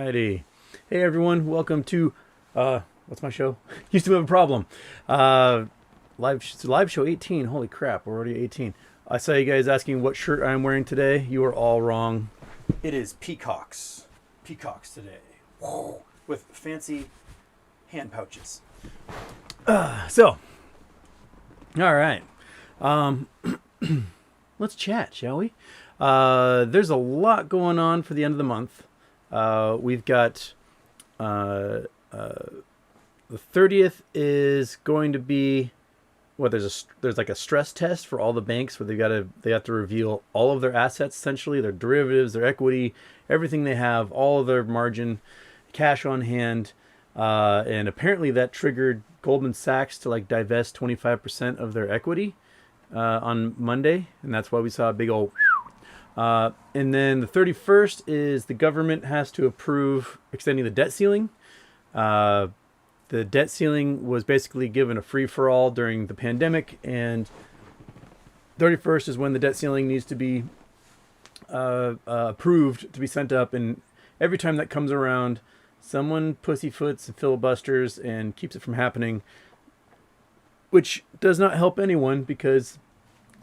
Alrighty. Hey everyone, welcome to what's my show? Used to have a problem. Live show 18. Holy crap, we're already 18. I saw you guys asking what shirt I'm wearing today. You are all wrong. It is peacocks. Peacocks today. Whoa. With fancy hand pouches. So, all right. Let's chat, shall we? There's a lot going on for the end of the month. We've got the 30th is going to be there's like a stress test for all the banks where they have to reveal all of their assets, essentially their derivatives, their equity, everything they have, all of their margin, cash on hand, and apparently that triggered Goldman Sachs to like divest 25% of their equity on Monday, and that's why we saw a big old. And then the 31st is the government has to approve extending the debt ceiling. The debt ceiling was basically given a free-for-all during the pandemic, and 31st is when the debt ceiling needs to be approved to be sent up. And every time that comes around, someone pussyfoots and filibusters and keeps it from happening, which does not help anyone because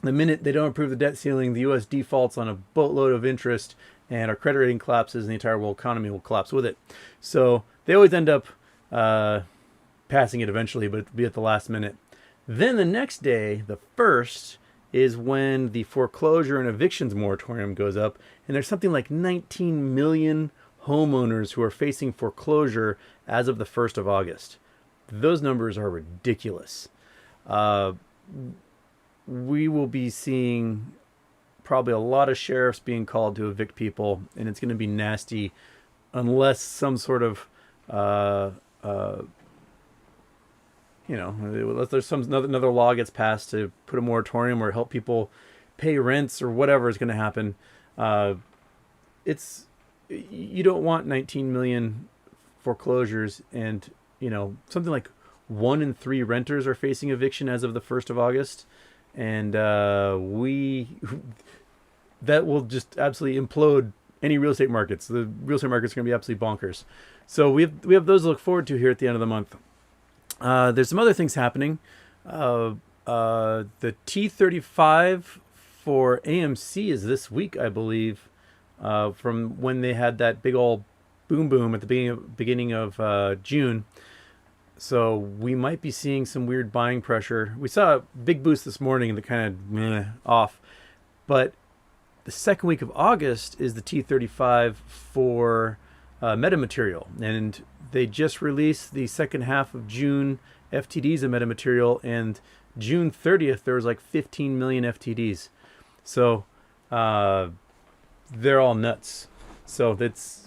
the minute they don't approve the debt ceiling, the U.S. defaults on a boatload of interest and our credit rating collapses and the entire world economy will collapse with it. So they always end up passing it eventually, but it'll be at the last minute. Then the next day, the 1st, is when the foreclosure and evictions moratorium goes up. And there's something like 19 million homeowners who are facing foreclosure as of the 1st of August. Those numbers are ridiculous. We will be seeing probably a lot of sheriffs being called to evict people, and it's going to be nasty unless some sort of, unless there's another law gets passed to put a moratorium or help people pay rents or whatever is going to happen. You don't want 19 million foreclosures, and something like 1 in 3 renters are facing eviction as of the 1st of August. And that will just absolutely implode any real estate markets. The real estate market's going to be absolutely bonkers. So we have those to look forward to here at the end of the month. There's some other things happening. The T35 for AMC is this week, I believe, from when they had that big old boom at the beginning of June. So we might be seeing some weird buying pressure. We saw a big boost this morning and the kind of off. But the second week of August is the T35 for Metamaterial. And they just released the second half of June FTDs of Metamaterial. And June 30th, there was like 15 million FTDs. So they're all nuts. So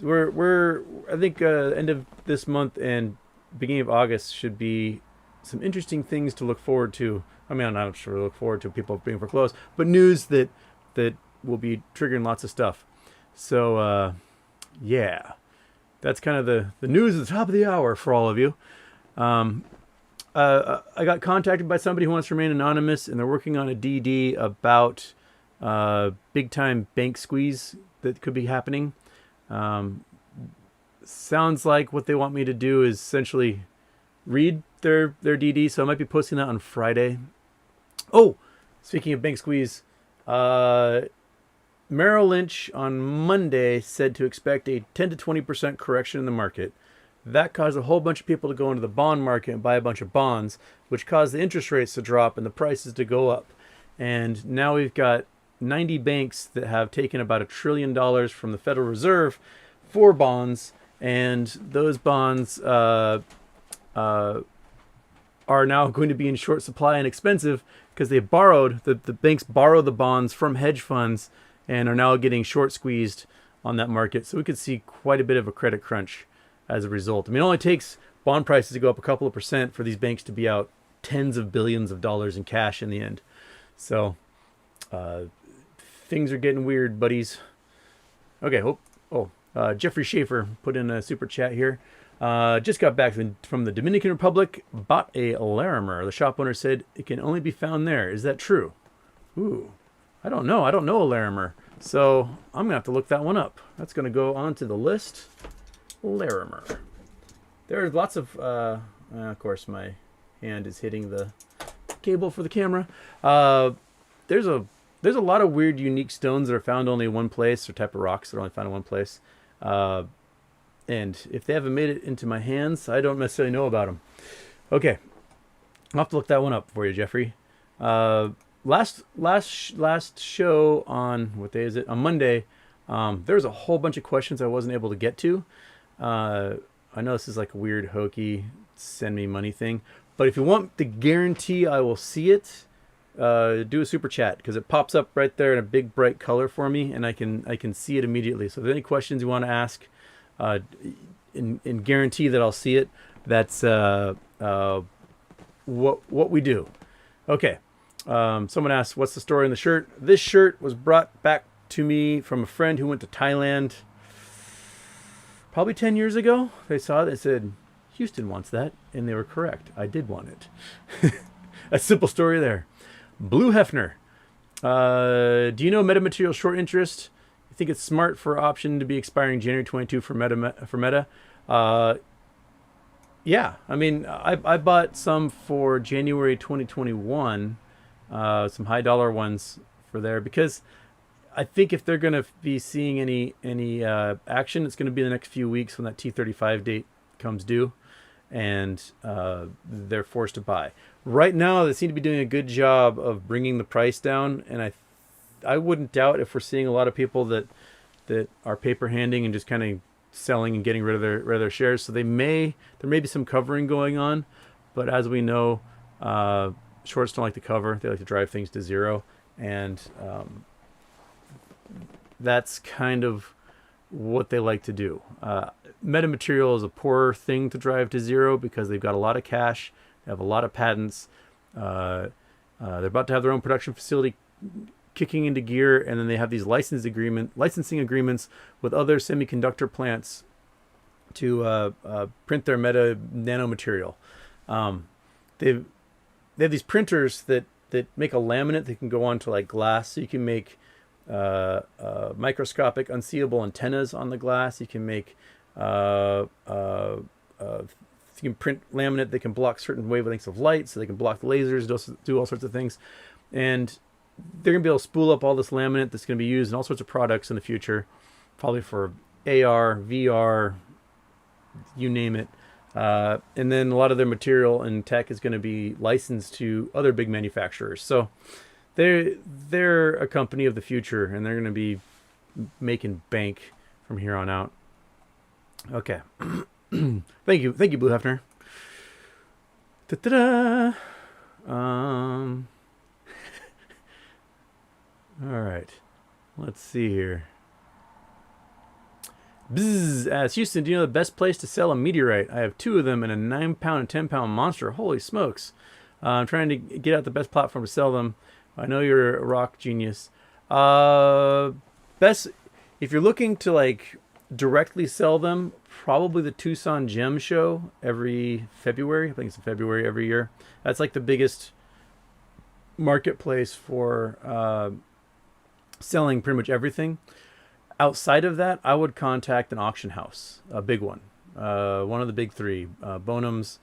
we're I think end of this month and beginning of August should be some interesting things to look forward to. I mean, I'm not sure look forward to people being foreclosed, but news that will be triggering lots of stuff. So, yeah, that's kind of the news at the top of the hour for all of you. I got contacted by somebody who wants to remain anonymous, and they're working on a DD about big time bank squeeze that could be happening. Sounds like what they want me to do is essentially read their DD, so I might be posting that on Friday. Oh, speaking of bank squeeze, Merrill Lynch on Monday said to expect a 10 to 20% correction in the market. That caused a whole bunch of people to go into the bond market and buy a bunch of bonds, which caused the interest rates to drop and the prices to go up. And now we've got 90 banks that have taken about $1 trillion from the Federal Reserve for bonds. And those bonds are now going to be in short supply and expensive because they borrowed, the banks borrow the bonds from hedge funds and are now getting short squeezed on that market. So we could see quite a bit of a credit crunch as a result. I mean, it only takes bond prices to go up a couple of percent for these banks to be out tens of billions of dollars in cash in the end. So things are getting weird, buddies. Okay, Jeffrey Schaefer put in a super chat here. Just got back from the Dominican Republic, bought a Larimer. The shop owner said it can only be found there. Is that true? Ooh, I don't know. I don't know a Larimer. So I'm going to have to look that one up. That's going to go onto the list. Larimer. There's lots of course, my hand is hitting the cable for the camera. There's a lot of weird, unique stones that are found only in one place, or type of rocks that are only found in one place. And if they haven't made it into my hands, I don't necessarily know about them. Okay, I'll have to look that one up for you, Jeffrey. Last show on, what day is it? On Monday, there's a whole bunch of questions I wasn't able to get to. I know this is like a weird, hokey, send me money thing, but if you want the guarantee I will see it, do a super chat, because it pops up right there in a big bright color for me, and I can see it immediately. So if there's any questions you want to ask, and guarantee that I'll see it, that's what we do. Okay. Someone asked, what's the story in the shirt? This shirt was brought back to me from a friend who went to Thailand probably 10 years ago. They saw it, they said, Houston wants that, and they were correct. I did want it. A simple story there. Blue Hefner. Do you know Metamaterial short interest? You think it's smart for option to be expiring January 22 for Meta? Yeah, I mean, I bought some for January 2021, some high dollar ones for there, because I think if they're going to be seeing any action, it's going to be the next few weeks when that T35 date comes due, and they're forced to buy. Right now, they seem to be doing a good job of bringing the price down, and I wouldn't doubt if we're seeing a lot of people that are paper handing and just kind of selling and getting rid of their shares. So there may be some covering going on, but as we know, shorts don't like to cover. They like to drive things to zero, and that's kind of what they like to do. Metamaterial is a poor thing to drive to zero because they've got a lot of cash, they have a lot of patents, they're about to have their own production facility kicking into gear, and then they have these licensing agreements with other semiconductor plants to print their nanomaterial. They have these printers that make a laminate that can go onto like glass, so you can make microscopic unseeable antennas on the glass. You can make you can print laminate that can block certain wavelengths of light, so they can block lasers, do all sorts of things. And they're going to be able to spool up all this laminate that's going to be used in all sorts of products in the future, probably for AR, VR, you name it. And then a lot of their material and tech is going to be licensed to other big manufacturers. So they're a company of the future, and they're going to be making bank from here on out. Okay. Thank you, Blue Hefner. Da-da-da. All right, let's see here. Bzzz asks, Houston, do you know the best place to sell a meteorite? I have 2 of them in a 9-pound and 10-pound monster. Holy smokes. I'm trying to get out the best platform to sell them. I know you're a rock genius. Best, if you're looking to like directly sell them, probably the Tucson Gem Show every February. I think it's in February every year. That's like the biggest marketplace for selling pretty much everything. Outside of that, I would contact an auction house, a big one, one of the big 3, Bonham's,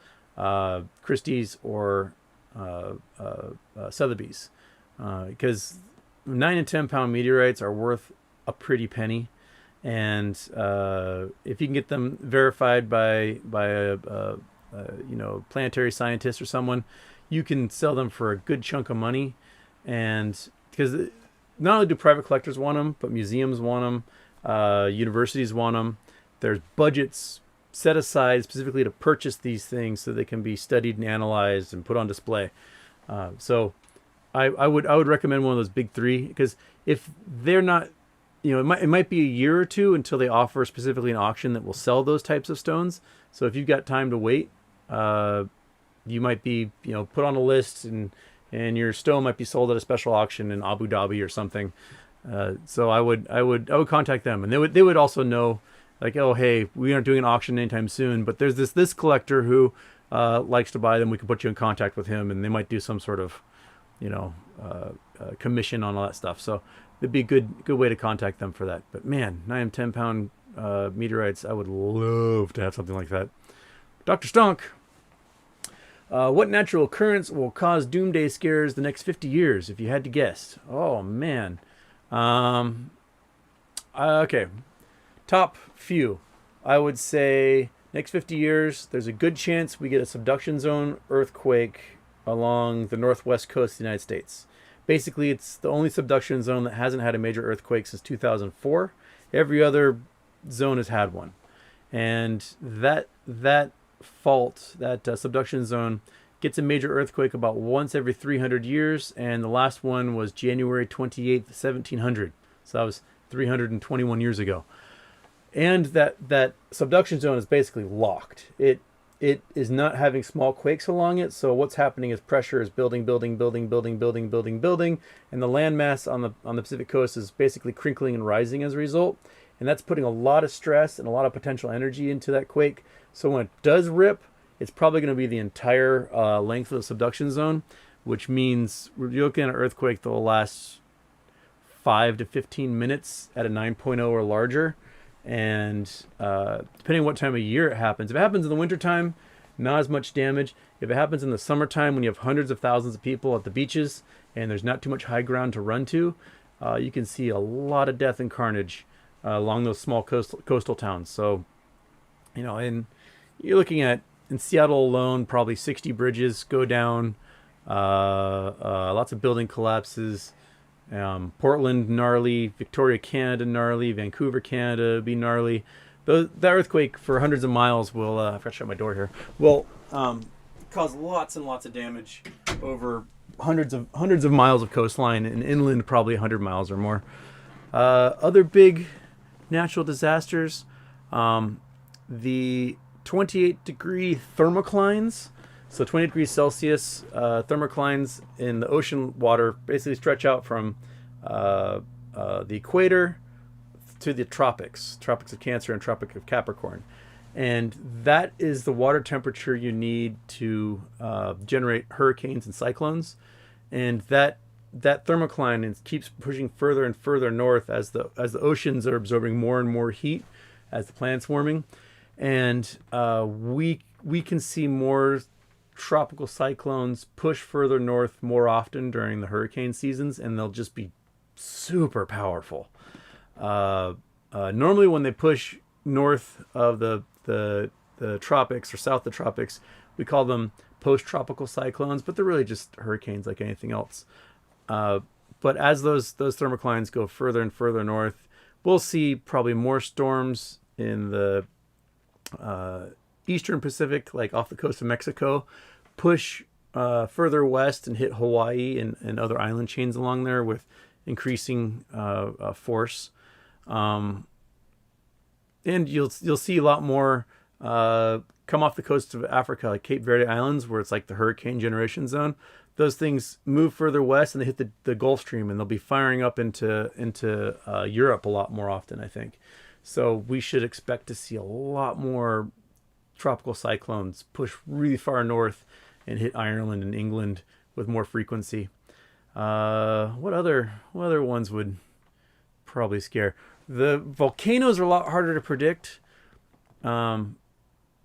Christie's, or Sotheby's, because 9 and 10-pound meteorites are worth a pretty penny, and if you can get them verified by a planetary scientist or someone, you can sell them for a good chunk of money. And because not only do private collectors want them, but museums want them, universities want them. There's budgets set aside specifically to purchase these things so they can be studied and analyzed and put on display. So I would recommend one of those big 3, because if they're not, it might be a year or 2 until they offer specifically an auction that will sell those types of stones. So if you've got time to wait, you might be put on a list, and your stone might be sold at a special auction in Abu Dhabi or something. So I would contact them, and they would also know, like, oh, hey, we aren't doing an auction anytime soon, but there's this collector who likes to buy them. We can put you in contact with him, and they might do some sort of commission on all that stuff. So it'd be a good way to contact them for that. But man, 9 and 10-pound meteorites. I would love to have something like that. Dr. Stonk, what natural occurrence will cause doomsday scares the next 50 years, if you had to guess? Oh, man. Okay. Top few. I would say next 50 years, there's a good chance we get a subduction zone earthquake along the northwest coast of the United States. Basically, it's the only subduction zone that hasn't had a major earthquake since 2004. Every other zone has had one. And that fault, that subduction zone, gets a major earthquake about once every 300 years, and the last one was January 28th, 1700. So that was 321 years ago. And that subduction zone is basically locked. It is not having small quakes along it, so what's happening is pressure is building, and the landmass on the Pacific coast is basically crinkling and rising as a result, and that's putting a lot of stress and a lot of potential energy into that quake. So when it does rip, it's probably going to be the entire length of the subduction zone, which means we're looking at an earthquake that will last 5 to 15 minutes at a 9.0 or larger. And depending on what time of year it happens, if it happens in the wintertime, not as much damage. If it happens in the summertime when you have hundreds of thousands of people at the beaches and there's not too much high ground to run to, you can see a lot of death and carnage along those small coastal towns. So, and you're looking at, in Seattle alone, probably 60 bridges go down, lots of building collapses. Portland, gnarly. Victoria, Canada, gnarly. Vancouver, Canada, be gnarly. That earthquake for hundreds of miles will, I've got to shut my door here, will cause lots and lots of damage over hundreds of miles of coastline, and inland probably 100 miles or more. Other big natural disasters, the 28-degree thermoclines. So 20 degrees Celsius thermoclines in the ocean water basically stretch out from the equator to the tropics of Cancer and Tropic of Capricorn. And that is the water temperature you need to generate hurricanes and cyclones. And that thermocline keeps pushing further and further north as the oceans are absorbing more and more heat as the planet's warming. And we can see more tropical cyclones push further north more often during the hurricane seasons, and they'll just be super powerful. Normally when they push north of the tropics or south of the tropics, we call them post-tropical cyclones, but they're really just hurricanes like anything else. But as those thermoclines go further and further north, we'll see probably more storms in the Eastern Pacific, like off the coast of Mexico, push further west and hit Hawaii and other island chains along there with increasing force. And you'll see a lot more come off the coast of Africa, like Cape Verde Islands, where it's like the hurricane generation zone. Those things move further west and they hit the Gulf Stream, and they'll be firing up into Europe a lot more often, I think. So we should expect to see a lot more tropical cyclones push really far north and hit Ireland and England with more frequency. What other ones would probably scare? The volcanoes are a lot harder to predict. And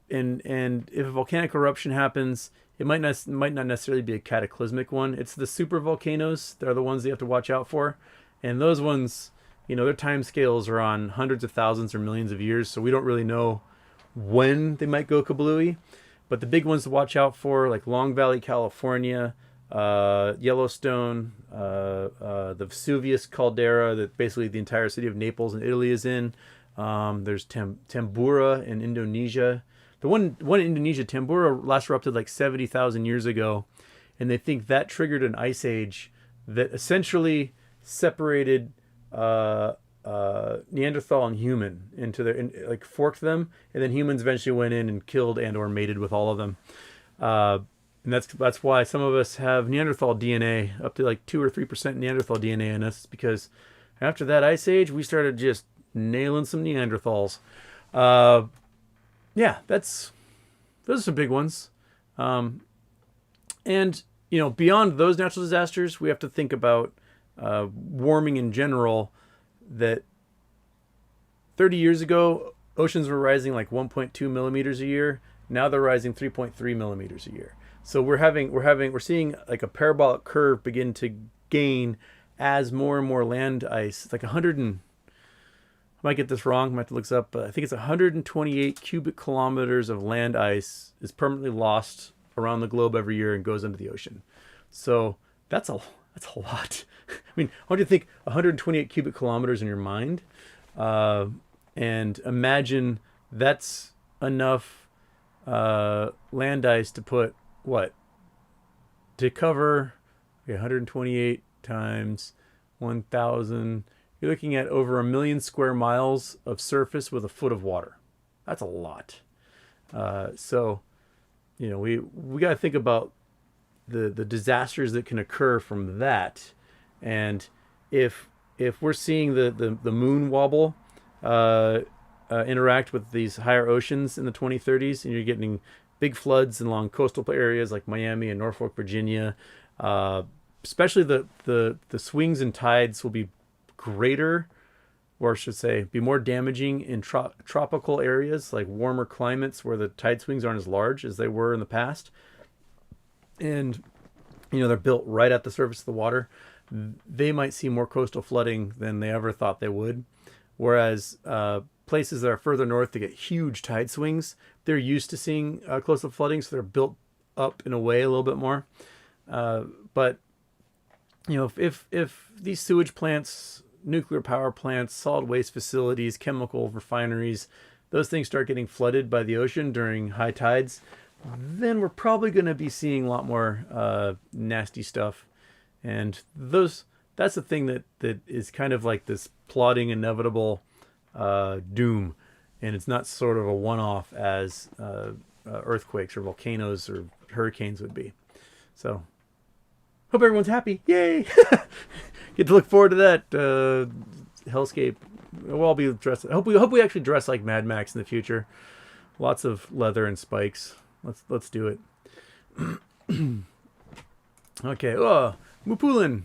if a volcanic eruption happens, it might not necessarily be a cataclysmic one. It's the super volcanoes. They're the ones you have to watch out for. And those ones, their time scales are on hundreds of thousands or millions of years, so we don't really know when they might go kablooey. But the big ones to watch out for, like Long Valley, California, Yellowstone, the Vesuvius caldera that basically the entire city of Naples in Italy is in. There's Tambora in Indonesia. The one in Indonesia, Tambora, last erupted like 70,000 years ago, and they think that triggered an ice age that essentially separated Neanderthal and human like forked them, and then humans eventually went in and killed and or mated with all of them. And that's why some of us have Neanderthal DNA, up to like 2 or 3% Neanderthal DNA in us, because after that ice age, we started just nailing some Neanderthals. Yeah, those are some big ones. And beyond those natural disasters, we have to think about warming in general. That 30 years ago, oceans were rising like 1.2 millimeters a year. Now they're rising 3.3 millimeters a year. So we're seeing like a parabolic curve begin to gain as more and more land ice. It's like 100 and, I might get this wrong, I might have to look this up, but I think it's 128 cubic kilometers of land ice is permanently lost around the globe every year and goes into the ocean. So that's a lot. I mean, I want you to think 128 cubic kilometers in your mind, and imagine that's enough land ice to put what? To cover 128 times 1,000. You're looking at over 1 million square miles of surface with a foot of water. That's a lot. So, we got to think about the disasters that can occur from that. And if we're seeing the moon wobble interact with these higher oceans in the 2030s, and you're getting big floods along coastal areas like Miami and Norfolk, Virginia, especially the swings in tides will be greater, or I should say be more damaging in tropical areas, like warmer climates where the tide swings aren't as large as they were in the past. And they're built right at the surface of the water. They might see more coastal flooding than they ever thought they would. Whereas places that are further north, they get huge tide swings. They're used to seeing coastal flooding, so they're built up in a way a little bit more. But if these sewage plants, nuclear power plants, solid waste facilities, chemical refineries, those things start getting flooded by the ocean during high tides, then we're probably going to be seeing a lot more nasty stuff. And that's the thing that is kind of like this plodding, inevitable doom. And it's not sort of a one-off as earthquakes or volcanoes or hurricanes would be. So, hope everyone's happy. Yay! Get to look forward to that hellscape. We'll all be dressed. I hope we actually dress like Mad Max in the future. Lots of leather and spikes. Let's do it. Okay. Mupulin.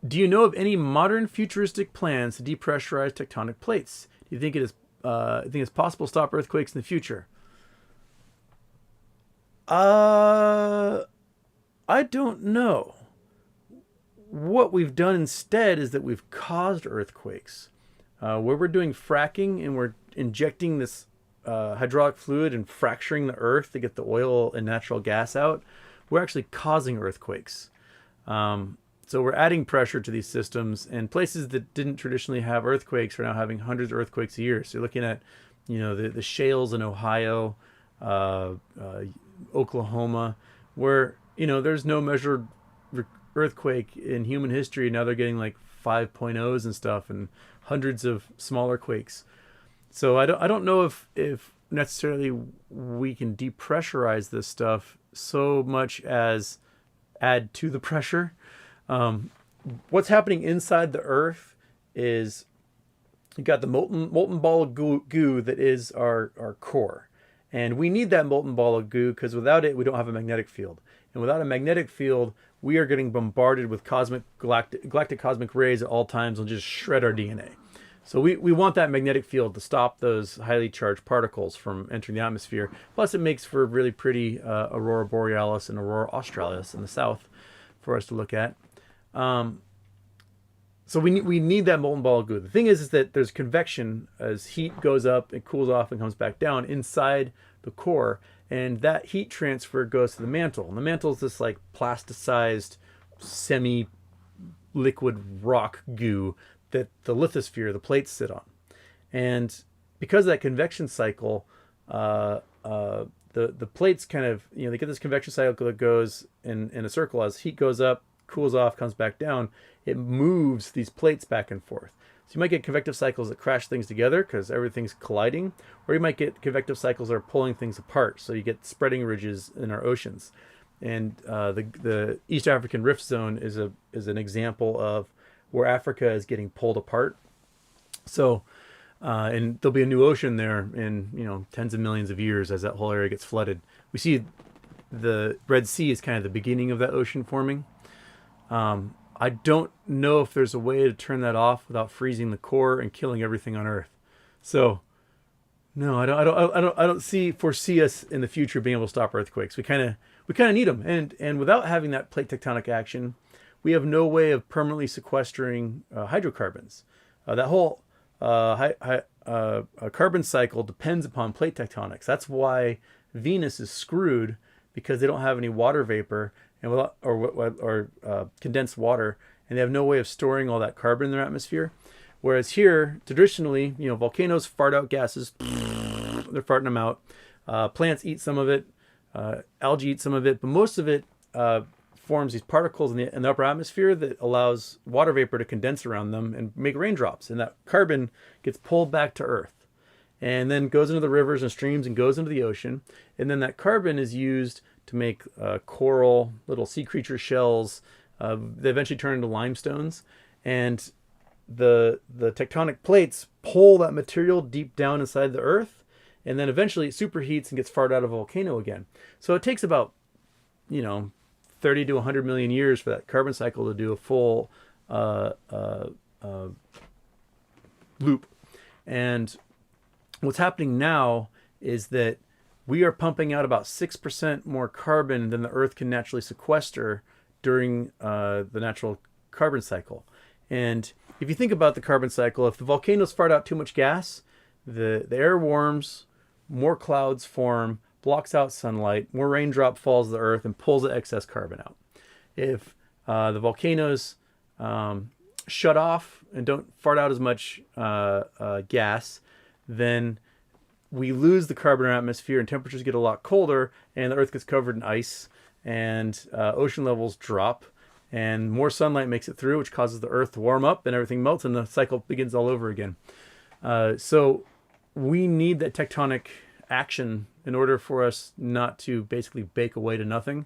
Do you know of any modern futuristic plans to depressurize tectonic plates? Do you think it's possible to stop earthquakes in the future? I don't know. What we've done instead is that we've caused earthquakes. Where we're doing fracking and we're injecting this hydraulic fluid and fracturing the earth to get the oil and natural gas out, we're actually causing earthquakes. So we're adding pressure to these systems, and places that didn't traditionally have earthquakes are now having hundreds of earthquakes a year. So you're looking at, the shales in Ohio, Oklahoma, where, there's no measured earthquake in human history. Now they're getting like 5.0s and stuff, and hundreds of smaller quakes. So I don't know if necessarily we can depressurize this stuff so much as add to the pressure. What's happening inside the earth is you got the molten ball of goo that is our core. And we need that molten ball of goo because without it, we don't have a magnetic field. And without a magnetic field, we are getting bombarded with galactic cosmic rays at all times and just shred our DNA. So we want that magnetic field to stop those highly charged particles from entering the atmosphere. Plus, it makes for really pretty aurora borealis and aurora australis in the south for us to look at. So we need that molten ball of goo. The thing is that there's convection as heat goes up, it cools off and comes back down inside the core, and that heat transfer goes to the mantle. And the mantle is this like plasticized, semi-liquid rock goo that the lithosphere, the plates, sit on. And because of that convection cycle, the plates kind of, they get this convection cycle that goes in a circle. As heat goes up, cools off, comes back down, it moves these plates back and forth. So you might get convective cycles that crash things together because everything's colliding, or you might get convective cycles that are pulling things apart. So you get spreading ridges in our oceans. And the East African Rift Zone is an example of where Africa is getting pulled apart. So, and there'll be a new ocean there in tens of millions of years as that whole area gets flooded. We see the Red Sea is kind of the beginning of that ocean forming. I don't know if there's a way to turn that off without freezing the core and killing everything on Earth. So no, I don't foresee us in the future being able to stop earthquakes. We kind of need them, and without having that plate tectonic action, we have no way of permanently sequestering hydrocarbons. That whole carbon cycle depends upon plate tectonics. That's why Venus is screwed, because they don't have any water vapor or condensed water, and they have no way of storing all that carbon in their atmosphere. Whereas here, traditionally, volcanoes fart out gases. They're farting them out. Plants eat some of it. Algae eat some of it. But most of it forms these particles in the upper atmosphere that allows water vapor to condense around them and make raindrops. And that carbon gets pulled back to Earth and then goes into the rivers and streams and goes into the ocean. And then that carbon is used to make coral, little sea creature shells. They eventually turn into limestones. And the tectonic plates pull that material deep down inside the Earth, and then eventually it superheats and gets farted out of a volcano again. So it takes about 30 to 100 million years for that carbon cycle to do a full loop. And what's happening now is that we are pumping out about 6% more carbon than the Earth can naturally sequester during the natural carbon cycle. And if you think about the carbon cycle, if the volcanoes fart out too much gas, the air warms, more clouds form, blocks out sunlight, more raindrop falls to the Earth and pulls the excess carbon out. If the volcanoes shut off and don't fart out as much gas, then we lose the carbon in our atmosphere and temperatures get a lot colder and the Earth gets covered in ice and ocean levels drop. And more sunlight makes it through, which causes the Earth to warm up and everything melts and the cycle begins all over again. So we need that tectonic action in order for us not to basically bake away to nothing.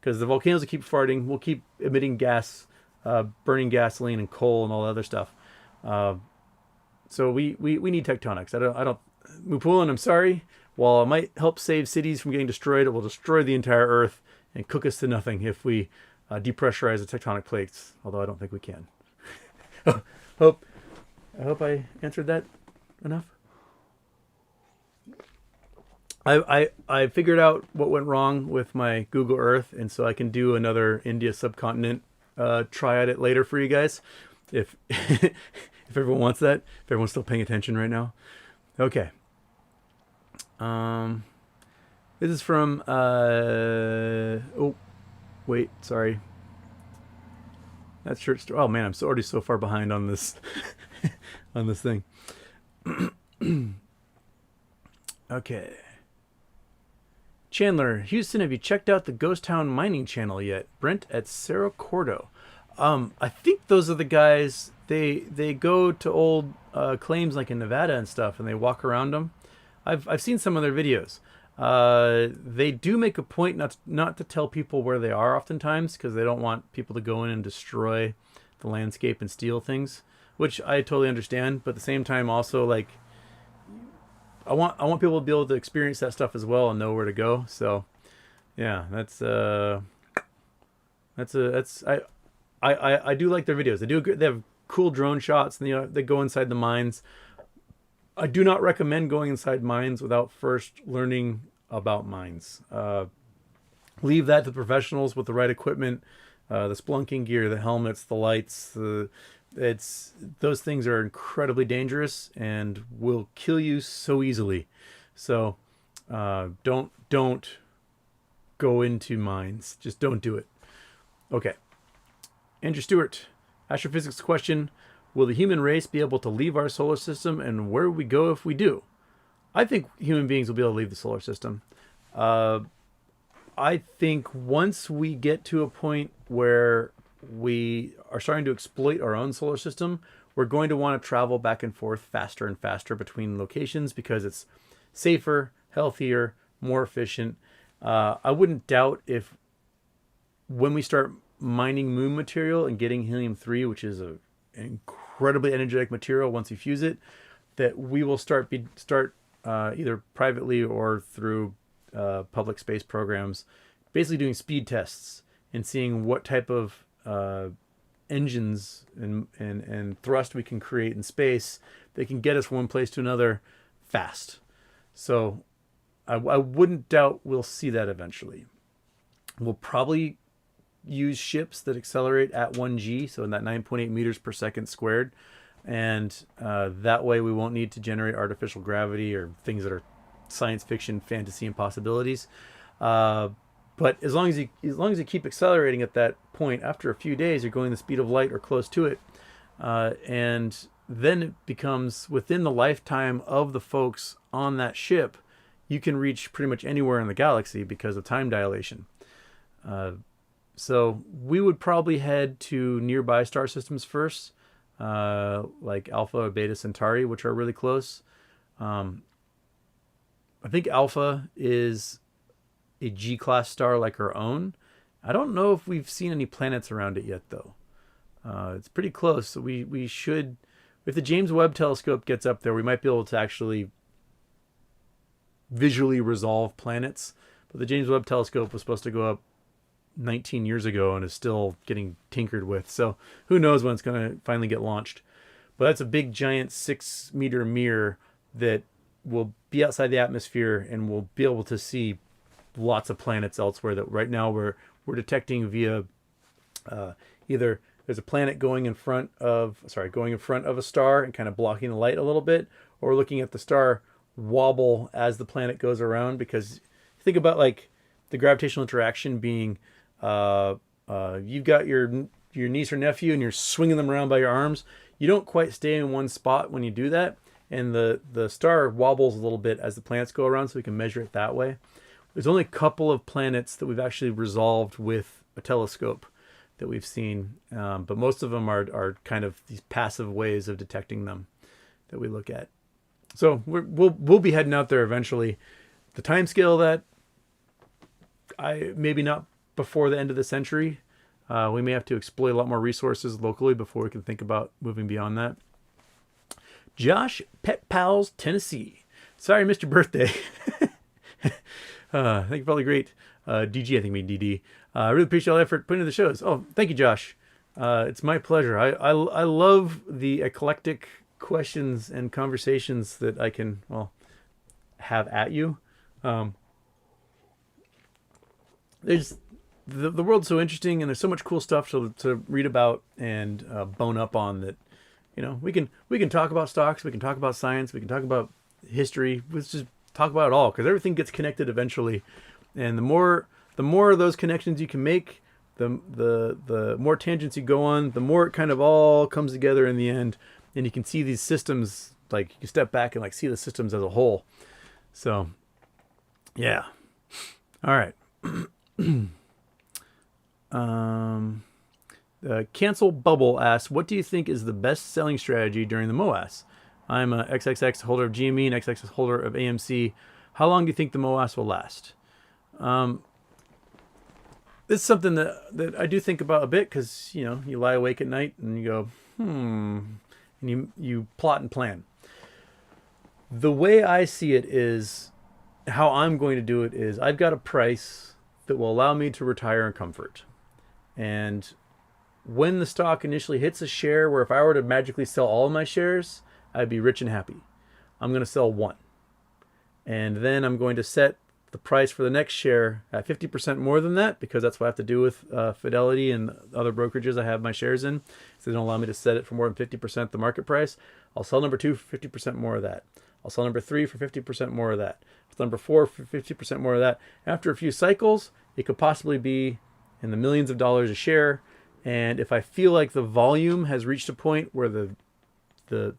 Because the volcanoes will keep farting, will keep emitting gas, burning gasoline and coal and all the other stuff. So we need tectonics. I don't Mupulan, I'm sorry. While it might help save cities from getting destroyed, it will destroy the entire Earth and cook us to nothing if we depressurize the tectonic plates, although I don't think we can. I hope I answered that enough. I figured out what went wrong with my Google Earth, and so I can do another India subcontinent try at it later for you guys, if if everyone wants that, if everyone's still paying attention right now. Okay. This is from wait, sorry. That shirt store. Oh man, I'm already so far behind on this on this thing. Okay. Chandler, Houston, have you checked out the Ghost Town mining channel yet? Brent at Cerro Cordo. I think those are the guys. They go to old claims like in Nevada and stuff, and they walk around them. I've seen some of their videos. They do make a point not to tell people where they are oftentimes, because they don't want people to go in and destroy the landscape and steal things, which I totally understand. But at the same time, also, like, I want people to be able to experience that stuff as well and know where to go. So yeah, I do like their videos. They have cool drone shots, and they go inside the mines. I do not recommend going inside mines without first learning about mines. Leave that to the professionals with the right equipment, the spelunking gear, the helmets, the lights. Those things are incredibly dangerous and will kill you so easily. So don't go into mines. Just don't do it. Okay. Andrew Stewart, astrophysics question. Will the human race be able to leave our solar system, and where will we go if we do? I think human beings will be able to leave the solar system. I think once we get to a point where we are starting to exploit our own solar system, we're going to want to travel back and forth faster and faster between locations because it's safer, healthier, more efficient. I wouldn't doubt if when we start mining moon material and getting helium-3, which is an incredibly energetic material once you fuse it, that we will start either privately or through public space programs, basically doing speed tests and seeing what type of engines and thrust we can create in space that can get us from one place to another fast. So I wouldn't doubt we'll see that eventually. We'll probably use ships that accelerate at 1G, so in that 9.8 meters per second squared. And that way we won't need to generate artificial gravity or things that are science fiction, fantasy, impossibilities. But as long as you keep accelerating at that point, after a few days, you're going the speed of light or close to it. And then it becomes, within the lifetime of the folks on that ship, you can reach pretty much anywhere in the galaxy because of time dilation. So we would probably head to nearby star systems first, like Alpha or Beta Centauri, which are really close. I think Alpha is a G-class star like our own. I don't know if we've seen any planets around it yet, though. It's pretty close. So we should, if the James Webb Telescope gets up there, we might be able to actually visually resolve planets. But the James Webb Telescope was supposed to go up 19 years ago and is still getting tinkered with. So who knows when it's going to finally get launched. But that's a big, giant 6-meter mirror that will be outside the atmosphere, and we'll be able to see lots of planets elsewhere that right now we're detecting via either there's a planet going in front of a star and kind of blocking the light a little bit, or looking at the star wobble as the planet goes around. Because think about like the gravitational interaction being you've got your niece or nephew and you're swinging them around by your arms. You don't quite stay in one spot when you do that, and the star wobbles a little bit as the planets go around, so we can measure it that way. There's only a couple of planets that we've actually resolved with a telescope that we've seen, but most of them are kind of these passive ways of detecting them that we look at. So we'll be heading out there eventually. The time scale that maybe not before the end of the century. We may have to exploit a lot more resources locally before we can think about moving beyond that. Josh, Pet Pals, Tennessee. Sorry, I missed your birthday. I think probably great. DG, I think mean DD. I really appreciate all the effort putting into the shows. Oh, thank you, Josh. It's my pleasure. I love the eclectic questions and conversations that I can, have at you. There's the world's so interesting, and there's so much cool stuff to read about and bone up on that. We can talk about stocks, we can talk about science, we can talk about history. Let's just talk about it all, because everything gets connected eventually. And the more of those connections you can make, the more tangents you go on, the more it kind of all comes together in the end, and you can see these systems, like you step back and like see the systems as a whole. So, yeah. All right. Cancel Bubble asks, what do you think is the best selling strategy during the MOASS? I'm a XXX holder of GME and XXX holder of AMC. How long do you think the MOASS will last? This is something that I do think about a bit, because you lie awake at night and you go, and you plot and plan. The way I see it is, how I'm going to do it is, I've got a price that will allow me to retire in comfort. And when the stock initially hits a share where if I were to magically sell all of my shares, I'd be rich and happy, I'm going to sell one. And then I'm going to set the price for the next share at 50% more than that, because that's what I have to do with Fidelity and other brokerages I have my shares in. So they don't allow me to set it for more than 50% the market price. I'll sell number 2 for 50% more of that. I'll sell number 3 for 50% more of that. I'll sell number 4 for 50% more of that. After a few cycles, it could possibly be in the millions of dollars a share. And if I feel like the volume has reached a point where the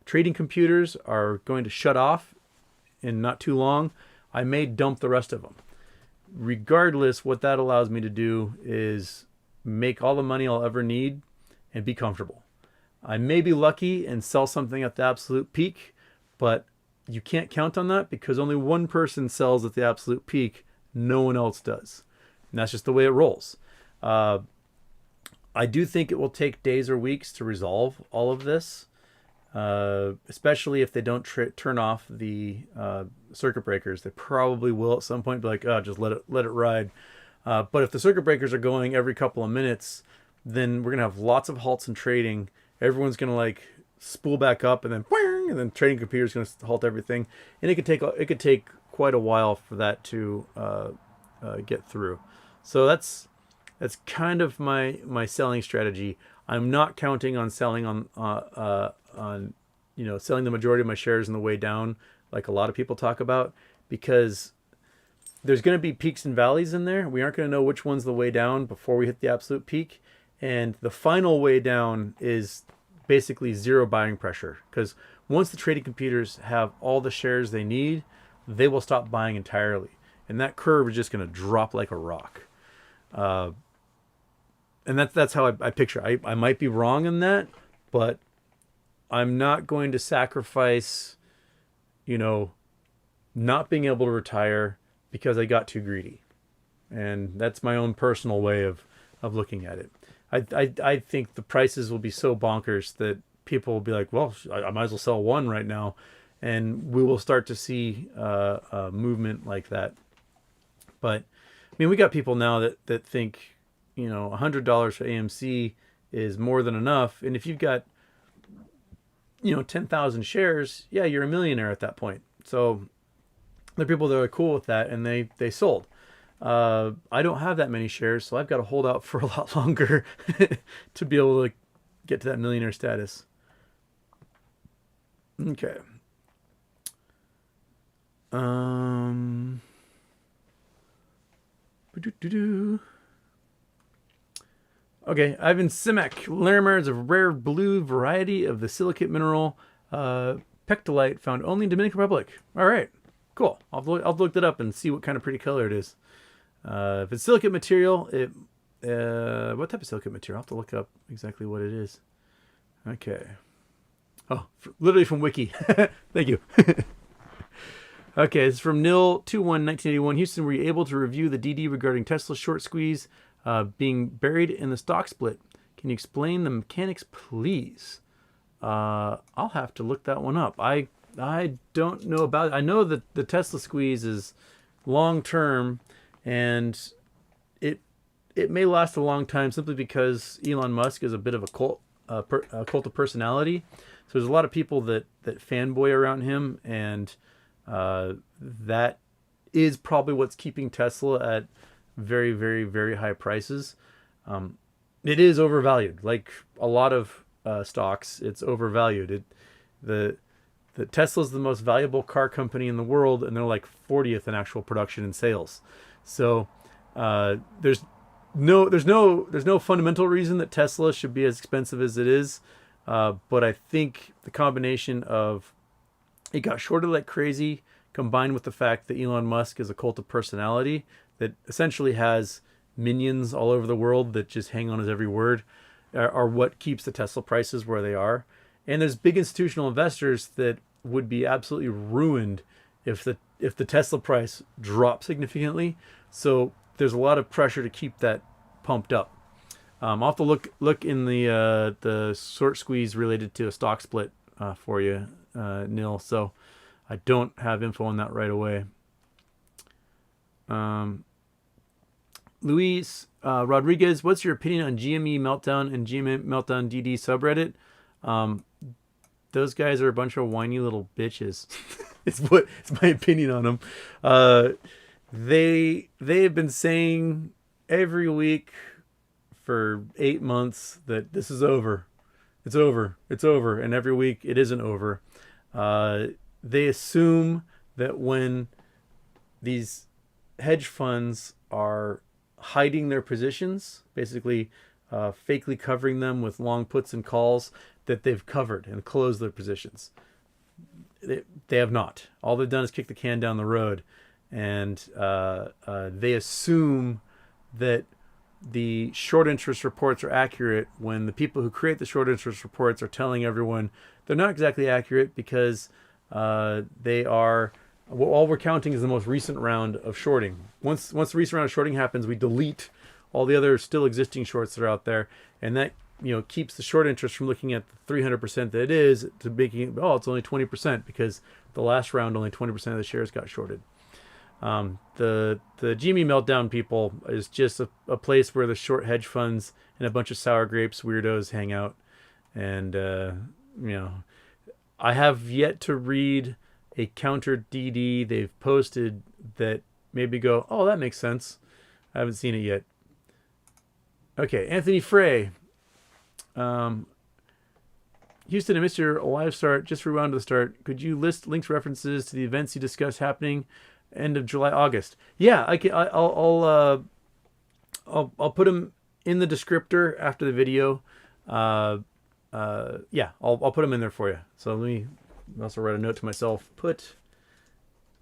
trading computers are going to shut off in not too long, I may dump the rest of them. Regardless, what that allows me to do is make all the money I'll ever need and be comfortable. I may be lucky and sell something at the absolute peak, but you can't count on that, because only one person sells at the absolute peak. No one else does. And that's just the way it rolls. I do think it will take days or weeks to resolve all of this, especially if they don't turn off the circuit breakers. They probably will at some point be like, just let it ride. But if the circuit breakers are going every couple of minutes, then we're gonna have lots of halts in trading. Everyone's gonna like spool back up, and then trading computer's gonna halt everything, and it could take quite a while for that to get through. So that's kind of my selling strategy. I'm not counting on selling on selling the majority of my shares on the way down, like a lot of people talk about, because there's going to be peaks and valleys in there. We aren't going to know which one's the way down before we hit the absolute peak. And the final way down is basically zero buying pressure, because once the trading computers have all the shares they need, they will stop buying entirely. And that curve is just going to drop like a rock. And that's how I picture it. I might be wrong in that, but I'm not going to sacrifice, not being able to retire because I got too greedy. And that's my own personal way of looking at it. I think the prices will be so bonkers that people will be like, well, I might as well sell one right now. And we will start to see a movement like that. But, I mean, we got people now that think, $100 for AMC is more than enough. And if you've got, 10,000 shares, yeah, you're a millionaire at that point. So there are people that are cool with that, and they sold. I don't have that many shares, so I've got to hold out for a lot longer to be able to get to that millionaire status. Okay. Okay, Ivan Simek. Larimer is a rare blue variety of the silicate mineral pectolite found only in Dominican Republic. All right, cool. I'll look that up and see what kind of pretty color it is. If it's silicate material, what type of silicate material? I'll have to look up exactly what it is. Okay. Oh, literally from Wiki. Thank you. Okay, it's from Nil211981. Houston, were you able to review the DD regarding Tesla's short squeeze being buried in the stock split? Can you explain the mechanics, please? I'll have to look that one up. I don't know about it. I know that the Tesla squeeze is long term, and it may last a long time simply because Elon Musk is a bit of a cult of personality. So there's a lot of people that fanboy around him, and that is probably what's keeping Tesla at very, very, very high prices. It is overvalued, like a lot of stocks. It's overvalued. The Tesla's the most valuable car company in the world, and they're like 40th in actual production and sales. So there's no fundamental reason that Tesla should be as expensive as it is. But I think the combination of it got shorted like crazy, combined with the fact that Elon Musk is a cult of personality that essentially has minions all over the world that just hang on his every word, are what keeps the Tesla prices where they are. And there's big institutional investors that would be absolutely ruined if the Tesla price dropped significantly. So there's a lot of pressure to keep that pumped up. I'll have to look in the short squeeze related to a stock split for you, Neil. So I don't have info on that right away. Luis Rodriguez, what's your opinion on GME Meltdown and GME Meltdown DD subreddit? Those guys are a bunch of whiny little bitches. It's my opinion on them. They have been saying every week for 8 months that this is over. It's over. It's over. And every week it isn't over. They assume that when these hedge funds are hiding their positions, basically fakely covering them with long puts and calls, that they've covered and closed their positions. They have not. All they've done is kick the can down the road. And they assume that the short interest reports are accurate when the people who create the short interest reports are telling everyone they're not exactly accurate, because they are, all we're counting is the most recent round of shorting. Once the recent round of shorting happens, we delete all the other still existing shorts that are out there, and that keeps the short interest from looking at the 300% that it is to making it, it's only 20%, because the last round only 20% of the shares got shorted. The GME meltdown people is just a place where the short hedge funds and a bunch of sour grapes weirdos hang out. And I have yet to read a counter DD they've posted that maybe go, oh, that makes sense. I haven't seen it yet. Okay, Anthony Frey. Houston, I missed your live start. Just rewound to the start. Could you list links, references to the events you discussed happening end of July, August? Yeah, I can. I'll put them in the descriptor after the video. Yeah, I'll put them in there for you. So let me also write a note to myself. Put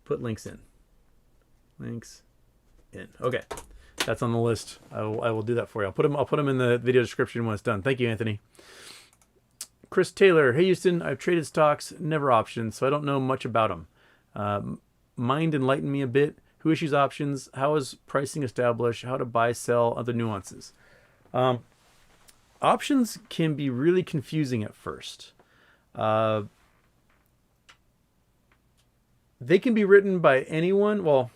links in. Links in. Okay, that's on the list. I will do that for you. I'll put them in the video description when it's done. Thank you, Anthony. Chris Taylor. Hey, Houston. I've traded stocks, never options, so I don't know much about them. Mind enlighten me a bit. Who issues options? How is pricing established? How to buy, sell, other nuances. Options can be really confusing at first. They can be written by anyone. Well,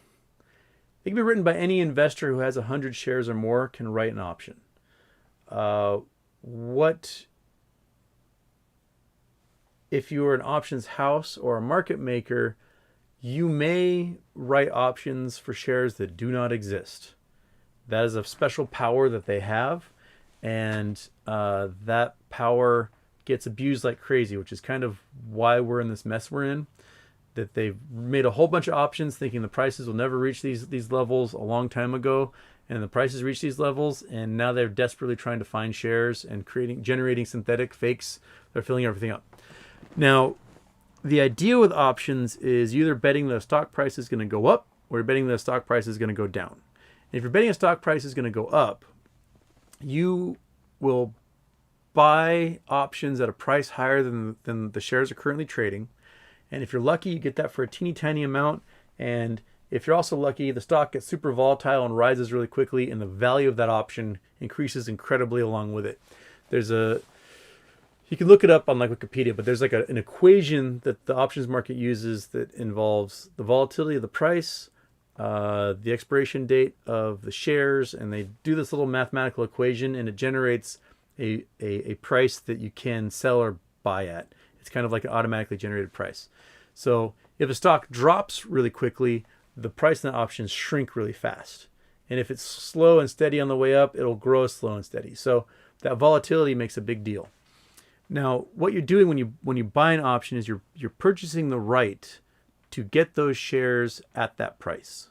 they can be written by any investor who has 100 shares or more can write an option. If you're an options house or a market maker, you may write options for shares that do not exist. That is a special power that they have, and that power gets abused like crazy, which is kind of why we're in this mess we're in. That they've made a whole bunch of options thinking the prices will never reach these levels a long time ago, and the prices reach these levels, and now they're desperately trying to find shares and generating synthetic fakes. They're filling everything up. Now, the idea with options is you're either betting the stock price is going to go up or you're betting the stock price is going to go down. And if you're betting a stock price is going to go up, you will buy options at a price higher than the shares are currently trading. And if you're lucky, you get that for a teeny tiny amount. And if you're also lucky, the stock gets super volatile and rises really quickly, and the value of that option increases incredibly along with it. You can look it up on like Wikipedia, but there's like an equation that the options market uses that involves the volatility of the price, the expiration date of the shares, and they do this little mathematical equation, and it generates a price that you can sell or buy at. It's kind of like an automatically generated price. So if a stock drops really quickly, the price in the options shrink really fast. And if it's slow and steady on the way up, it'll grow slow and steady. So that volatility makes a big deal. Now, what you're doing when you buy an option is you're purchasing the right to get those shares at that price.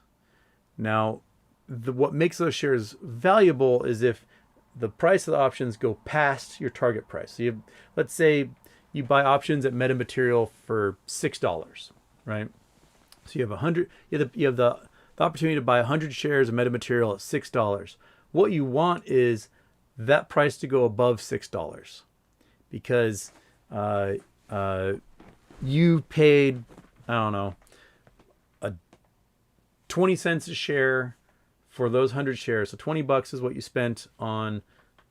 Now, what makes those shares valuable is if the price of the options go past your target price. So let's say you buy options at Metamaterial for $6, right? So you have 100. You have the opportunity to buy 100 shares of Metamaterial at $6. What you want is that price to go above $6, because you paid, I don't know, 20 cents a share for those 100 shares. So $20 is what you spent on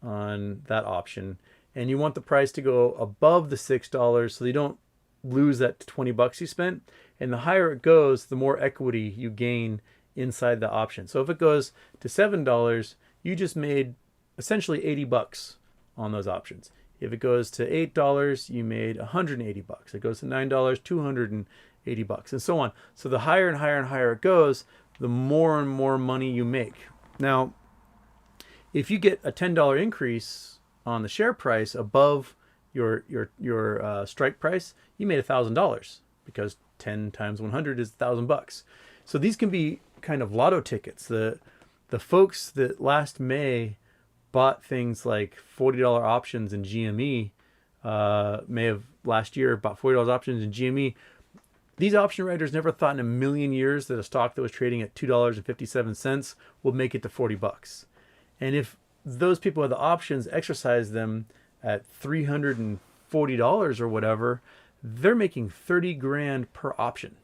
that option. And you want the price to go above the $6 so you don't lose that $20 you spent. And the higher it goes, the more equity you gain inside the option. So if it goes to $7, you just made essentially $80 on those options. If it goes to $8, you made $180. It goes to $9, $280, and so on. So the higher and higher and higher it goes, the more and more money you make. Now, if you get a $10 increase on the share price above your strike price, you made $1,000, because 10 times 100 is $1,000. So these can be kind of lotto tickets. The folks that last May bought things like $40 options in GME, May of last year, bought $40 options in GME. These option writers never thought in a million years that a stock that was trading at $2.57 would make it to $40. And if those people with the options exercise them at $340 or whatever, they're making 30 grand per option.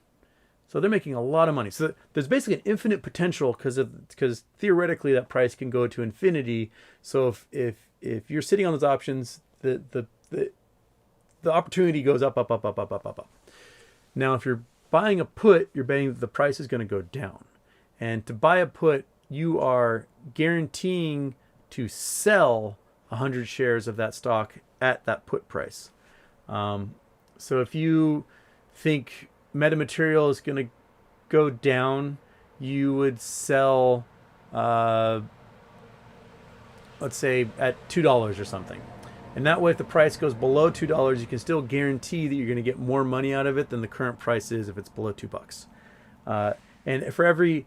So they're making a lot of money. So there's basically an infinite potential because theoretically that price can go to infinity. So if you're sitting on those options, the opportunity goes up, up, up, up, up, up, up, up. Now, if you're buying a put, you're betting that the price is going to go down. And to buy a put, you are guaranteeing to sell 100 shares of that stock at that put price. So if you think Metamaterial is going to go down, you would sell, let's say, at $2 or something. And that way, if the price goes below $2, you can still guarantee that you're going to get more money out of it than the current price is if it's below $2. And for every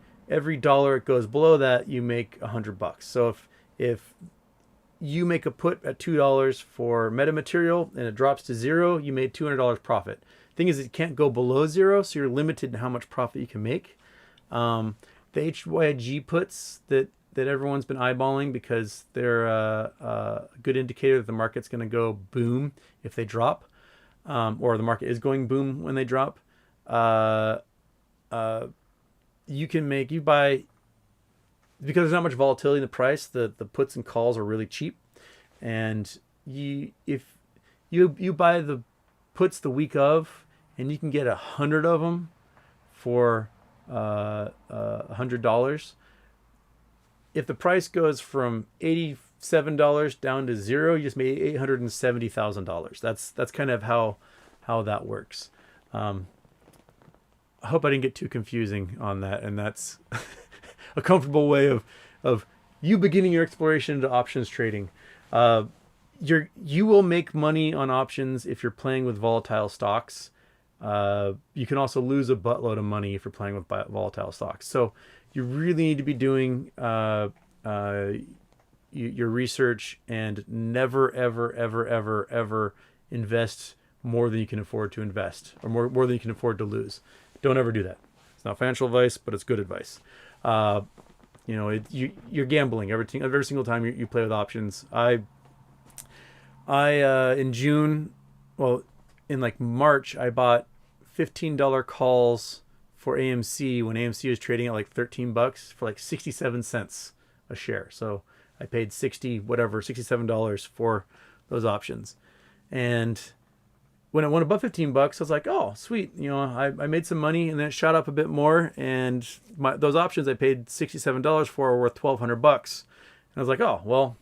dollar it goes below that, you make $100. So if you make a put at $2 for Metamaterial and it drops to zero, you made $200 profit. Thing is, it can't go below zero, so you're limited in how much profit you can make. The HYG puts that everyone's been eyeballing because they're a good indicator that the market's going to go boom if they drop, or the market is going boom when they drop. You buy, because there's not much volatility in the price, the puts and calls are really cheap, and if you buy the puts the week of, and you can get 100 of them for $100. If the price goes from $87 down to zero, you just made $870,000. That's kind of how that works. I hope I didn't get too confusing on that, and that's a comfortable way of you beginning your exploration into options trading. You will make money on options if you're playing with volatile stocks. You can also lose a buttload of money if you're playing with volatile stocks. So you really need to be doing your research, and never, ever, ever, ever, ever invest more than you can afford to invest, or more than you can afford to lose. Don't ever do that. It's not financial advice, but it's good advice. You're gambling every single time you play with options. I in June, in like March, I bought $15 calls for AMC when AMC was trading at like $13 for like 67 cents a share. So I paid $67 for those options. And when it went above $15, I was like, oh, sweet. I made some money, and then it shot up a bit more. And those options I paid $67 for were worth $1,200. And I was like, oh, well,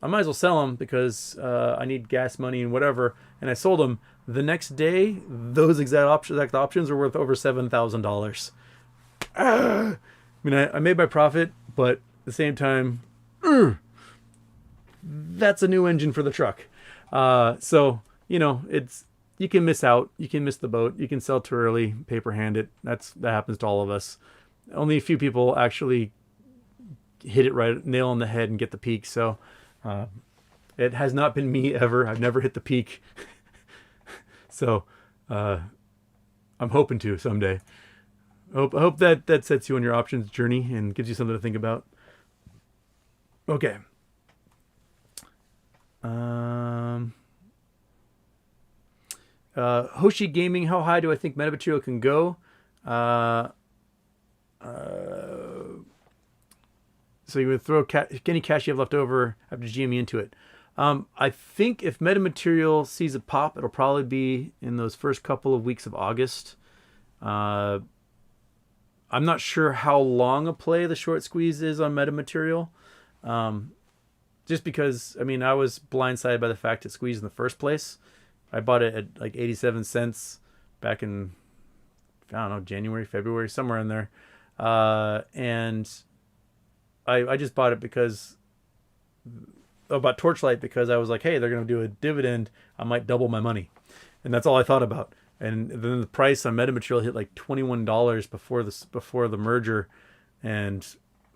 I might as well sell them because I need gas money and whatever. And I sold them. The next day, those exact options were worth over $7,000. I made my profit, but at the same time, that's a new engine for the truck. So you can miss out. You can miss the boat. You can sell too early, paper hand it. That happens to all of us. Only a few people actually hit it right, nail on the head, and get the peak. So it has not been me ever. I've never hit the peak. So I'm hoping to someday. I hope that sets you on your options journey and gives you something to think about. Okay. Hoshi Gaming, how high do I think Metamaterial can go? So you would throw any cash you have left over after GME into it. I think if Metamaterial sees a pop, it'll probably be in those first couple of weeks of August. I'm not sure how long a play the short squeeze is on Metamaterial. Just because, I was blindsided by the fact it squeezed in the first place. I bought it at like 87 cents back in, January, February, somewhere in there. And I just bought it about Torchlight because I was like, hey, they're going to do a dividend. I might double my money. And that's all I thought about. And then the price on Metamaterial hit like $21 before the merger. And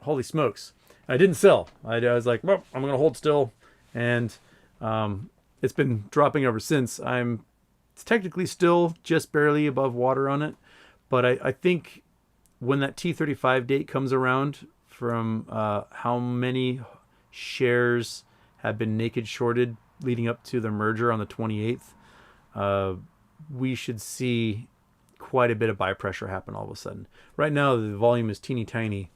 holy smokes. I didn't sell. I was like, well, I'm going to hold still. And it's been dropping ever since. It's technically still just barely above water on it. But I think when that T35 date comes around from how many shares have been naked shorted leading up to the merger on the 28th, we should see quite a bit of buy pressure happen all of a sudden. Right now, the volume is teeny tiny.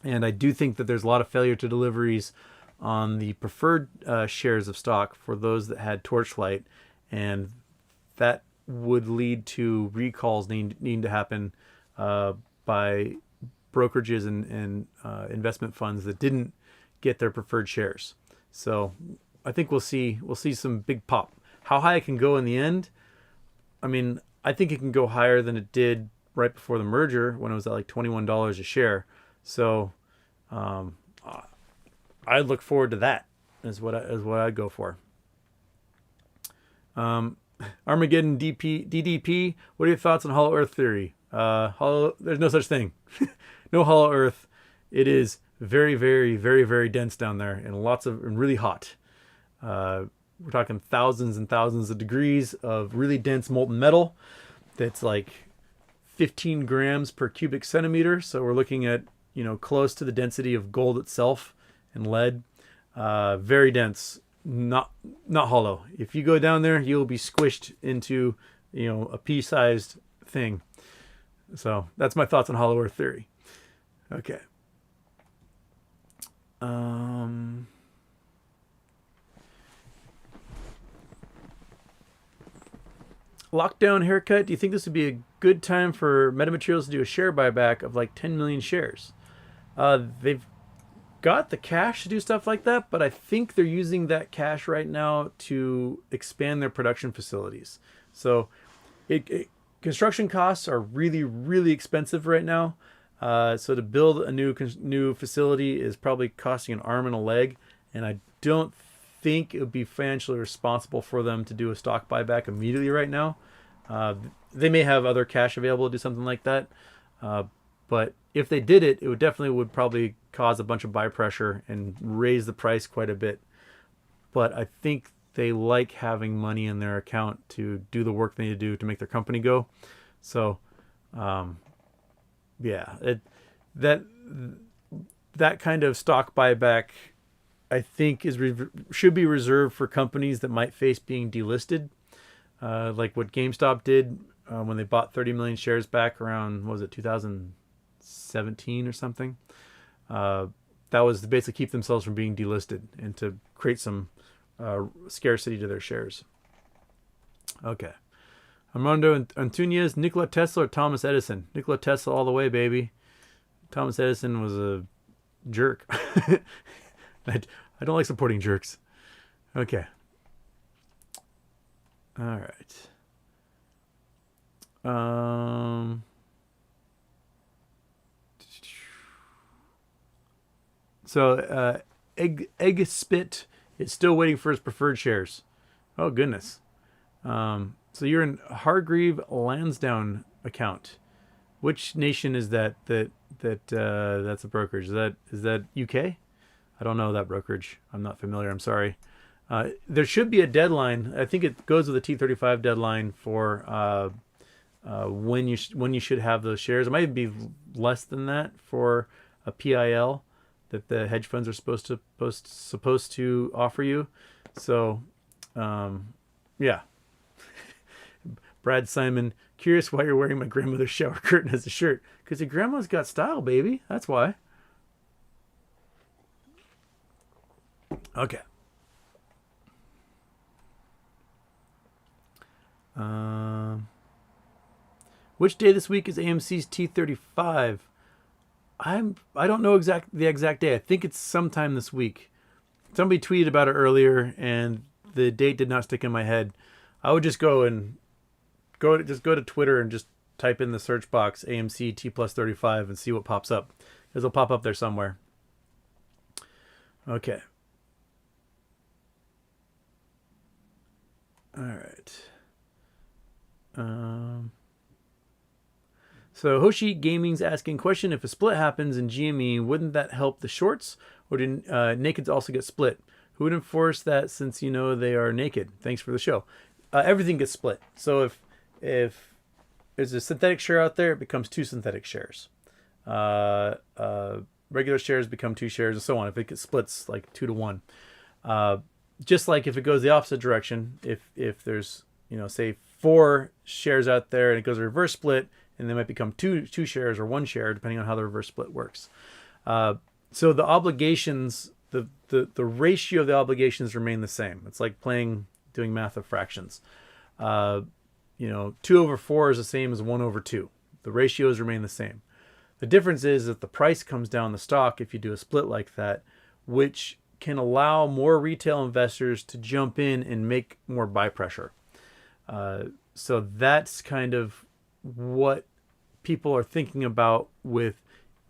And I do think that there's a lot of failure to deliveries on the preferred shares of stock for those that had Torchlight. And that would lead to recalls needing to happen by brokerages and investment funds that didn't get their preferred shares. So I think we'll see some big pop. How high it can go in the end, I mean, I think it can go higher than it did right before the merger when it was at like $21 a share. So I look forward to that is what I'd go for. Armageddon DDP. What are your thoughts on Hollow Earth theory? There's no such thing. No Hollow Earth. It is very, very, very, very dense down there and really hot. We're talking thousands and thousands of degrees of really dense molten metal. That's like 15 grams per cubic centimeter. So we're looking at, close to the density of gold itself and lead. Very dense, not hollow. If you go down there, you'll be squished into, a pea-sized thing. So that's my thoughts on Hollow Earth theory. Okay. Lockdown haircut. Do you think this would be a good time for Metamaterials to do a share buyback of like 10 million shares? They've got the cash to do stuff like that, but I think they're using that cash right now to expand their production facilities. So construction costs are really, really expensive right now. So to build a new facility is probably costing an arm and a leg, and I don't think it would be financially responsible for them to do a stock buyback immediately right now. They may have other cash available to do something like that, but if they did it, would probably cause a bunch of buy pressure and raise the price quite a bit. But I think they like having money in their account to do the work they need to do to make their company go. So, that kind of stock buyback, I think, should be reserved for companies that might face being delisted, like what GameStop did when they bought 30 million shares back around, what was it, 2017 or something. That was to basically keep themselves from being delisted and to create some scarcity to their shares. Okay. Armando Antunes, Nikola Tesla or Thomas Edison? Nikola Tesla all the way, baby. Thomas Edison was a jerk. I don't like supporting jerks. Okay. All right. So Egg Spit is still waiting for his preferred shares. Oh goodness. So you're in Hargreave Lansdowne account. Which nation is that? That's a brokerage. Is that UK? I don't know that brokerage. I'm not familiar. I'm sorry. There should be a deadline. I think it goes with the T35 deadline for when you should have those shares. It might be less than that for a PIL that the hedge funds are supposed to offer you. So, yeah. Brad Simon, curious why you're wearing my grandmother's shower curtain as a shirt. Because your grandma's got style, baby. That's why. Okay. Which day this week is AMC's T35? I don't know the exact day. I think it's sometime this week. Somebody tweeted about it earlier, and the date did not stick in my head. I would just go to Twitter and just type in the search box AMC T+35 and see what pops up. It'll pop up there somewhere. Okay. All right. So Hoshi Gaming's asking question: if a split happens in GME, wouldn't that help the shorts, or do nakeds also get split? Who would enforce that since they are naked? Thanks for the show. Everything gets split. So if there's a synthetic share out there, it becomes 2 synthetic shares. Regular shares become 2 shares, and so on. If it splits like 2 to 1, just like if it goes the opposite direction, if there's say 4 shares out there and it goes a reverse split, and they might become two shares or 1 share depending on how the reverse split works. So the obligations, the ratio of the obligations remain the same. It's like doing math of fractions. 2 over 4 is the same as 1 over 2. The ratios remain the same. The difference is that the price comes down the stock if you do a split like that, which can allow more retail investors to jump in and make more buy pressure. So that's kind of what people are thinking about with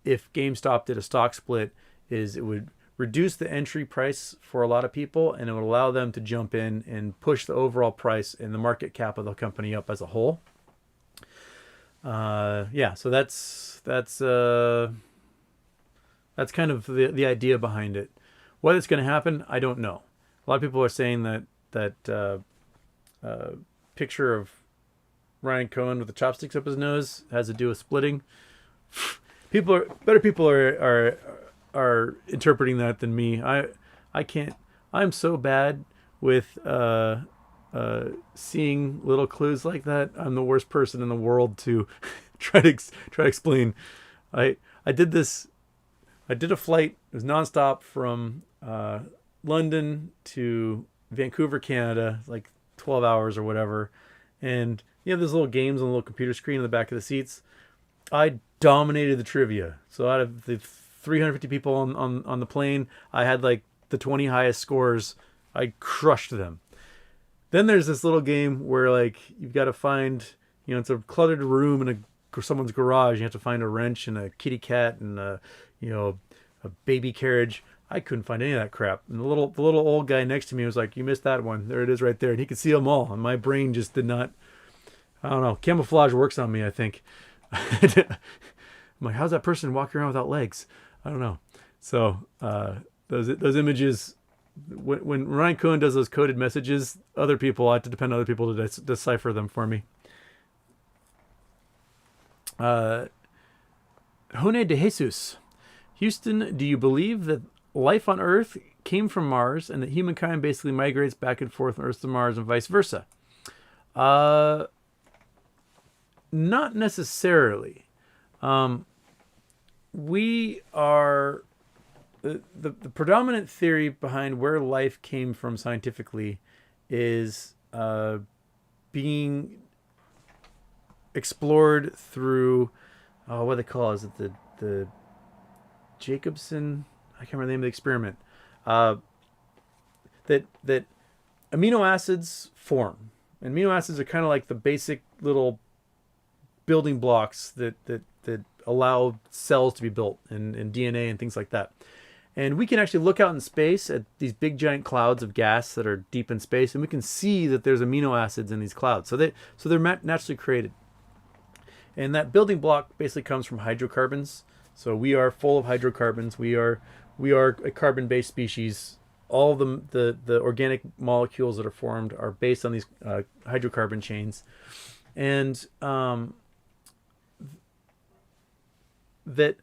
if GameStop did a stock split, is it would reduce the entry price for a lot of people, and it would allow them to jump in and push the overall price and the market cap of the company up as a whole. So that's kind of the idea behind it. Whether it's going to happen, I don't know. A lot of people are saying that picture of Ryan Cohen with the chopsticks up his nose has to do with splitting. Better people are interpreting that than me. I can't. I'm so bad with seeing little clues like that. I'm the worst person in the world to try to explain. I did this. I did a flight. It was nonstop from London to Vancouver, Canada, like 12 hours or whatever. And you have those little games on the little computer screen in the back of the seats. I dominated the trivia. So out of the 350 people on the plane, I had like the 20 highest scores. I crushed them. Then there's this little game where like you've got to find, it's a cluttered room in someone's garage. You have to find a wrench and a kitty cat and a baby carriage. I couldn't find any of that crap. And the little old guy next to me was like, "You missed that one. There it is right there." And he could see them all. And my brain just did not. I don't know. Camouflage works on me, I think. I'm like, how's that person walking around without legs? I don't know. So those images, when Ryan Cohen does those coded messages, other people, I have to depend on other people to decipher them for me. Jone de Jesus. Houston, do you believe that life on Earth came from Mars and that humankind basically migrates back and forth from Earth to Mars and vice versa? Not necessarily. We are the predominant theory behind where life came from scientifically is being explored through what they call it? Is it the Jacobson? I can't remember the name of the experiment. That amino acids form. And amino acids are kind of like the basic little building blocks that allow cells to be built and DNA and things like that. And we can actually look out in space at these big giant clouds of gas that are deep in space, and we can see that there's amino acids in these clouds. So they're naturally created. And that building block basically comes from hydrocarbons. So we are full of hydrocarbons. We are a carbon-based species. All the organic molecules that are formed are based on these hydrocarbon chains. And that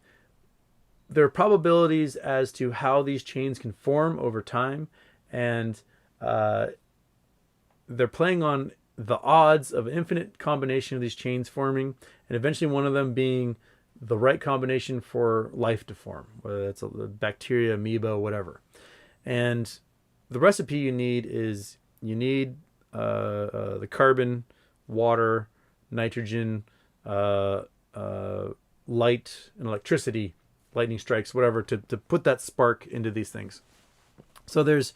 there are probabilities as to how these chains can form over time, and they're playing on the odds of infinite combination of these chains forming, and eventually one of them being the right combination for life to form, whether that's a bacteria, amoeba, whatever. And the recipe you need is the carbon, water, nitrogen, light, and electricity, lightning strikes, whatever, to put that spark into these things. So there's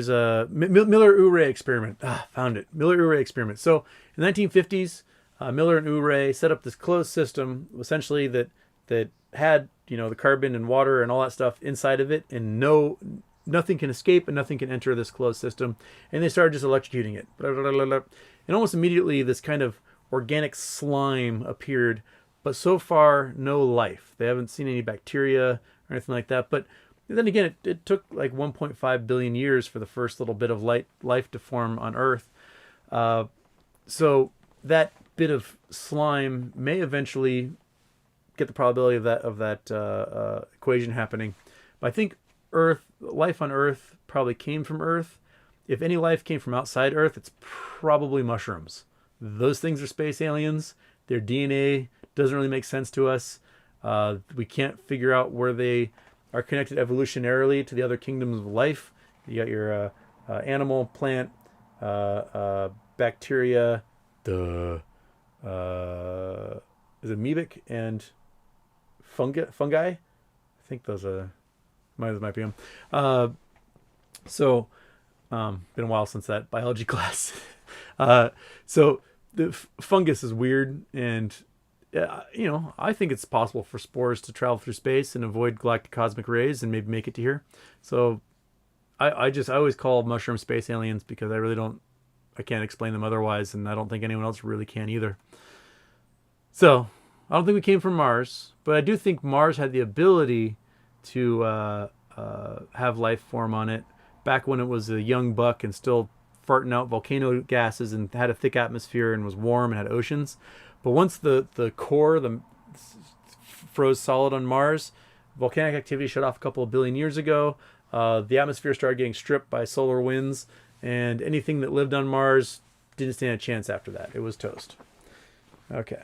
a Miller-Urey experiment. Found it. Miller-Urey experiment. So in the 1950s, Miller and Urey set up this closed system, essentially that had the carbon and water and all that stuff inside of it, and nothing can escape and nothing can enter this closed system. And they started just electrocuting it. And almost immediately, this kind of organic slime appeared, but so far no life. They haven't seen any bacteria or anything like that. But then again, it took like 1.5 billion years for the first little bit of life to form on Earth. So that bit of slime may eventually get the probability of that equation happening. But I think life on Earth probably came from Earth. If any life came from outside Earth, it's probably mushrooms. Those things are space aliens. Their DNA doesn't really make sense to us. We can't figure out where they are connected evolutionarily to the other kingdoms of life. You got your animal, plant, bacteria, the is it amoebic and fungi? I think those might be them. So been a while since that biology class. So the fungus is weird, and I think it's possible for spores to travel through space and avoid galactic cosmic rays and maybe make it to here. So I always call mushrooms space aliens because I can't explain them otherwise, and I don't think anyone else really can either. So I don't think we came from Mars, but I do think Mars had the ability to have life form on it back when it was a young buck and still farting out volcano gases and had a thick atmosphere and was warm and had oceans. But once the core froze solid on Mars, volcanic activity shut off a couple of billion years ago. The atmosphere started getting stripped by solar winds, and anything that lived on Mars didn't stand a chance after that. It was toast. Okay.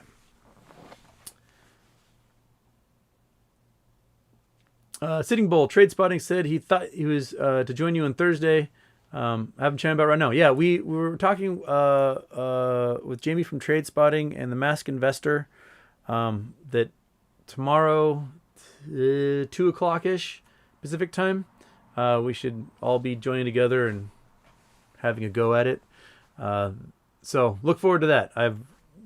Sitting Bull, Trade Spotting said he thought he was to join you on Thursday. Haven't chatted about right now. Yeah, we were talking with Jamie from Trade Spotting and the Mask Investor that tomorrow, 2 o'clock-ish Pacific time, we should all be joining together and having a go at it. So look forward to that.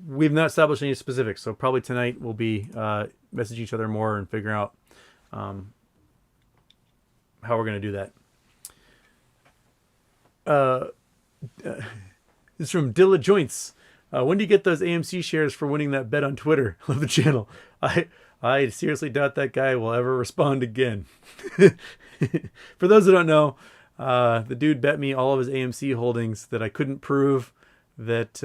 We've not established any specifics, so probably tonight we'll be messaging each other more and figuring out how we're going to do that. This is from Dilla Joints. When do you get those AMC shares for winning that bet on Twitter? Love the channel. I seriously doubt that guy will ever respond again. For those who don't know, the dude bet me all of his AMC holdings that I couldn't prove that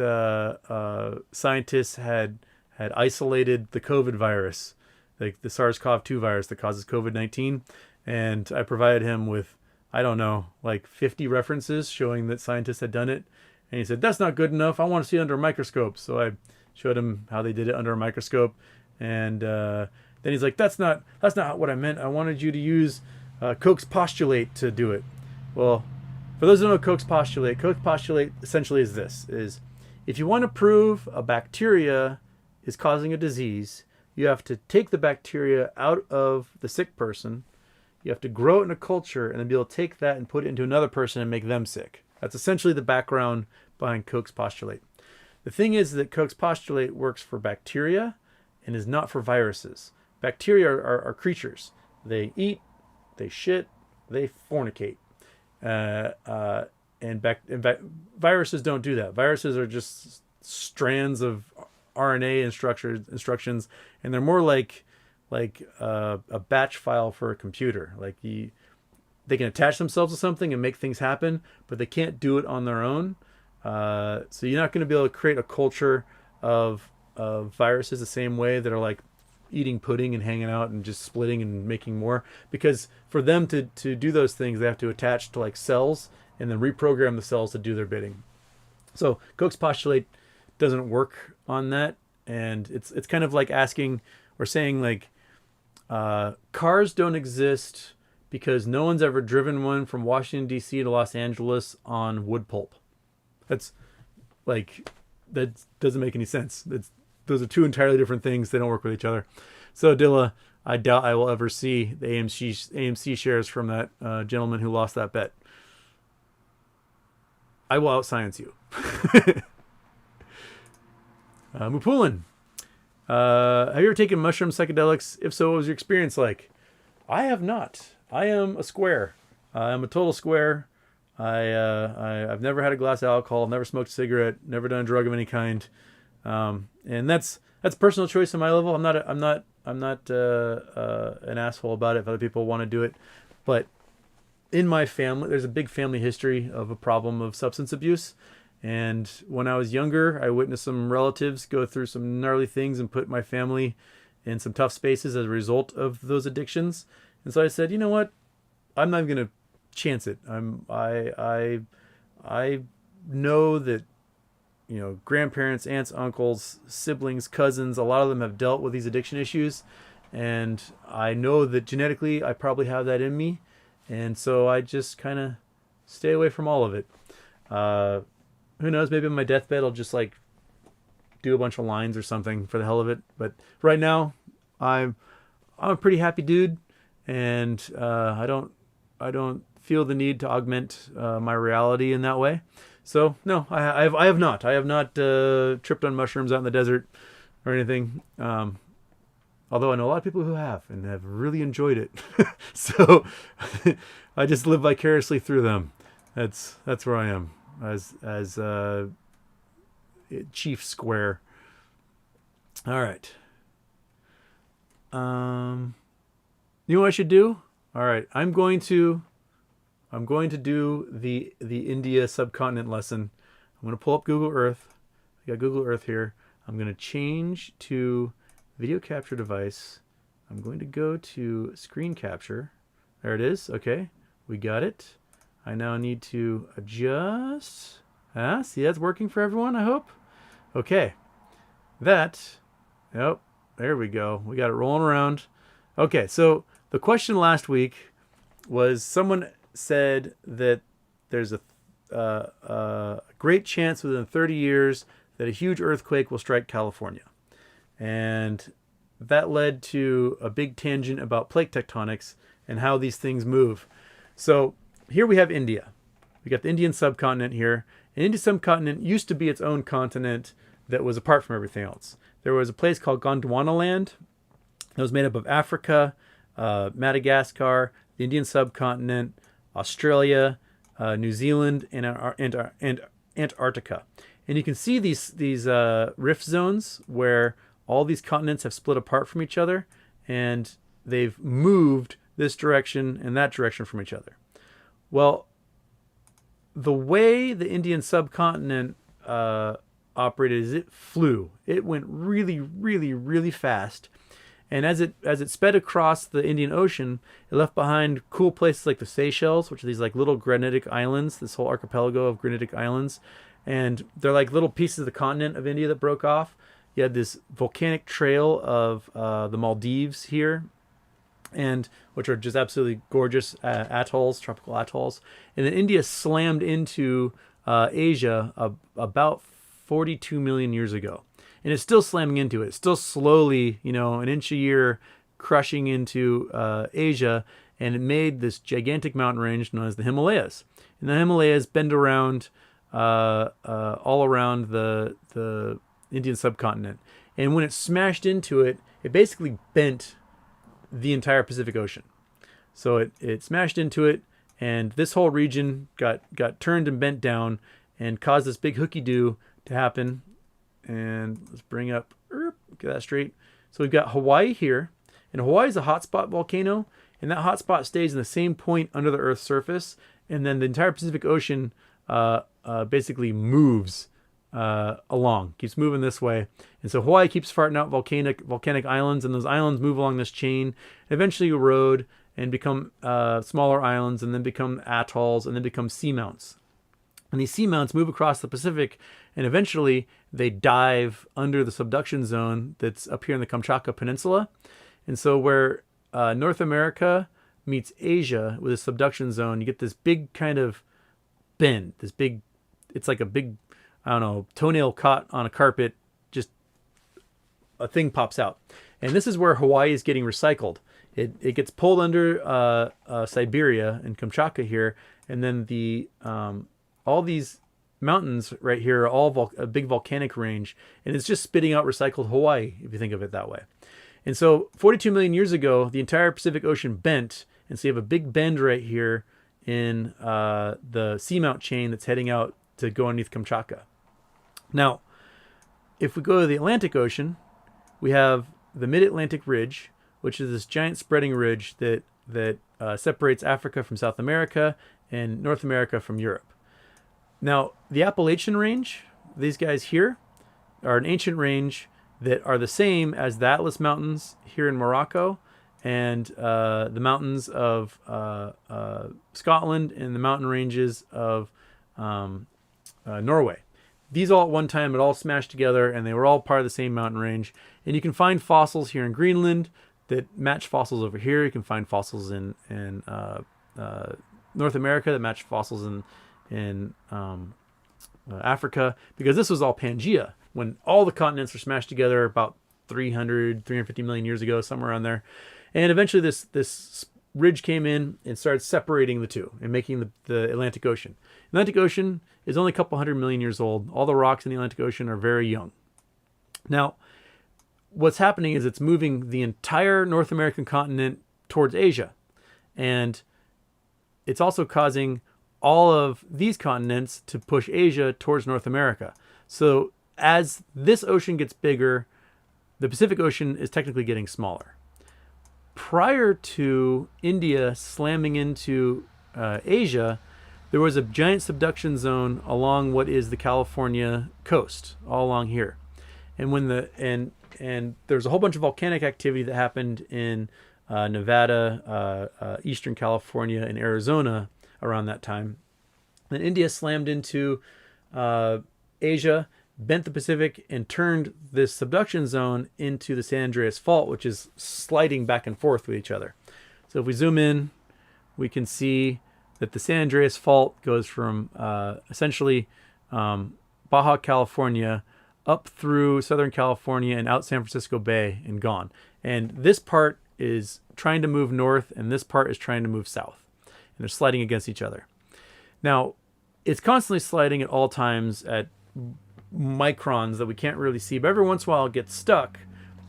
scientists had isolated the COVID virus, like the SARS-CoV-2 virus that causes COVID-19. And I provided him with, I don't know, like 50 references showing that scientists had done it. And he said, that's not good enough. I want to see it under a microscope. So I showed him how they did it under a microscope. And then he's like, that's not what I meant. I wanted you to use Koch's postulate to do it. Well, for those who don't know Koch's postulate essentially is this, is if you want to prove a bacteria is causing a disease, you have to take the bacteria out of the sick person. You have to grow it in a culture and then be able to take that and put it into another person and make them sick. That's essentially the background behind Koch's postulate. The thing is that Koch's postulate works for bacteria and is not for viruses. Bacteria are creatures. They eat, they shit, they fornicate. Viruses don't do that. Viruses are just strands of RNA instructions, and they're more like a batch file for a computer. They can attach themselves to something and make things happen, but they can't do it on their own. So you're not going to be able to create a culture of viruses the same way that are like eating pudding and hanging out and just splitting and making more. Because for them to do those things, they have to attach to like cells and then reprogram the cells to do their bidding. So Koch's postulate doesn't work on that, and it's kind of like asking or saying like cars don't exist because no one's ever driven one from Washington D.C. to Los Angeles on wood pulp. That doesn't make any sense. Those are two entirely different things. They don't work with each other. So Dilla, I doubt I will ever see the AMC shares from that gentleman who lost that bet. I will out-science you. Mupulin. Have you ever taken mushroom psychedelics? If so, what was your experience like? I have not. I am a square. I'm a total square. I've never had a glass of alcohol, never smoked a cigarette, never done a drug of any kind. And that's personal choice on my level. I'm not an asshole about it if other people want to do it. But in my family, there's a big family history of a problem of substance abuse. And when I was younger, I witnessed some relatives go through some gnarly things and put my family in some tough spaces as a result of those addictions. And so I said, you know what? I'm not going to chance it. I know that, grandparents, aunts, uncles, siblings, cousins, a lot of them have dealt with these addiction issues. And I know that genetically I probably have that in me. And so I just kind of stay away from all of it. Who knows? Maybe on my deathbed I'll just do a bunch of lines or something for the hell of it. But right now, I'm a pretty happy dude, and I don't feel the need to augment my reality in that way. So no, I have not tripped on mushrooms out in the desert or anything. Although I know a lot of people who have and have really enjoyed it. So I just live vicariously through them. That's where I am as Chief Square. All right. You know what I should do? All right, I'm going to do the India subcontinent lesson. I'm going to pull up Google Earth. I got Google Earth here. I'm going to change to video capture device. I'm going to go to screen capture. There it is. Okay, we got it. I now need to adjust. See, that's working for everyone, I hope. Okay, yep, there we go. We got it rolling around. Okay, so the question last week was, someone said that there's a great chance within 30 years that a huge earthquake will strike California. And that led to a big tangent about plate tectonics and how these things move. So here we have India. We got the Indian subcontinent here. And Indian subcontinent used to be its own continent that was apart from everything else. There was a place called Gondwana land that was made up of Africa, Madagascar, the Indian subcontinent, Australia, New Zealand, and Antarctica. And you can see these rift zones where all these continents have split apart from each other, and they've moved this direction and that direction from each other. Well, the way the Indian subcontinent operated is it flew. It went really, really, really fast. And as it sped across the Indian Ocean, it left behind cool places like the Seychelles, which are these like little granitic islands, this whole archipelago of granitic islands. And they're like little pieces of the continent of India that broke off. You had this volcanic trail of the Maldives here, and which are just absolutely gorgeous atolls, tropical atolls. And then India slammed into Asia about 42 million years ago. And it's still slamming into it. It's still slowly, an inch a year crushing into Asia. And it made this gigantic mountain range known as the Himalayas. And the Himalayas bend around all around the Indian subcontinent. And when it smashed into it, it basically bent the entire Pacific Ocean. So it smashed into it, and this whole region got turned and bent down and caused this big hooky-doo to happen. And let's bring up, get that straight. So we've got Hawaii here, and Hawaii is a hotspot volcano, and that hotspot stays in the same point under the Earth's surface, and then the entire Pacific Ocean basically moves along, keeps moving this way. And so Hawaii keeps farting out volcanic islands, and those islands move along this chain, and eventually erode and become smaller islands, and then become atolls, and then become seamounts. And these seamounts move across the Pacific, and eventually they dive under the subduction zone that's up here in the Kamchatka Peninsula. And so where North America meets Asia with a subduction zone, you get this big kind of bend, it's like a big, toenail caught on a carpet, just a thing pops out. And this is where Hawaii is getting recycled. It gets pulled under Siberia and Kamchatka here, and then all these mountains right here are all a big volcanic range, and it's just spitting out recycled Hawaii, if you think of it that way. And so 42 million years ago, the entire Pacific Ocean bent, and so you have a big bend right here in the seamount chain that's heading out to go underneath Kamchatka. Now, if we go to the Atlantic Ocean, we have the Mid-Atlantic Ridge, which is this giant spreading ridge that separates Africa from South America and North America from Europe. Now, the Appalachian Range, these guys here, are an ancient range that are the same as the Atlas Mountains here in Morocco, and the mountains of Scotland, and the mountain ranges of Norway. These all at one time had all smashed together, and they were all part of the same mountain range. And you can find fossils here in Greenland that match fossils over here. You can find fossils in North America that match fossils in Africa, because this was all Pangea. when all the continents were smashed together about 350 million years ago, somewhere around there. And eventually this ridge came in and started separating the two and making the Atlantic Ocean. The Atlantic Ocean is only a couple hundred million years old. All the rocks in the Atlantic Ocean are very young. Now, what's happening is it's moving the entire North American continent towards Asia. And it's also causing all of these continents to push Asia towards North America. So as this ocean gets bigger, the Pacific Ocean is technically getting smaller. Prior to India slamming into Asia, there was a giant subduction zone along what is the California coast, all along here. And when and there's a whole bunch of volcanic activity that happened in Nevada, Eastern California, and Arizona around that time. Then India slammed into Asia, bent the Pacific, and turned this subduction zone into the San Andreas Fault, which is sliding back and forth with each other. So if we zoom in, we can see that the San Andreas Fault goes from essentially Baja California up through Southern California and out San Francisco Bay and gone. And this part is trying to move north, and this part is trying to move south. And they're sliding against each other. Now, it's constantly sliding at all times at microns that we can't really see, but every once in a while it gets stuck,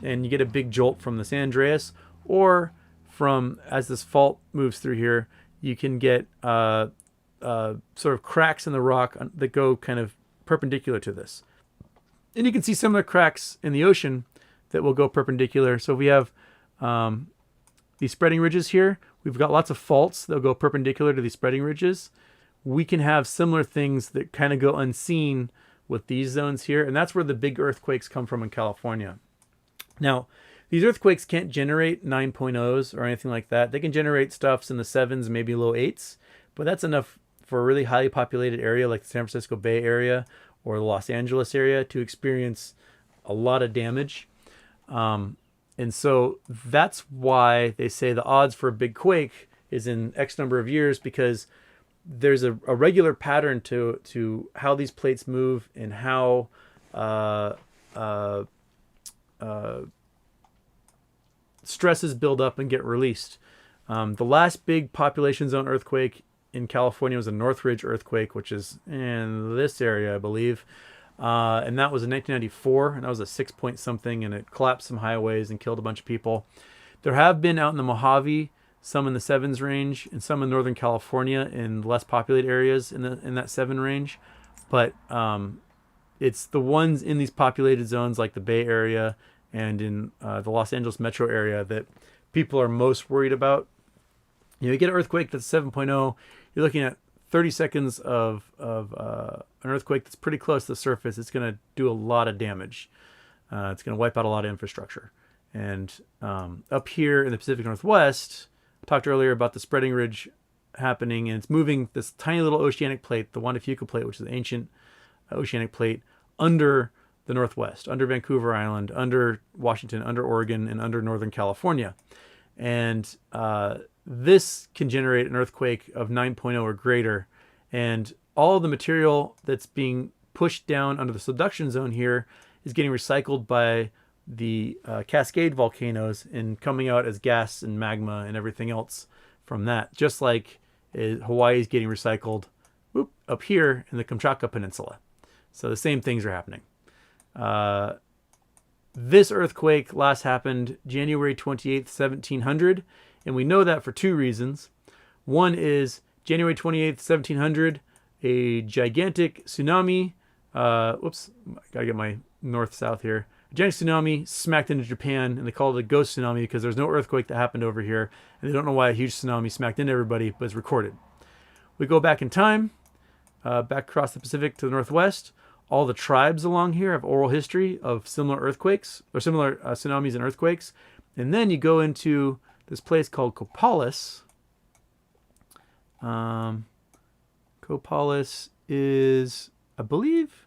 and you get a big jolt from the San Andreas, or from, as this fault moves through here, you can get sort of cracks in the rock that go kind of perpendicular to this. And you can see similar cracks in the ocean that will go perpendicular. So we have these spreading ridges here. We've got lots of faults that will go perpendicular to these spreading ridges. We can have similar things that kind of go unseen with these zones here. And that's where the big earthquakes come from in California. Now, these earthquakes can't generate 9.0s or anything like that. They can generate stuffs in the 7s, maybe low 8s. But that's enough for a really highly populated area like the San Francisco Bay area or the Los Angeles area to experience a lot of damage. And so that's why they say the odds for a big quake is in X number of years, because there's a regular pattern to how these plates move and how stresses build up and get released. The last big population zone earthquake in California was a Northridge earthquake, which is in this area, I believe. And that was in 1994, and that was a 6 point something, and it collapsed some highways and killed a bunch of people. There have been out in the Mojave, some in the 7s range, and some in Northern California in less populated areas in that 7 range. But it's the ones in these populated zones like the Bay Area and in the Los Angeles metro area that people are most worried about. You get an earthquake that's 7.0, you're looking at 30 seconds of an earthquake that's pretty close to the surface. It's going to do a lot of damage. It's going to wipe out a lot of infrastructure. And up here in the Pacific Northwest, I talked earlier about the spreading ridge happening, and it's moving this tiny little oceanic plate, the Juan de Fuca plate, which is an ancient oceanic plate, under the Northwest, under Vancouver Island, under Washington, under Oregon, and under Northern California. And this can generate an earthquake of 9.0 or greater. And all the material that's being pushed down under the subduction zone here is getting recycled by the Cascade volcanoes and coming out as gas and magma and everything else from that. Just like Hawaii is getting recycled up here in the Kamchatka Peninsula. So the same things are happening. This earthquake last happened January 28th, 1700. And we know that for two reasons. One is January 28th, 1700, a gigantic tsunami, gotta get my north-south here. A gigantic tsunami smacked into Japan, and they called it a ghost tsunami because there's no earthquake that happened over here. And they don't know why a huge tsunami smacked into everybody, but it's recorded. We go back in time, back across the Pacific to the northwest. All the tribes along here have oral history of similar earthquakes, or similar tsunamis and earthquakes. And then you go into this place called Copalis. Copalis is, I believe,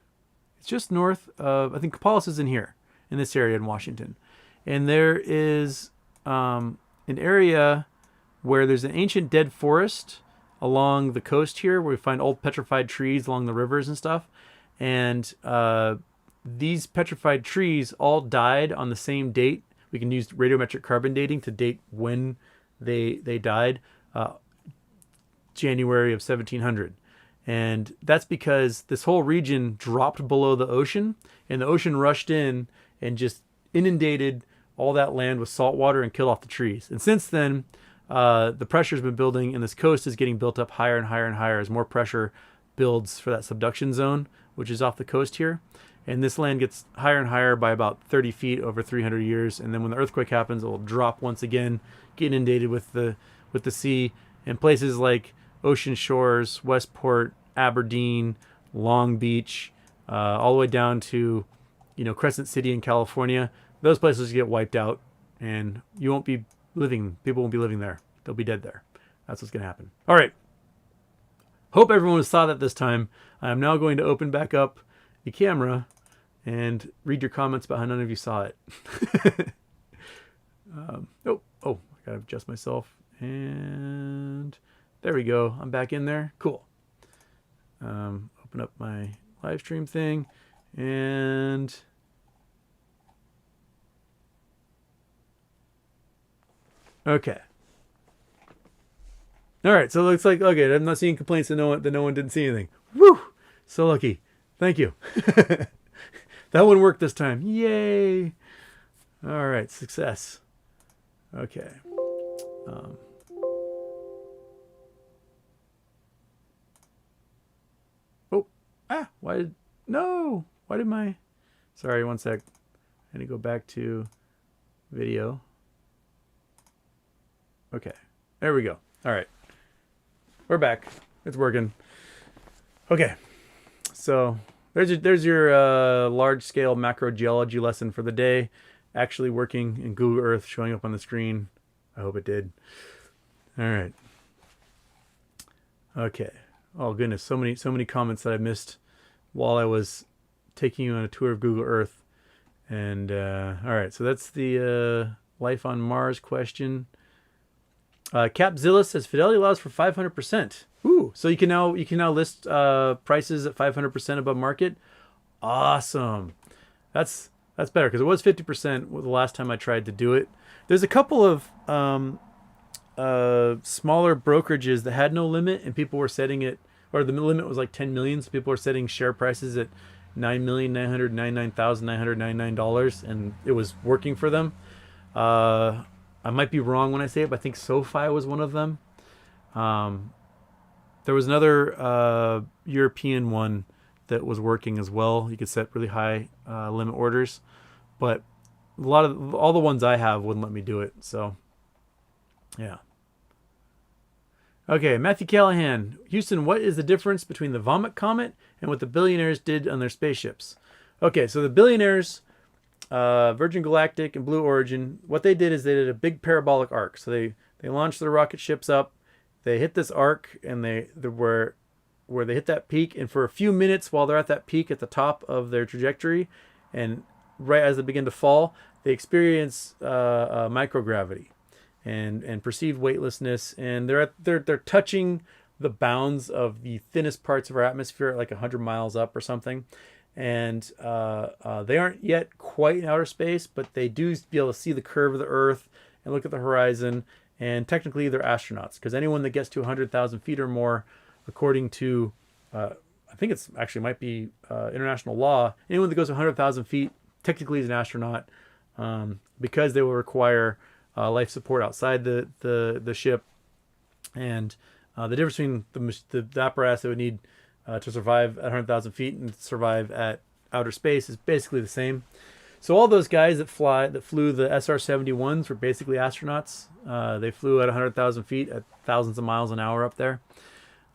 it's just north of, I think Copalis is in here, in this area in Washington. And there is an area where there's an ancient dead forest along the coast here, where we find old petrified trees along the rivers and stuff. And these petrified trees all died on the same date. We can use radiometric carbon dating to date when they died, January of 1700. And that's because this whole region dropped below the ocean, and the ocean rushed in and just inundated all that land with salt water and killed off the trees. And since then, the pressure's been building, and this coast is getting built up higher and higher and higher as more pressure builds for that subduction zone, which is off the coast here. And this land gets higher and higher by about 30 feet over 300 years. And then when the earthquake happens, it will drop once again, get inundated with the sea. And places like Ocean Shores, Westport, Aberdeen, Long Beach, all the way down to, Crescent City in California, those places get wiped out, and you won't be living. People won't be living there. They'll be dead there. That's what's going to happen. All right. Hope everyone saw that this time. I'm now going to open back up the camera and read your comments about how none of you saw it. I gotta adjust myself, and there we go. I'm back in there. Cool. Open up my live stream thing, and okay. All right, so it looks like, okay, I'm not seeing complaints that no one didn't see anything. Woo! So lucky. Thank you. That one worked this time. Yay! All right, success. Okay. Why did my... Sorry, one sec. I need to go back to video. Okay, there we go. All right. We're back. It's working. Okay, so there's your large-scale macro geology lesson for the day. Actually working in Google Earth, showing up on the screen. I hope it did. All right. Okay. Oh goodness, so many comments that I missed while I was taking you on a tour of Google Earth. And all right, so that's the life on Mars question. Capzilla says Fidelity allows for 500%. Ooh, so you can now list prices at 500% above market. Awesome. That's better, because it was 50% the last time I tried to do it. There's a couple of smaller brokerages that had no limit, and people were setting it, or the limit was like 10 million. So people were setting share prices at $9,999,999, and it was working for them. I might be wrong when I say it, but I think SOFI was one of them. There was another European one that was working as well. You could set really high limit orders, but all the ones I have wouldn't let me do it. So, yeah. Okay, Matthew Callahan. Houston, what is the difference between the Vomit Comet and what the billionaires did on their spaceships? Okay, so the billionaires, Virgin Galactic and Blue Origin, what they did is they did a big parabolic arc. So they launched their rocket ships up. They hit this arc, and where they hit that peak, and for a few minutes while they're at that peak at the top of their trajectory, and right as they begin to fall, they experience microgravity and perceived weightlessness, and they're touching the bounds of the thinnest parts of our atmosphere at like 100 miles up or something. And they aren't yet quite in outer space, but they do be able to see the curve of the Earth and look at the horizon. And technically, they're astronauts, because anyone that gets to 100,000 feet or more, according to, I think it's actually might be international law, anyone that goes to 100,000 feet technically is an astronaut, because they will require life support outside the ship. And the difference between the apparatus they would need to survive at 100,000 feet and survive at outer space is basically the same. So all those guys that flew the SR-71s were basically astronauts. They flew at 100,000 feet at thousands of miles an hour up there.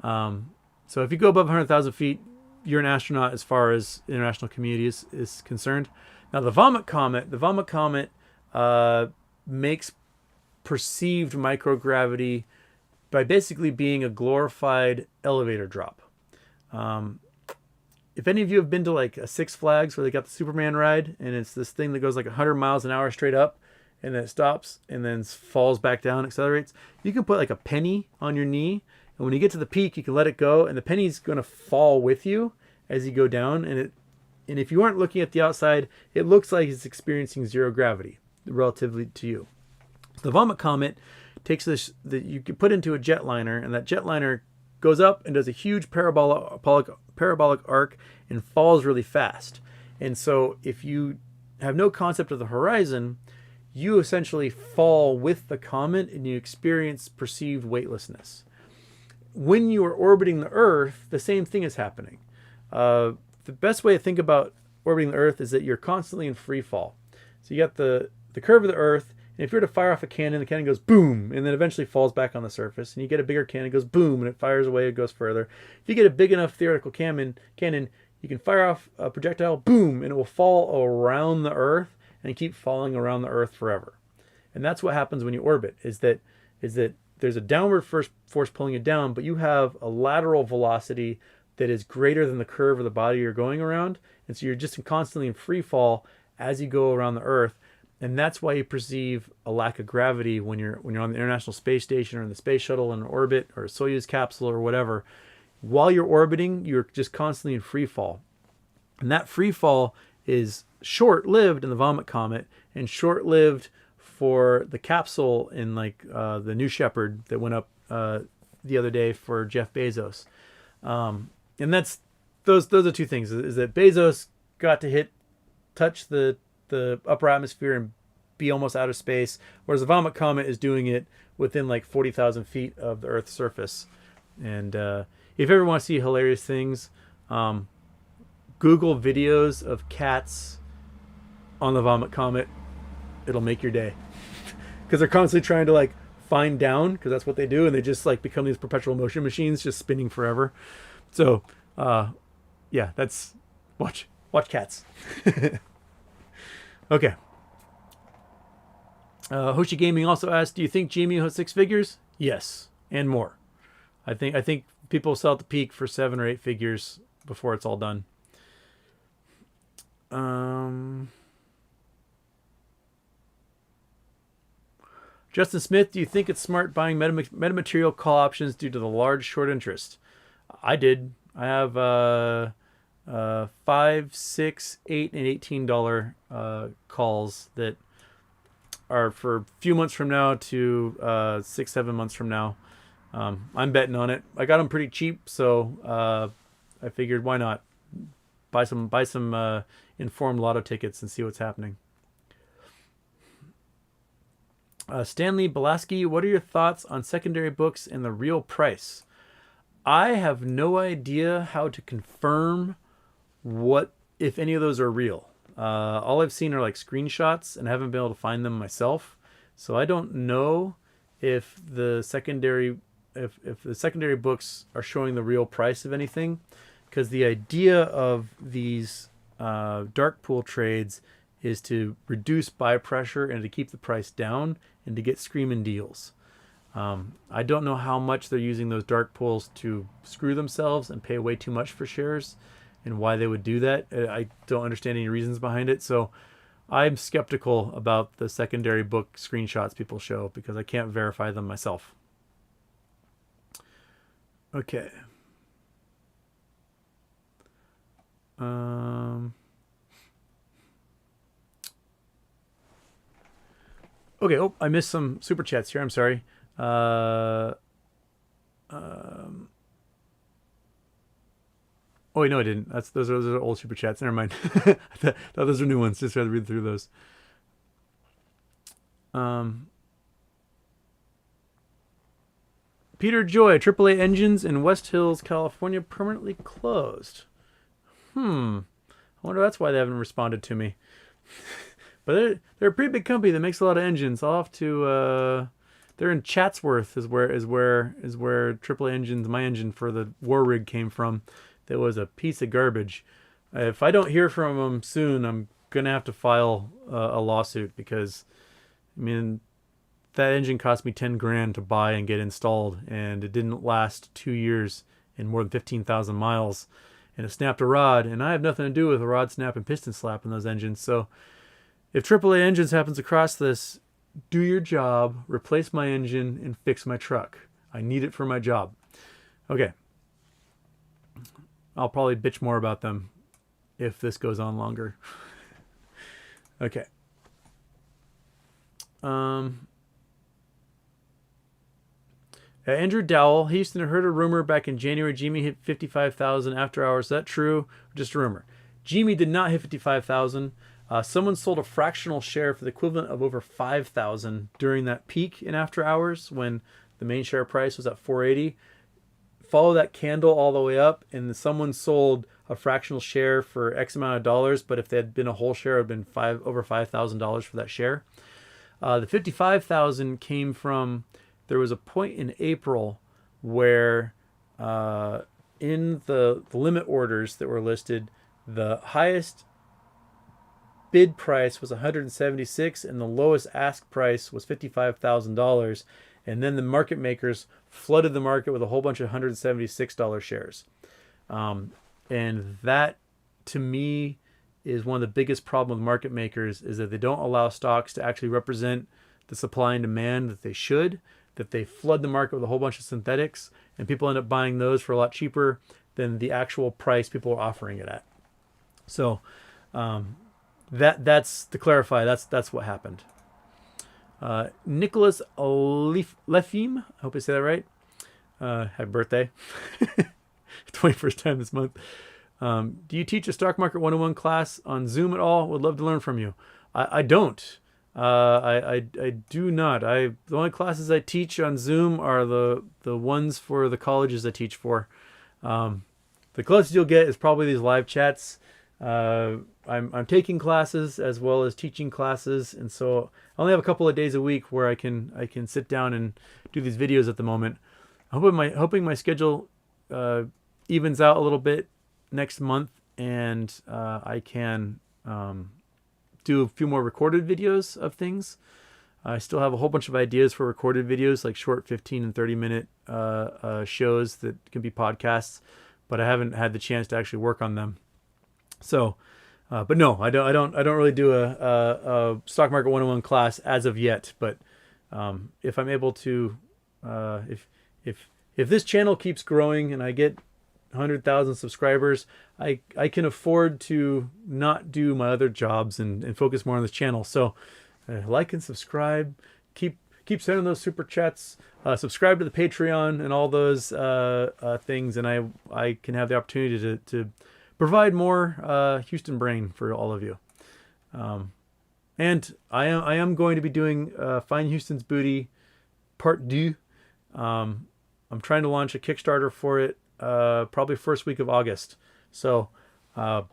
So if you go above 100,000 feet, you're an astronaut as far as the international community is concerned. Now the Vomit Comet makes perceived microgravity by basically being a glorified elevator drop. If any of you have been to like a Six Flags where they got the Superman ride, and it's this thing that goes like 100 miles an hour straight up, and then it stops and then falls back down, accelerates, you can put like a penny on your knee, and when you get to the peak, you can let it go, and the penny's going to fall with you as you go down, and And if you aren't looking at the outside, it looks like it's experiencing zero gravity relatively to you. The Vomit Comet takes this that you can put into a jetliner, and that jetliner goes up and does a huge parabolic arc and falls really fast. And so if you have no concept of the horizon, you essentially fall with the comet and you experience perceived weightlessness. When you are orbiting the Earth, the same thing is happening. The best way to think about orbiting the Earth is that you're constantly in free fall. So you got the curve of the Earth, and if you were to fire off a cannon, the cannon goes boom, and then eventually falls back on the surface. And you get a bigger cannon, it goes boom, and it fires away, it goes further. If you get a big enough theoretical cannon, you can fire off a projectile, boom, and it will fall around the Earth and keep falling around the Earth forever. And that's what happens when you orbit, is that there's a downward force pulling you down, but you have a lateral velocity that is greater than the curve of the body you're going around. And so you're just constantly in free fall as you go around the Earth. And that's why you perceive a lack of gravity when you're on the International Space Station or in the space shuttle in orbit or a Soyuz capsule or whatever. While you're orbiting, you're just constantly in free fall. And that free fall is short-lived in the Vomit Comet and short-lived for the capsule in the New Shepard that went up the other day for Jeff Bezos. And that's those are two things, is that Bezos got to touch the upper atmosphere and be almost out of space, whereas the Vomit Comet is doing it within like 40,000 feet of the Earth's surface. And if you ever want to see hilarious things, Google videos of cats on the Vomit Comet. It'll make your day. Because they're constantly trying to like find down, because that's what they do, and they just like become these perpetual motion machines just spinning forever. So yeah, that's watch cats. Okay. Hoshi Gaming also asked, do you think GME has 6 figures? Yes, and more. I think people sell at the peak for 7 or 8 figures before it's all done. Justin Smith, do you think it's smart buying metamaterial call options due to the large short interest? I did. I have $5, $6, $8, and $18 calls that are for a few months from now to 6, 7 months from now. I'm betting on it. I got them pretty cheap, so I figured why not buy some informed lotto tickets and see what's happening. Stanley Belaski, what are your thoughts on secondary books and the real price? I have no idea how to confirm what, if any of those are real. All I've seen are like screenshots, and I haven't been able to find them myself. So I don't know if the secondary books are showing the real price of anything, because the idea of these dark pool trades is to reduce buy pressure and to keep the price down and to get screaming deals. I don't know how much they're using those dark pools to screw themselves and pay way too much for shares, and why they would do that. I don't understand any reasons behind it. So I'm skeptical about the secondary book screenshots people show, because I can't verify them myself. Okay. Okay. Oh, I missed some super chats here. I'm sorry. Oh wait, no, I didn't. Those are old super chats. Never mind. I thought those are new ones. Just rather read through those. Peter Joy, AAA engines in West Hills, California, permanently closed. I wonder that's why they haven't responded to me. But they're a pretty big company that makes a lot of engines. I'll have to. They're in Chatsworth, is where AAA engines, my engine for the war rig, came from. That was a piece of garbage. If I don't hear from them soon, I'm gonna have to file a lawsuit, because, I mean, that engine cost me $10,000 to buy and get installed, and it didn't last 2 years and more than 15,000 miles, and it snapped a rod, and I have nothing to do with a rod snap and piston slap in those engines. So if AAA engines happens across this, do your job, replace my engine, and fix my truck. I need it for my job. Okay. I'll probably bitch more about them if this goes on longer. Okay. Andrew Dowell, Houston, heard a rumor back in January Jimmy hit 55,000 after hours. Is that true? Or just a rumor? Jimmy did not hit 55,000. Someone sold a fractional share for the equivalent of over 5,000 during that peak in after hours when the main share price was at 480. Follow that candle all the way up, and someone sold a fractional share for X amount of dollars, but if they had been a whole share, it would have been over $5,000 for that share. The 55,000 came from, there was a point in April where in the limit orders that were listed, the highest bid price was $176 and the lowest ask price was $55,000. And then the market makers flooded the market with a whole bunch of $176 shares. And that, to me, is one of the biggest problems with market makers, is that they don't allow stocks to actually represent the supply and demand that they should, that they flood the market with a whole bunch of synthetics, and people end up buying those for a lot cheaper than the actual price people are offering it at. So that's to clarify, that's what happened. Nicholas Lefim, I hope I say that right. Happy birthday. 21st time this month. Do you teach a stock market 101 class on Zoom at all? Would love to learn from you. I don't. I do not. The only classes I teach on Zoom are the ones for the colleges I teach for. The closest you'll get is probably these live chats. I'm taking classes as well as teaching classes, and so I only have a couple of days a week where I can sit down and do these videos at the moment. I'm hoping my schedule evens out a little bit next month, and I can do a few more recorded videos of things. I still have a whole bunch of ideas for recorded videos, like short 15 and 30 minute shows that can be podcasts, but I haven't had the chance to actually work on them. So, but no, I don't really do a stock market 101 class as of yet. But if I'm able to, if this channel keeps growing and I get 100,000 subscribers, I can afford to not do my other jobs and focus more on this channel. So, like and subscribe. Keep sending those super chats. Subscribe to the Patreon and all those things, and I can have the opportunity to provide more Houston brain for all of you. And I am going to be doing Find Houston's Booty Part 2. I'm trying to launch a Kickstarter for it probably first week of August. So that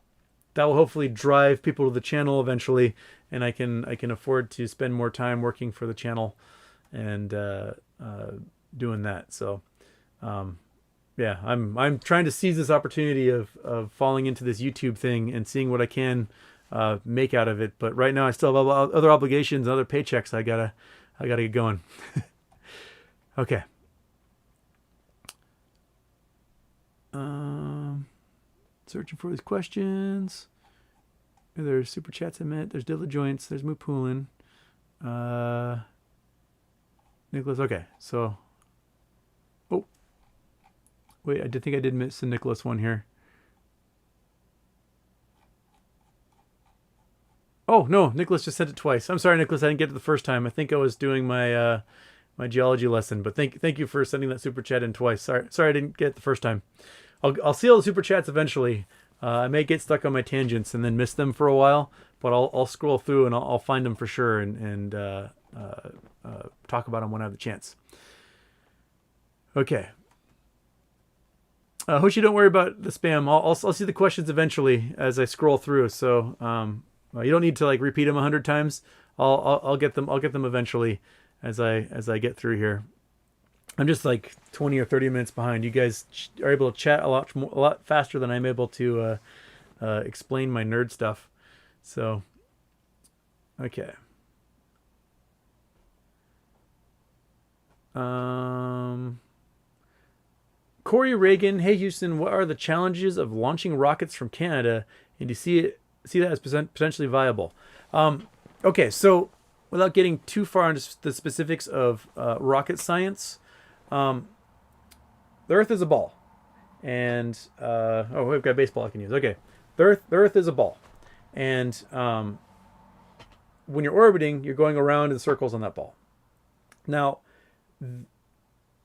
will hopefully drive people to the channel eventually, and I can afford to spend more time working for the channel and doing that. So yeah, I'm trying to seize this opportunity of falling into this YouTube thing and seeing what I can make out of it. But right now I still have other obligations, other paychecks I gotta get going. Okay. Searching for these questions. There's super chats I met. There's Dilla Joints. There's Mupulin. Nicholas. Okay, so. Oh. Wait, I think I did miss the Nicholas one here. Oh no, Nicholas just sent it twice. I'm sorry, Nicholas. I didn't get it the first time. I think I was doing my my geology lesson. But thank you for sending that super chat in twice. Sorry I didn't get it the first time. I'll see all the super chats eventually. I may get stuck on my tangents and then miss them for a while, but I'll scroll through and I'll find them for sure and talk about them when I have the chance. Okay. Hoshi, don't worry about the spam. I'll see the questions eventually as I scroll through. So you don't need to like repeat them 100 times. I'll get them eventually as I get through here. I'm just like 20 or 30 minutes behind. You guys are able to chat a lot faster than I'm able to explain my nerd stuff. So, okay. Corey Reagan, hey Houston, what are the challenges of launching rockets from Canada, and do you see that as potentially viable? Okay, so without getting too far into the specifics of rocket science. The Earth is a ball, and we've got baseball I can use. Okay, the Earth is a ball, and when you're orbiting, you're going around in circles on that ball. Now,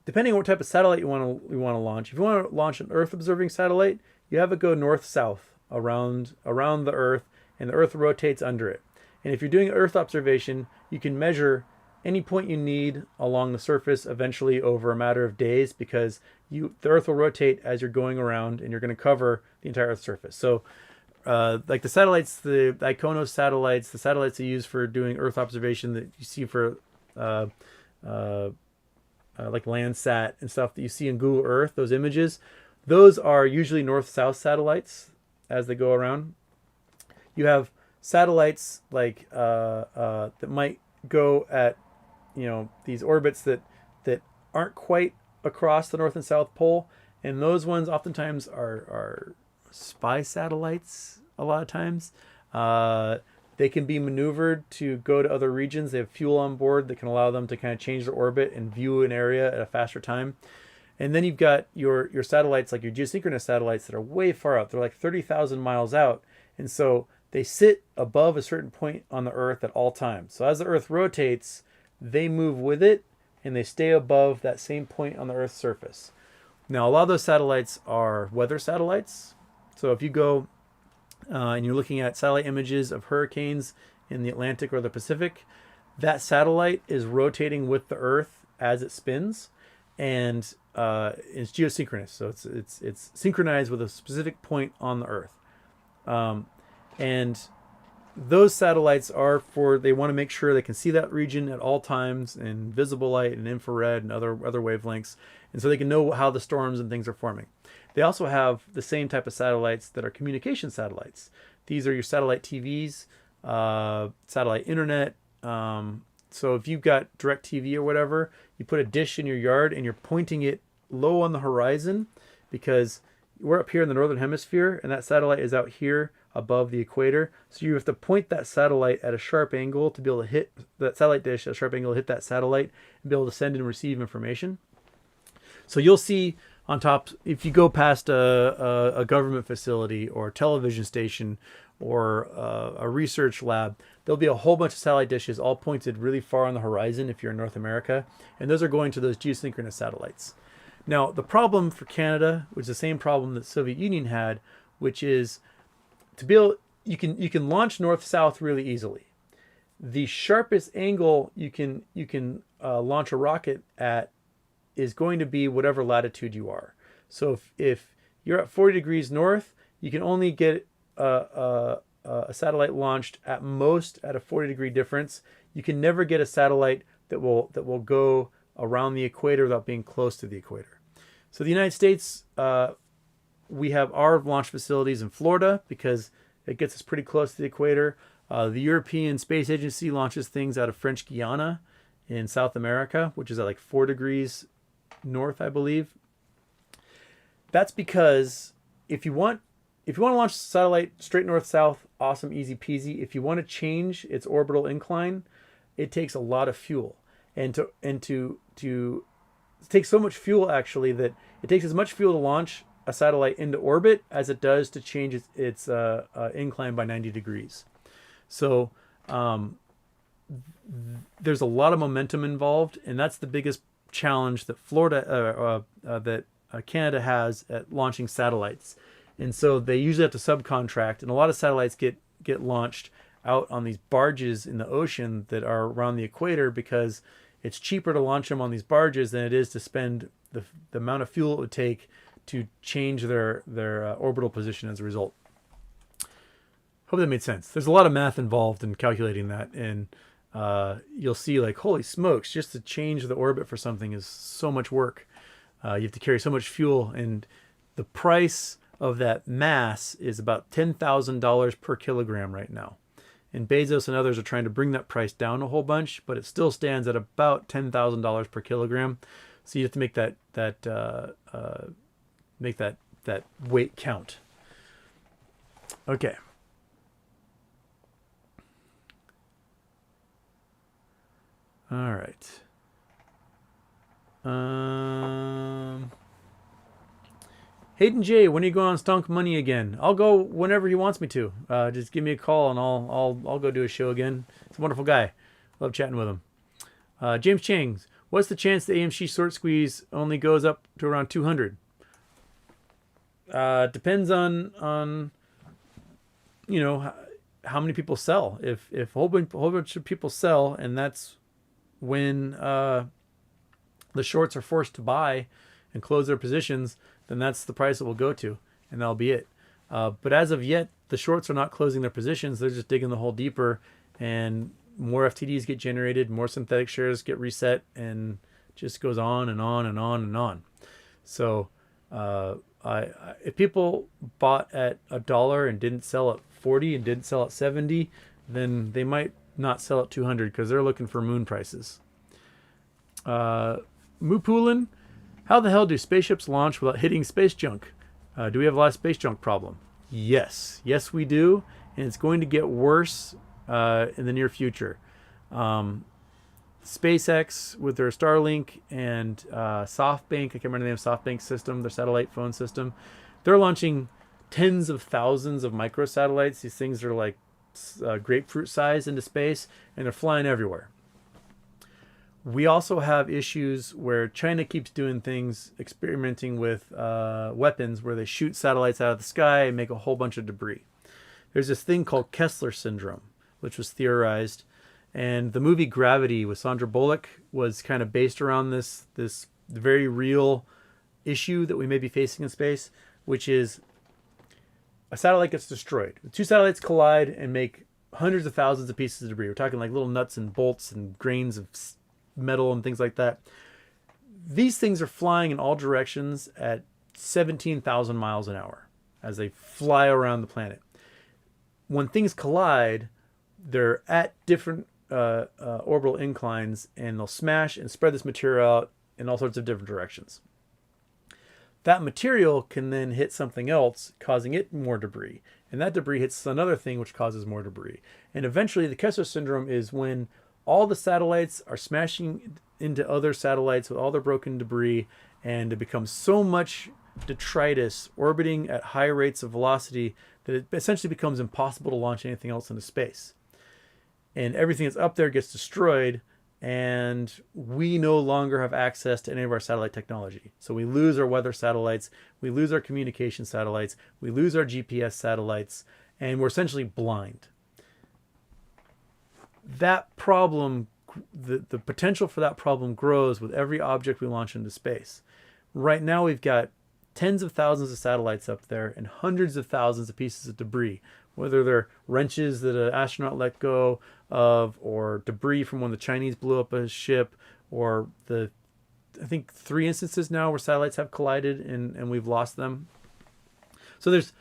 depending on what type of satellite you want to launch, if you want to launch an Earth observing satellite, you have it go north-south around the Earth, and the Earth rotates under it. And if you're doing Earth observation, you can measure any point you need along the surface eventually over a matter of days, because the Earth will rotate as you're going around, and you're going to cover the entire Earth's surface. So like the satellites, the Iconos satellites, the satellites you use for doing Earth observation that you see for like Landsat and stuff that you see in Google Earth, those images, those are usually north-south satellites as they go around. You have satellites like that might go at these orbits that aren't quite across the North and South Pole, and those ones oftentimes are spy satellites. A lot of times, they can be maneuvered to go to other regions. They have fuel on board that can allow them to kind of change their orbit and view an area at a faster time. And then you've got your satellites, like your geosynchronous satellites, that are way far out. They're like 30,000 miles out, and so they sit above a certain point on the Earth at all times. So as the Earth rotates, they move with it, and they stay above that same point on the Earth's surface. Now, a lot of those satellites are weather satellites. So if you go and you're looking at satellite images of hurricanes in the Atlantic or the Pacific, that satellite is rotating with the Earth as it spins, and it's geosynchronous. So it's synchronized with a specific point on the Earth. And those satellites they want to make sure they can see that region at all times in visible light and infrared and other wavelengths, and so they can know how the storms and things are forming. They also have the same type of satellites that are communication satellites. These are your satellite TVs, satellite internet. So if you've got direct TV or whatever, you put a dish in your yard and you're pointing it low on the horizon, because we're up here in the northern hemisphere and that satellite is out here above the equator. So you have to point that satellite at a sharp angle to be able to hit that satellite dish at a sharp angle, hit that satellite, and be able to send and receive information. So you'll see on top, if you go past a government facility or television station or a research lab, there'll be a whole bunch of satellite dishes all pointed really far on the horizon if you're in North America, and those are going to those geosynchronous satellites. Now, the problem for Canada, which is the same problem that the Soviet Union had, which is to be able, you can launch north-south really easily. The sharpest angle you can launch a rocket at is going to be whatever latitude you are. So if you're at 40 degrees north, you can only get a satellite launched at most at a 40-degree difference. You can never get a satellite that will go around the equator without being close to the equator. So the United States, we have our launch facilities in Florida because it gets us pretty close to the equator. The European Space Agency launches things out of French Guiana in South America, which is at like 4 degrees north, I believe. That's because if you want to launch a satellite straight north-south, awesome, easy peasy. If you want to change its orbital incline, it takes a lot of fuel. And to take so much fuel, actually, that it takes as much fuel to launch a satellite into orbit as it does to change its incline by 90 degrees. So there's a lot of momentum involved, and that's the biggest challenge that Canada has at launching satellites. And so they usually have to subcontract, and a lot of satellites get launched out on these barges in the ocean that are around the equator, because it's cheaper to launch them on these barges than it is to spend the amount of fuel it would take to change their orbital position as a result. Hope that made sense. There's a lot of math involved in calculating that, and you'll see, like, holy smokes, just to change the orbit for something is so much work. You have to carry so much fuel, and the price of that mass is about $10,000 per kilogram right now. And Bezos and others are trying to bring that price down a whole bunch, but it still stands at about $10,000 per kilogram. So you have to make that weight count. Okay. All right. Hayden J, when are you going on Stonk Money again? I'll go whenever he wants me to. Just give me a call and I'll go do a show again. He's a wonderful guy. Love chatting with him. James Chang, what's the chance the AMC short squeeze only goes up to around 200? Depends on you know how many people sell. If a whole bunch of people sell, and that's when the shorts are forced to buy and close their positions, then that's the price it will go to, and that'll be it. But as of yet, the shorts are not closing their positions. They're just digging the hole deeper, and more FTDs get generated, more synthetic shares get reset, and just goes on and on and on and on. So if people bought at $1 and didn't sell at 40 and didn't sell at 70, then they might not sell at 200 because they're looking for moon prices. Mupulin, how the hell do spaceships launch without hitting space junk? Do we have a lot of space junk problem? Yes, we do, and it's going to get worse in the near future. SpaceX with their Starlink and SoftBank, I can't remember the name of SoftBank's system, their satellite phone system, they're launching tens of thousands of microsatellites. These things are like grapefruit size into space, and they're flying everywhere. We also have issues where China keeps doing things, experimenting with weapons where they shoot satellites out of the sky and make a whole bunch of debris. There's this thing called Kessler syndrome, which was theorized, and the movie Gravity with Sandra Bullock was kind of based around this very real issue that we may be facing in space, which is a satellite gets destroyed. Two satellites collide and make hundreds of thousands of pieces of debris. We're talking like little nuts and bolts and grains of metal and things like that. These things are flying in all directions at 17,000 miles an hour as they fly around the planet. When things collide, they're at different orbital inclines, and they'll smash and spread this material out in all sorts of different directions. That material can then hit something else, causing it more debris. And that debris hits another thing, which causes more debris. And eventually, the Kessler syndrome is when all the satellites are smashing into other satellites with all their broken debris, and it becomes so much detritus orbiting at high rates of velocity that it essentially becomes impossible to launch anything else into space. And everything that's up there gets destroyed, and we no longer have access to any of our satellite technology. So we lose our weather satellites, we lose our communication satellites, we lose our GPS satellites, and we're essentially blind. That problem, the potential for that problem grows with every object we launch into space. Right now we've got tens of thousands of satellites up there and hundreds of thousands of pieces of debris, whether they're wrenches that an astronaut let go of, or debris from when the Chinese blew up a ship, or I think 3 instances now where satellites have collided and we've lost them. So there's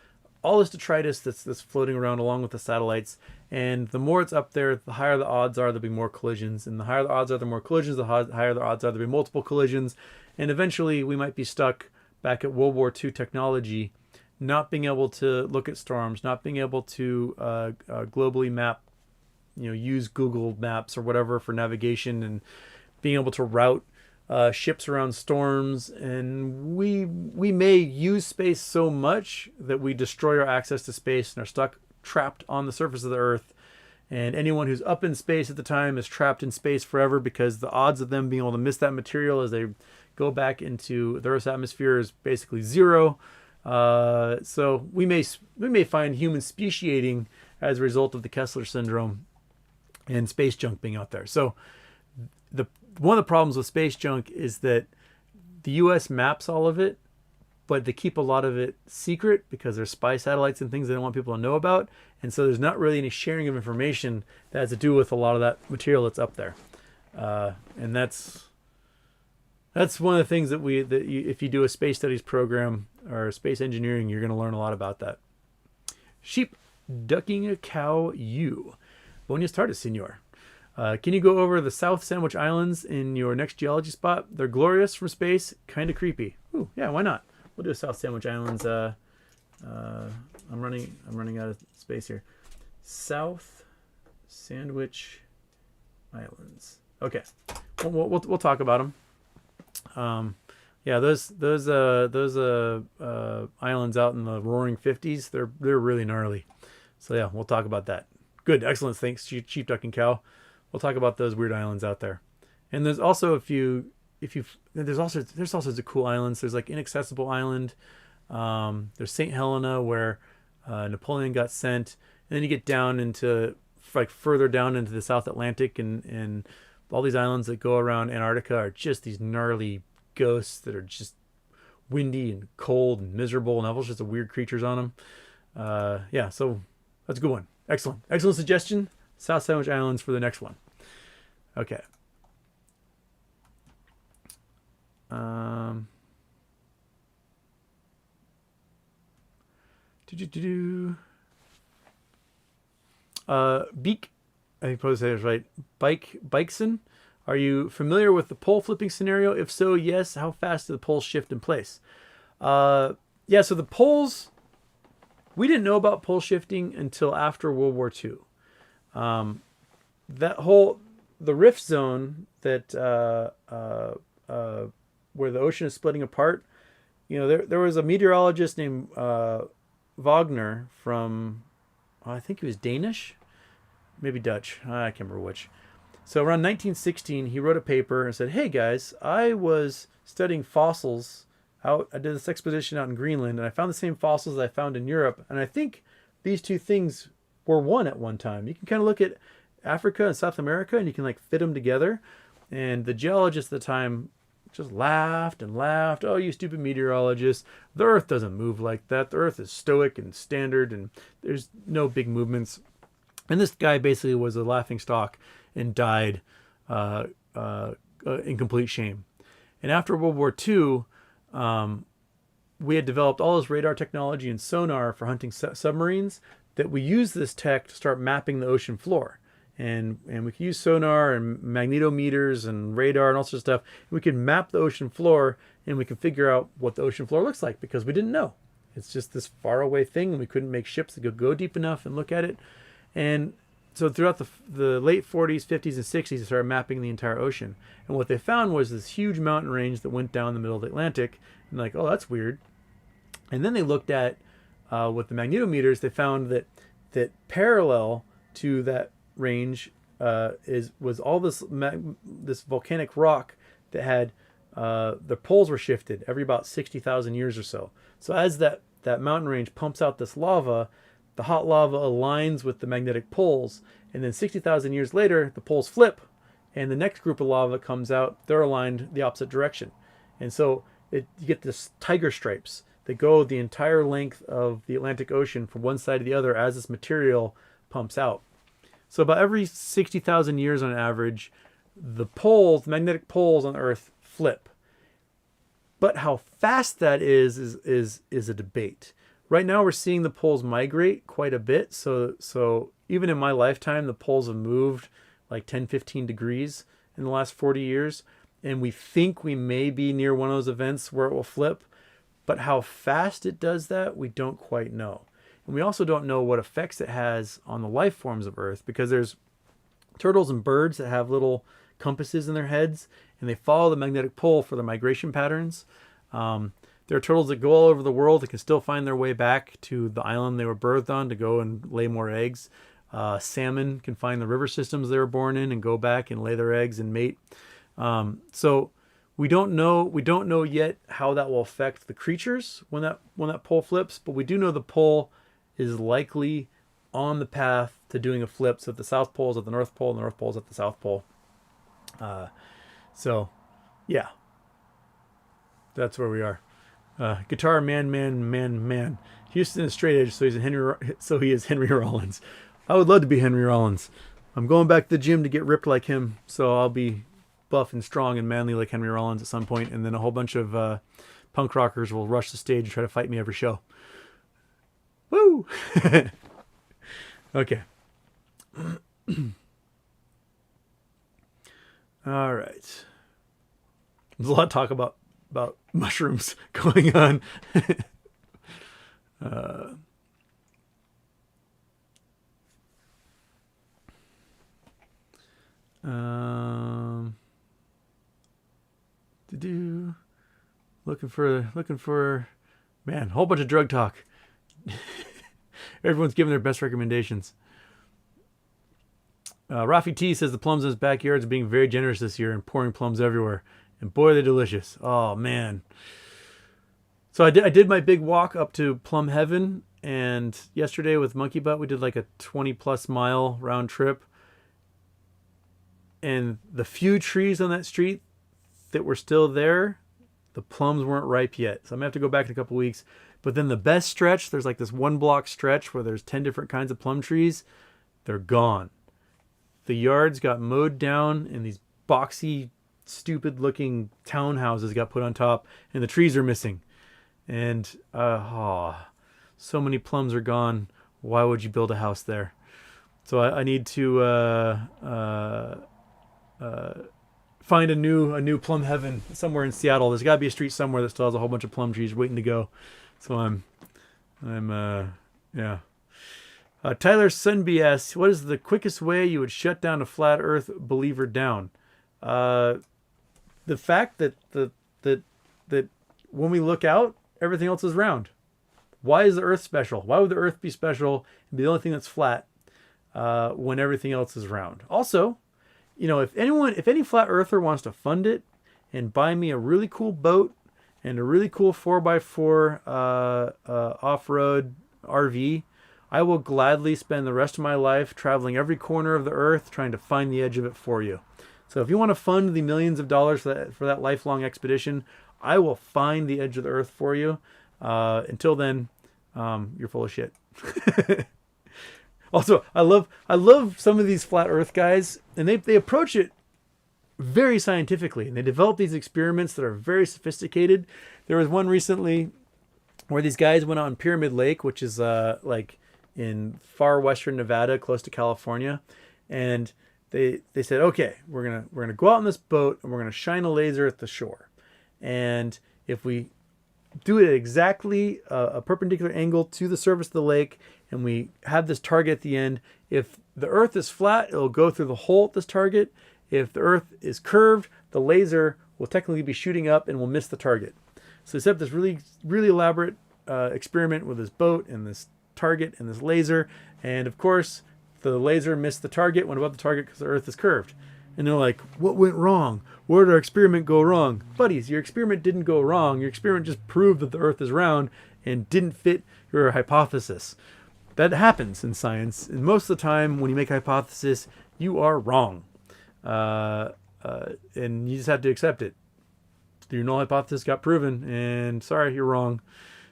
all this detritus that's floating around along with the satellites, and the more it's up there, the higher the odds are there'll be more collisions, and the higher the odds are there more collisions, the higher the odds are there'll be multiple collisions, and eventually we might be stuck back at World War II technology, not being able to look at storms, not being able to globally map, use Google Maps or whatever for navigation, and being able to route ships around storms. And we may use space so much that we destroy our access to space and are trapped on the surface of the Earth. And anyone who's up in space at the time is trapped in space forever, because the odds of them being able to miss that material as they go back into the Earth's atmosphere is basically zero. So we may find humans speciating as a result of the Kessler syndrome and space junk being out there. So one of the problems with space junk is that the U.S. maps all of it, but they keep a lot of it secret because there's spy satellites and things they don't want people to know about. And so there's not really any sharing of information that has to do with a lot of that material that's up there. And that's one of the things that if you do a space studies program or space engineering, you're going to learn a lot about that. Sheep ducking a cow. Buenas tardes, senor. Can you go over the South Sandwich Islands in your next geology spot? They're glorious from space, kind of creepy. Ooh, yeah, why not? We'll do South Sandwich Islands. I'm running out of space here. South Sandwich Islands. Okay, we'll talk about them. Yeah, those islands out in the Roaring Fifties, they're really gnarly. So yeah, we'll talk about that. Good, excellent. Thanks, Chief Duck and Cow. We'll talk about those weird islands out there. And there's also if you there's all sorts of cool islands. There's like Inaccessible Island. There's St. Helena where Napoleon got sent. And then you get down into like further down into the South Atlantic, and all these islands that go around Antarctica are just these gnarly ghosts that are just windy and cold and miserable and have all sorts of weird creatures on them. Yeah, so that's a good one. Excellent suggestion. South Sandwich Islands for the next one. Okay. Beak, I think probably say this right. Bikeson, are you familiar with the pole flipping scenario? If so, yes. How fast do the poles shift in place? Yeah, so the poles, we didn't know about pole shifting until after World War II. The rift zone that where the ocean is splitting apart, there was a meteorologist named Wagner from, I think he was Danish, maybe Dutch. I can't remember which. So around 1916, he wrote a paper and said, "Hey guys, I was studying fossils out. I did this expedition out in Greenland, and I found the same fossils I found in Europe. And I think these two things were one at one time. You can kind of look at Africa and South America, and you can like fit them together." And the geologist at the time just laughed and laughed. "Oh, you stupid meteorologist. The Earth doesn't move like that. The Earth is stoic and standard, and there's no big movements." And this guy basically was a laughing stock and died in complete shame. And after World War II, we had developed all this radar technology and sonar for hunting submarines that we used this tech to start mapping the ocean floor. And we could use sonar and magnetometers and radar and all sorts of stuff. We could map the ocean floor, and we could figure out what the ocean floor looks like, because we didn't know. It's just this faraway thing, and we couldn't make ships that could go deep enough and look at it. And so throughout the late 40s, 50s, and 60s, they started mapping the entire ocean. And what they found was this huge mountain range that went down the middle of the Atlantic. And like, oh, that's weird. And then they looked at, with the magnetometers, they found that parallel to that range was all this volcanic rock that had the poles were shifted every about 60,000 years or so. So as that mountain range pumps out this lava, the hot lava aligns with the magnetic poles, and then 60,000 years later, the poles flip, and the next group of lava comes out. They're aligned the opposite direction, and so you get this tiger stripes that go the entire length of the Atlantic Ocean from one side to the other as this material pumps out. So about every 60,000 years on average, the magnetic poles on Earth flip. But how fast that is a debate. Right now we're seeing the poles migrate quite a bit. So even in my lifetime, the poles have moved like 10, 15 degrees in the last 40 years. And we think we may be near one of those events where it will flip. But how fast it does that, we don't quite know. And we also don't know what effects it has on the life forms of Earth, because there's turtles and birds that have little compasses in their heads, and they follow the magnetic pole for their migration patterns. There are turtles that go all over the world that can still find their way back to the island they were birthed on to go and lay more eggs. Salmon can find the river systems they were born in and go back and lay their eggs and mate. So we don't know yet how that will affect the creatures when that pole flips, but we do know the pole is likely on the path to doing a flip. So if the South Pole is at the North Pole and the North Pole is at the South Pole. So yeah, that's where we are. Guitar man. Houston is straight edge, so he is Henry Rollins. I would love to be Henry Rollins. I'm going back to the gym to get ripped like him, so I'll be buff and strong and manly like Henry Rollins at some point, and then a whole bunch of punk rockers will rush the stage and try to fight me every show. Woo! Okay. All right. There's a lot of talk about mushrooms going on. Looking for, man, a whole bunch of drug talk. Everyone's giving their best recommendations. Rafi T says the plums in his backyard are being very generous this year and pouring plums everywhere. And boy, they're delicious. Oh, man. So I did my big walk up to Plum Heaven. And yesterday with Monkey Butt, we did like a 20-plus mile round trip. And the few trees on that street that were still there, the plums weren't ripe yet. So I'm going to have to go back in a couple weeks. But then the best stretch, there's like this 1 block stretch where there's 10 different kinds of plum trees. They're gone. The yards got mowed down and these boxy, stupid looking townhouses got put on top and the trees are missing. And so many plums are gone. Why would you build a house there? So I need to find a new Plum Heaven somewhere in Seattle. There's got to be a street somewhere that still has a whole bunch of plum trees waiting to go. So I'm yeah. Tyler Sunby asks, what is the quickest way you would shut down a flat Earth believer down? The fact that that when we look out, everything else is round. Why is the Earth special? Why would the Earth be special and be the only thing that's flat when everything else is round? Also, you know, if any flat earther wants to fund it and buy me a really cool boat and a really cool 4x4 off-road RV, I will gladly spend the rest of my life traveling every corner of the earth trying to find the edge of it for you. So if you want to fund the millions of dollars for that lifelong expedition, I will find the edge of the earth for you. Until then, you're full of shit. Also, I love some of these flat earth guys, and they approach it very scientifically, and they develop these experiments that are very sophisticated. There was one recently where these guys went out on Pyramid Lake, which is like in far western Nevada, close to California, and they said, okay, we're gonna go out on this boat and we're gonna shine a laser at the shore, and if we do it at exactly a perpendicular angle to the surface of the lake, and we have this target at the end. If the Earth is flat, it'll go through the hole at this target. If the Earth is curved, the laser will technically be shooting up and will miss the target. So they set up this really, really elaborate experiment with this boat and this target and this laser. And of course, the laser missed the target, went above the target because the Earth is curved. And they're like, what went wrong? Where did our experiment go wrong? Buddies, your experiment didn't go wrong. Your experiment just proved that the Earth is round and didn't fit your hypothesis. That happens in science. And most of the time, when you make a hypothesis, you are wrong. And you just have to accept it. Your null hypothesis got proven, and sorry, you're wrong.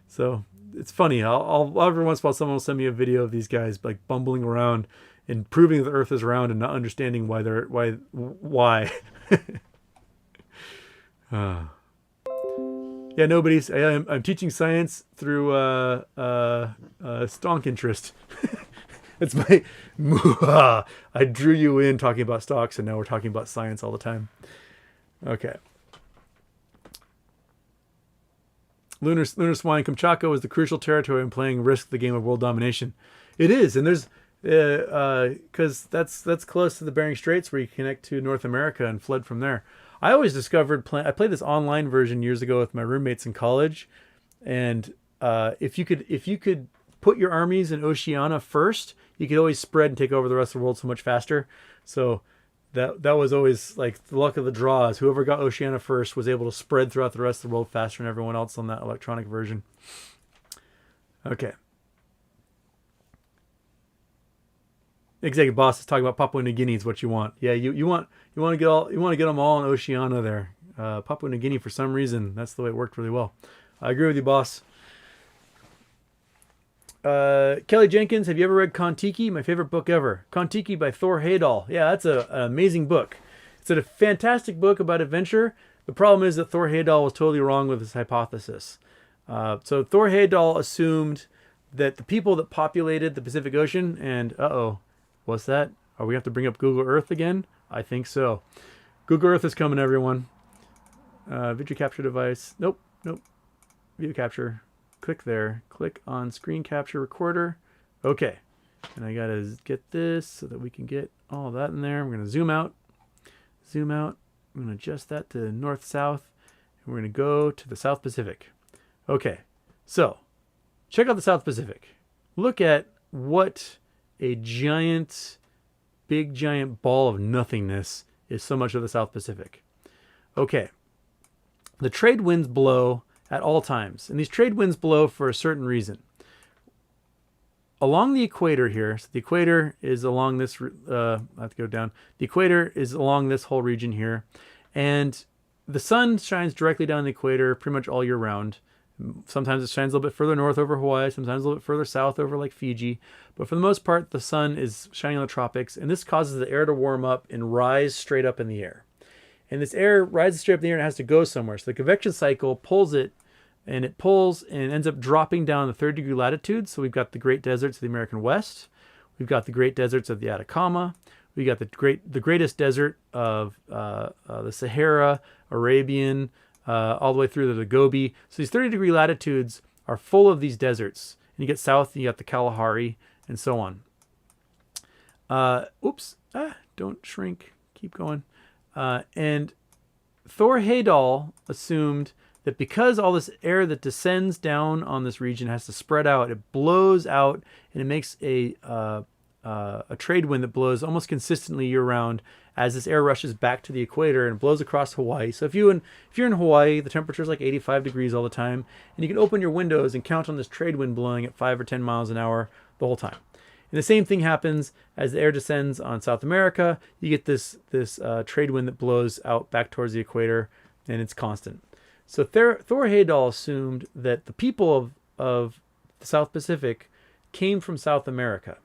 So it's funny. I'll every once in a while, someone will send me a video of these guys like bumbling around and proving that the Earth is round and not understanding why. Yeah, nobody's. I'm teaching science through stonk interest. It's my. I drew you in talking about stocks, and now we're talking about science all the time. Okay. Lunar Swine Kamchatka is the crucial territory in playing Risk, the game of world domination. It is, and there's because that's close to the Bering Straits where you connect to North America and fled from there. I always discovered I played this online version years ago with my roommates in college, and if you could put your armies in Oceania first, you could always spread and take over the rest of the world so much faster. So that was always like the luck of the draw, is whoever got Oceania first was able to spread throughout the rest of the world faster than everyone else on that electronic version. Okay. Executive boss is talking about Papua New Guinea is what you want. Yeah, you want to get them all in Oceania there. Papua New Guinea, for some reason, that's the way it worked really well. I agree with you, boss. Kelly Jenkins, have you ever read Kon-Tiki? My favorite book ever. Kon-Tiki by Thor Heyerdahl. Yeah, that's an amazing book. It's a fantastic book about adventure. The problem is that Thor Heyerdahl was totally wrong with his hypothesis. So Thor Heyerdahl assumed that the people that populated the Pacific Ocean, and what's that? Are we have to bring up Google Earth again? I think so. Google Earth is coming, everyone. Video capture device. Nope. Video capture. Click there. Click on screen capture recorder. Okay. And I got to get this so that we can get all that in there. I'm going to zoom out. I'm going to adjust that to north-south. and we're going to go to the South Pacific. Okay, so check out the South Pacific. Look at what a big giant ball of nothingness is so much of the South Pacific. Okay, the trade winds blow at all times, and these trade winds blow for a certain reason. Along the equator here, so the equator is along this, I have to go down. The equator is along this whole region here, and the sun shines directly down the equator pretty much all year round. Sometimes it shines a little bit further north over Hawaii, sometimes a little bit further south over like Fiji, but for the most part, the sun is shining on the tropics, and this causes the air to warm up and rise straight up in the air. And this air rises straight up in the air and it has to go somewhere. So the convection cycle pulls it, and it pulls and ends up dropping down the 3rd degree latitude. So we've got the Great Deserts of the American West. We've got the Great Deserts of the Atacama. We got the greatest desert of the Sahara, Arabian, all the way through to the Gobi. So these 30 degree latitudes are full of these deserts. And you get south, you got the Kalahari, and so on. Don't shrink. Keep going. And Thor Heyerdahl assumed that because all this air that descends down on this region has to spread out, it blows out and it makes a trade wind that blows almost consistently year-round as this air rushes back to the equator and blows across Hawaii. So if you're in Hawaii, the temperature is like 85 degrees all the time, and you can open your windows and count on this trade wind blowing at 5 or 10 miles an hour the whole time. And the same thing happens as the air descends on South America. You get this trade wind that blows out back towards the equator, and it's constant. So Thor Heyerdahl assumed that the people of the South Pacific came from South America,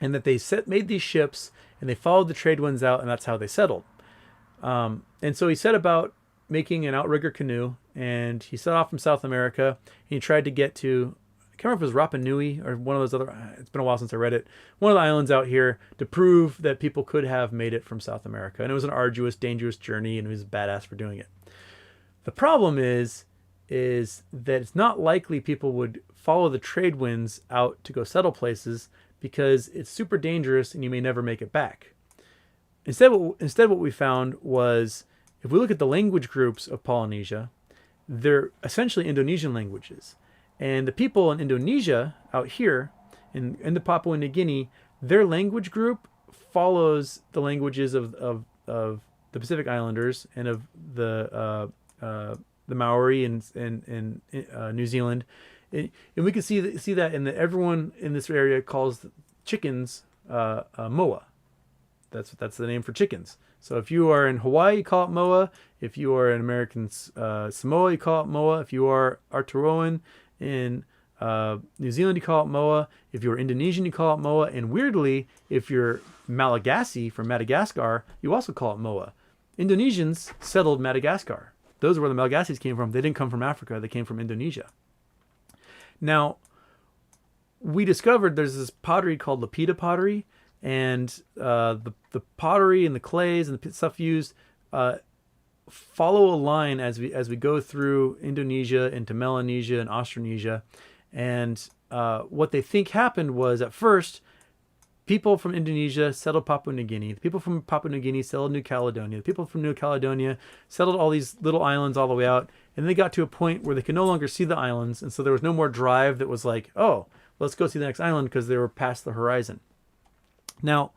and that they made these ships and they followed the trade winds out, and that's how they settled. And so he set about making an outrigger canoe, and he set off from South America, and he tried to get to, I can't remember if it was Rapa Nui or one of those other, it's been a while since I read it, one of the islands out here, to prove that people could have made it from South America. And it was an arduous, dangerous journey, and he was badass for doing it. The problem is that it's not likely people would follow the trade winds out to go settle places, because it's super dangerous and you may never make it back. Instead, what we found was, if we look at the language groups of Polynesia, they're essentially Indonesian languages. And the people in Indonesia out here, in the Papua New Guinea, their language group follows the languages of the Pacific Islanders and of the Maori in New Zealand. And we can see that in that everyone in this area calls chickens moa. That's the name for chickens. So if you are in Hawaii, you call it moa. If you are in American Samoa, you call it moa. If you are Aotearoan in New Zealand, you call it moa. If you're Indonesian, you call it moa. And weirdly, if you're Malagasy from Madagascar, you also call it moa. Indonesians settled Madagascar. Those are where the Malagasys came from. They didn't come from Africa. They came from Indonesia. Now, we discovered there's this pottery called Lapita pottery, and the pottery and the clays and the stuff used follow a line as we go through Indonesia into Melanesia and Austronesia. And what they think happened was, at first, people from Indonesia settled Papua New Guinea. The people from Papua New Guinea settled New Caledonia. The people from New Caledonia settled all these little islands all the way out. And they got to a point where they could no longer see the islands. And so there was no more drive that was like, oh, let's go see the next island, because they were past the horizon. Now,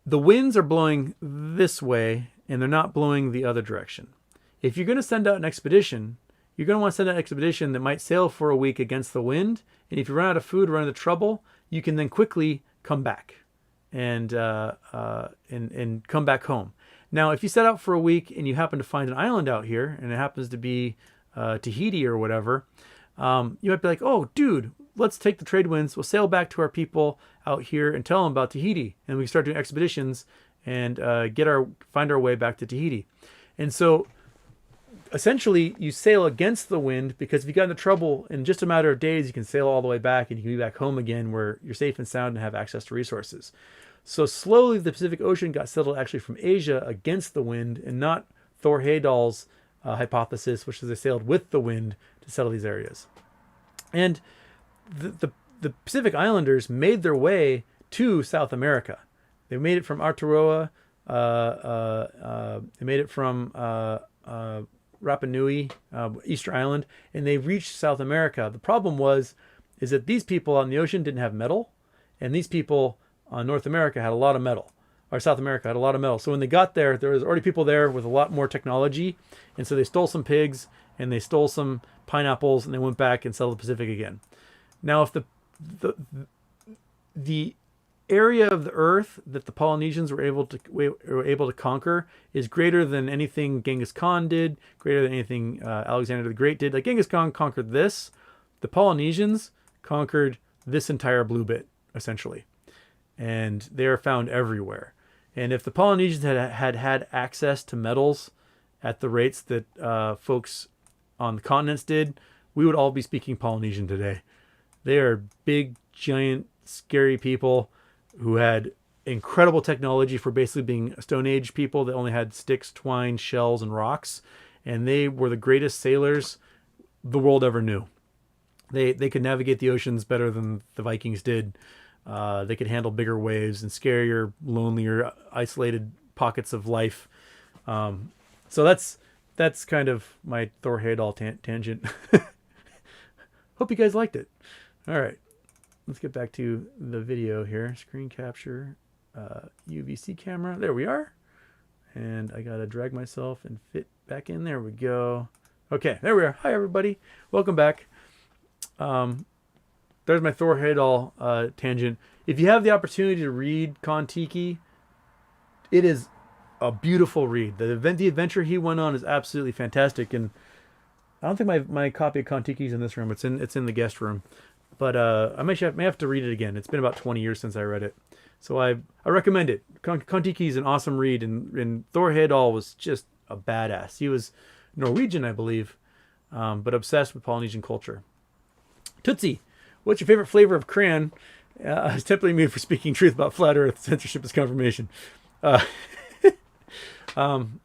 the winds are blowing this way, and they're not blowing the other direction. If you're going to send out an expedition, you're going to want to send out an expedition that might sail for a week against the wind. And if you run out of food, run into trouble, you can then quickly come back and come back home. Now, if you set out for a week and you happen to find an island out here, and it happens to be Tahiti or whatever, you might be like, oh, dude, let's take the trade winds. We'll sail back to our people out here and tell them about Tahiti. And we can start doing expeditions and find our way back to Tahiti. And so essentially you sail against the wind, because if you got into trouble, in just a matter of days, you can sail all the way back and you can be back home again where you're safe and sound and have access to resources. So slowly the Pacific Ocean got settled actually from Asia against the wind, and not Thor Heyerdahl's hypothesis, which is they sailed with the wind to settle these areas. And the Pacific Islanders made their way to South America. They made it from Aotearoa. They made it from Rapa Nui, Easter Island, and they reached South America. The problem is that these people on the ocean didn't have metal, and these people on North America had a lot of metal, or South America had a lot of metal. So when they got there, there was already people there with a lot more technology, and so they stole some pigs and they stole some pineapples, and they went back and settled the Pacific again. Now, if the area of the Earth that the Polynesians were able to conquer is greater than anything Genghis Khan did, greater than anything Alexander the Great did. Like Genghis Khan conquered this, the Polynesians conquered this entire blue bit essentially, and they are found everywhere. And if the Polynesians had access to metals at the rates that folks on the continents did, we would all be speaking Polynesian today. They are big, giant, scary people who had incredible technology for basically being Stone Age people that only had sticks, twine, shells, and rocks. And they were the greatest sailors the world ever knew. They could navigate the oceans better than the Vikings did. They could handle bigger waves and scarier, lonelier, isolated pockets of life. So that's kind of my Thor Heyerdahl tangent. Hope you guys liked it. All right. Let's get back to the video here. Screen capture, UVC camera. There we are. And I got to drag myself and fit back in. There we go. Okay, there we are. Hi, everybody. Welcome back. There's my Thor Heyerdahl tangent. If you have the opportunity to read Kon-Tiki, it is a beautiful read. The adventure he went on is absolutely fantastic. And I don't think my copy of Kon-Tiki is in this room. It's in the guest room. But I may have to read it again. It's been about 20 years since I read it. So I recommend it. Kon-Tiki is an awesome read, and Thor Heyerdahl was just a badass. He was Norwegian, I believe, but obsessed with Polynesian culture. Tootsie, what's your favorite flavor of crayon? I was tempting me for speaking truth about flat Earth. Censorship is confirmation. I don't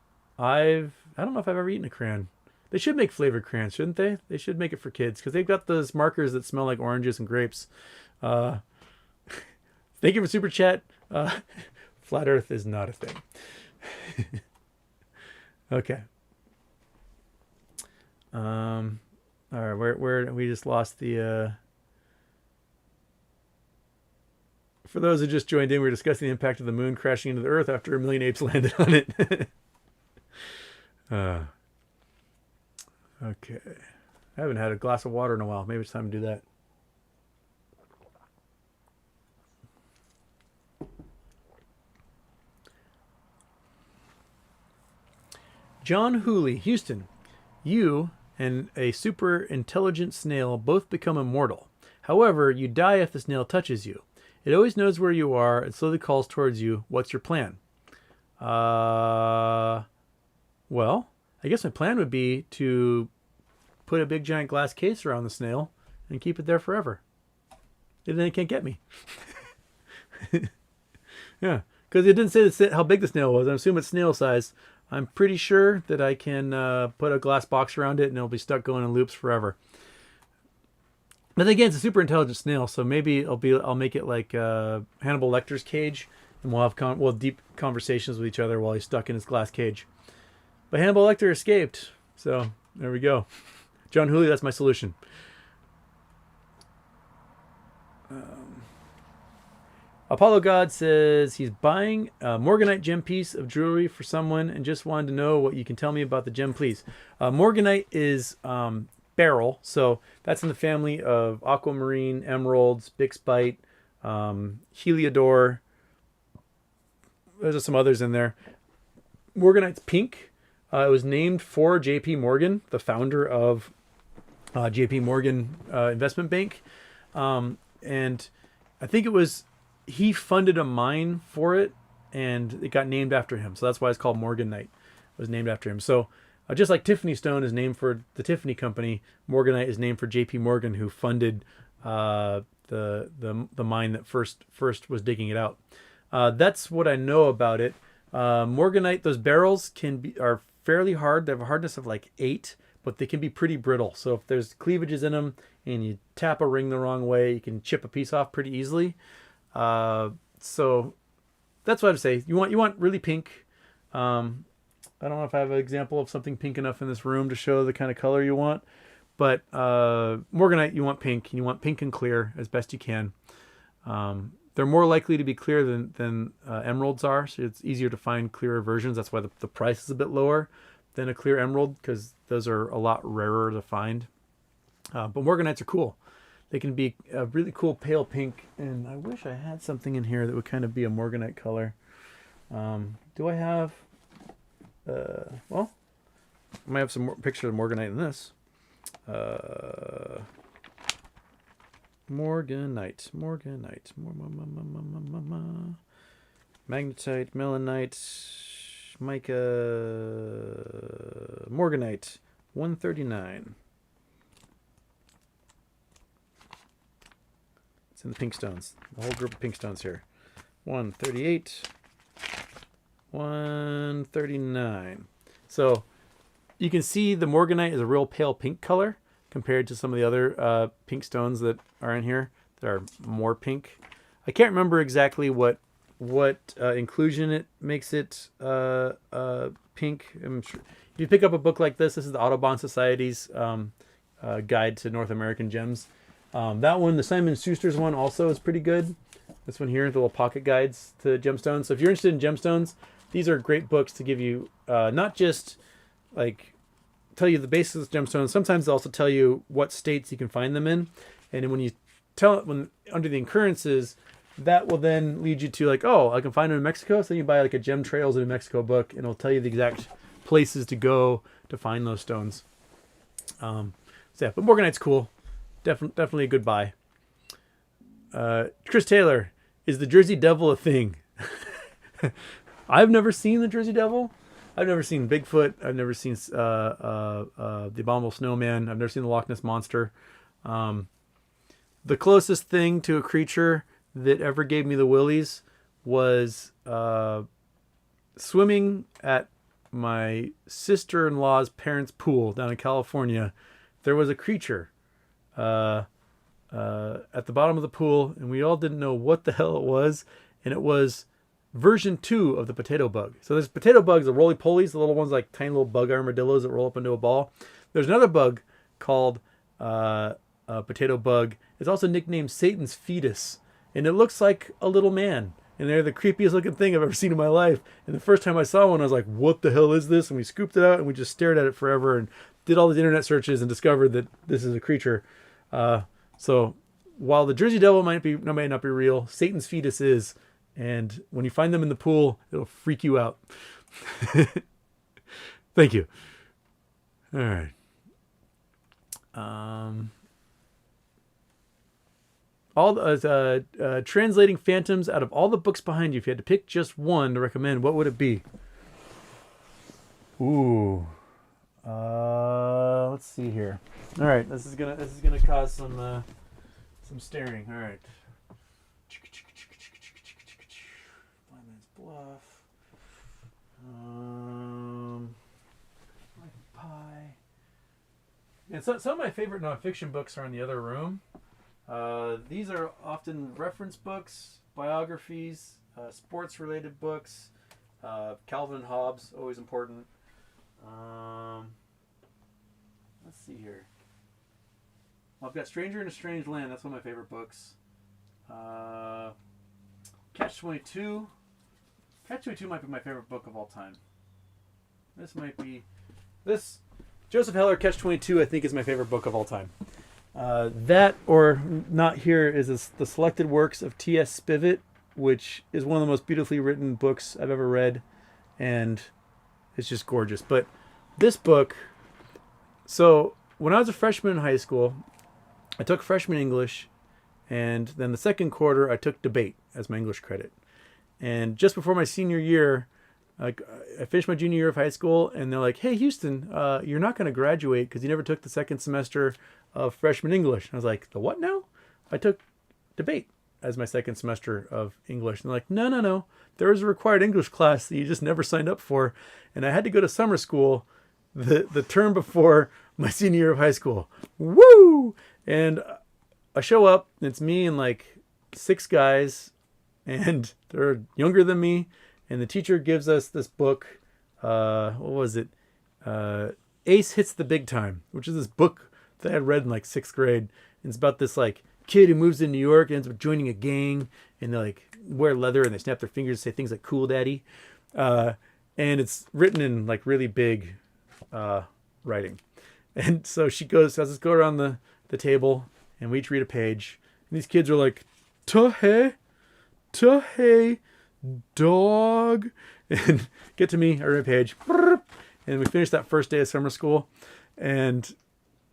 know if I've ever eaten a crayon. They should make flavored crayons, shouldn't they? They should make it for kids because they've got those markers that smell like oranges and grapes. Thank you for super chat. Flat Earth is not a thing. Okay. All right, where we just lost the. For those who just joined in, we're discussing the impact of the moon crashing into the Earth after 1 million apes landed on it. Okay. I haven't had a glass of water in a while. Maybe it's time to do that. John Hooley, Houston. You and a super intelligent snail both become immortal. However, you die if the snail touches you. It always knows where you are and slowly calls towards you. What's your plan? Well, I guess my plan would be to put a big giant glass case around the snail and keep it there forever. And then it can't get me. Yeah, because it didn't say how big the snail was. I'm assuming it's snail size. I'm pretty sure that I can put a glass box around it and it'll be stuck going in loops forever. But again, it's a super intelligent snail, so maybe I'll make it like Hannibal Lecter's cage, and we'll have deep conversations with each other while he's stuck in his glass cage. But Hannibal Lecter escaped, so there we go. John Hooley, that's my solution. Apollo God says he's buying a Morganite gem piece of jewelry for someone and just wanted to know what you can tell me about the gem, please. Morganite is beryl, so that's in the family of aquamarine, emeralds, bixbyite, heliodor. There's some others in there. Morganite's pink. It was named for J.P. Morgan, the founder of J.P. Morgan Investment Bank. And I think he funded a mine for it, and it got named after him. So that's why it's called Morganite. It was named after him. So just like Tiffany Stone is named for the Tiffany Company, Morganite is named for J.P. Morgan, who funded the mine that first was digging it out. That's what I know about it. Morganite, those barrels are fairly hard. They have a hardness of like 8, but they can be pretty brittle. So if there's cleavages in them and you tap a ring the wrong way, you can chip a piece off pretty easily. So that's what I'd say. You want really pink. I don't know if I have an example of something pink enough in this room to show the kind of color you want. But morganite, you want pink, and you want pink and clear as best you can. They're more likely to be clear than emeralds are, so it's easier to find clearer versions. That's why the price is a bit lower than a clear emerald, because those are a lot rarer to find. But morganites are cool. They can be a really cool pale pink, and I wish I had something in here that would kind of be a morganite color. Do I have... well, I might have some more pictures of morganite in this. Morganite. Magnetite, melanite, mica, morganite, 139. It's in the pink stones. The whole group of pink stones here. 138, 139. So you can see the morganite is a real pale pink color compared to some of the other pink stones that are in here that are more pink. I can't remember exactly what inclusion it makes it pink. I'm sure if you pick up a book like this is the Audubon Society's Guide to North American Gems. That one, the Simon Schuster's one, also is pretty good. This one here, the little pocket guides to gemstones. So if you're interested in gemstones, these are great books to give you not just like tell you the basics of gemstones. Sometimes they also tell you what states you can find them in, and when you when under the occurrences, that will then lead you to like, oh, I can find them in Mexico. So you buy like a Gem Trails in New Mexico book, and it'll tell you the exact places to go to find those stones. So yeah, but morganite's cool. Definitely a good buy. Chris Taylor, is the Jersey Devil a thing? I've never seen the Jersey Devil. I've never seen Bigfoot. I've never seen the Abominable Snowman. I've never seen the Loch Ness Monster. The closest thing to a creature that ever gave me the willies was swimming at my sister-in-law's parents' pool down in California. There was a creature at the bottom of the pool, and we all didn't know what the hell it was, and it was version 2 of the potato bug. So there's potato bugs, the roly-polies, the little ones like tiny little bug armadillos that roll up into a ball. There's another bug called potato bug. It's also nicknamed Satan's fetus, and it looks like a little man. And they're the creepiest looking thing I've ever seen in my life. And the first time I saw one, I was like, what the hell is this? And we scooped it out, and we just stared at it forever and did all these internet searches and discovered that this is a creature. So while the Jersey Devil might not be real, Satan's fetus is. And when you find them in the pool, it'll freak you out. Thank you. All right. Translating Phantoms, out of all the books behind you, if you had to pick just one to recommend, what would it be? Ooh. Let's see here. All right, this is gonna cause some staring. All right. Blind Man's Bluff. Pie. And some of my favorite nonfiction books are in the other room. These are often reference books, biographies, sports-related books. Calvin and Hobbes, always important. Let's see here. I've got Stranger in a Strange Land. That's one of my favorite books. Catch-22. Catch-22 might be my favorite book of all time. Joseph Heller, Catch-22, I think is my favorite book of all time. That, or not here, is the selected works of T.S. Spivet, which is one of the most beautifully written books I've ever read, and it's just gorgeous. But this book, so when I was a freshman in high school, I took freshman English, and then the second quarter I took debate as my English credit. And just before my senior year, I finished my junior year of high school, and they're like, hey, Houston, you're not going to graduate because you never took the second semester of freshman English. And I was like, the what now? I took debate as my second semester of English. And they're like, no. There was a required English class that you just never signed up for. And I had to go to summer school the term before my senior year of high school. Woo! And I show up, and it's me and like 6 guys, and they're younger than me. And the teacher gives us this book, what was it? Ace Hits the Big Time, which is this book that I had read in like 6th grade. And it's about this like kid who moves to New York, ends up joining a gang, and they like wear leather and they snap their fingers, say things like "Cool Daddy," and it's written in like really big writing. And so she has us go around the table, and we each read a page. And these kids are like, "Tuh-hey, tuh-hey, dog," and get to me, I read a page, and we finished that first day of summer school. And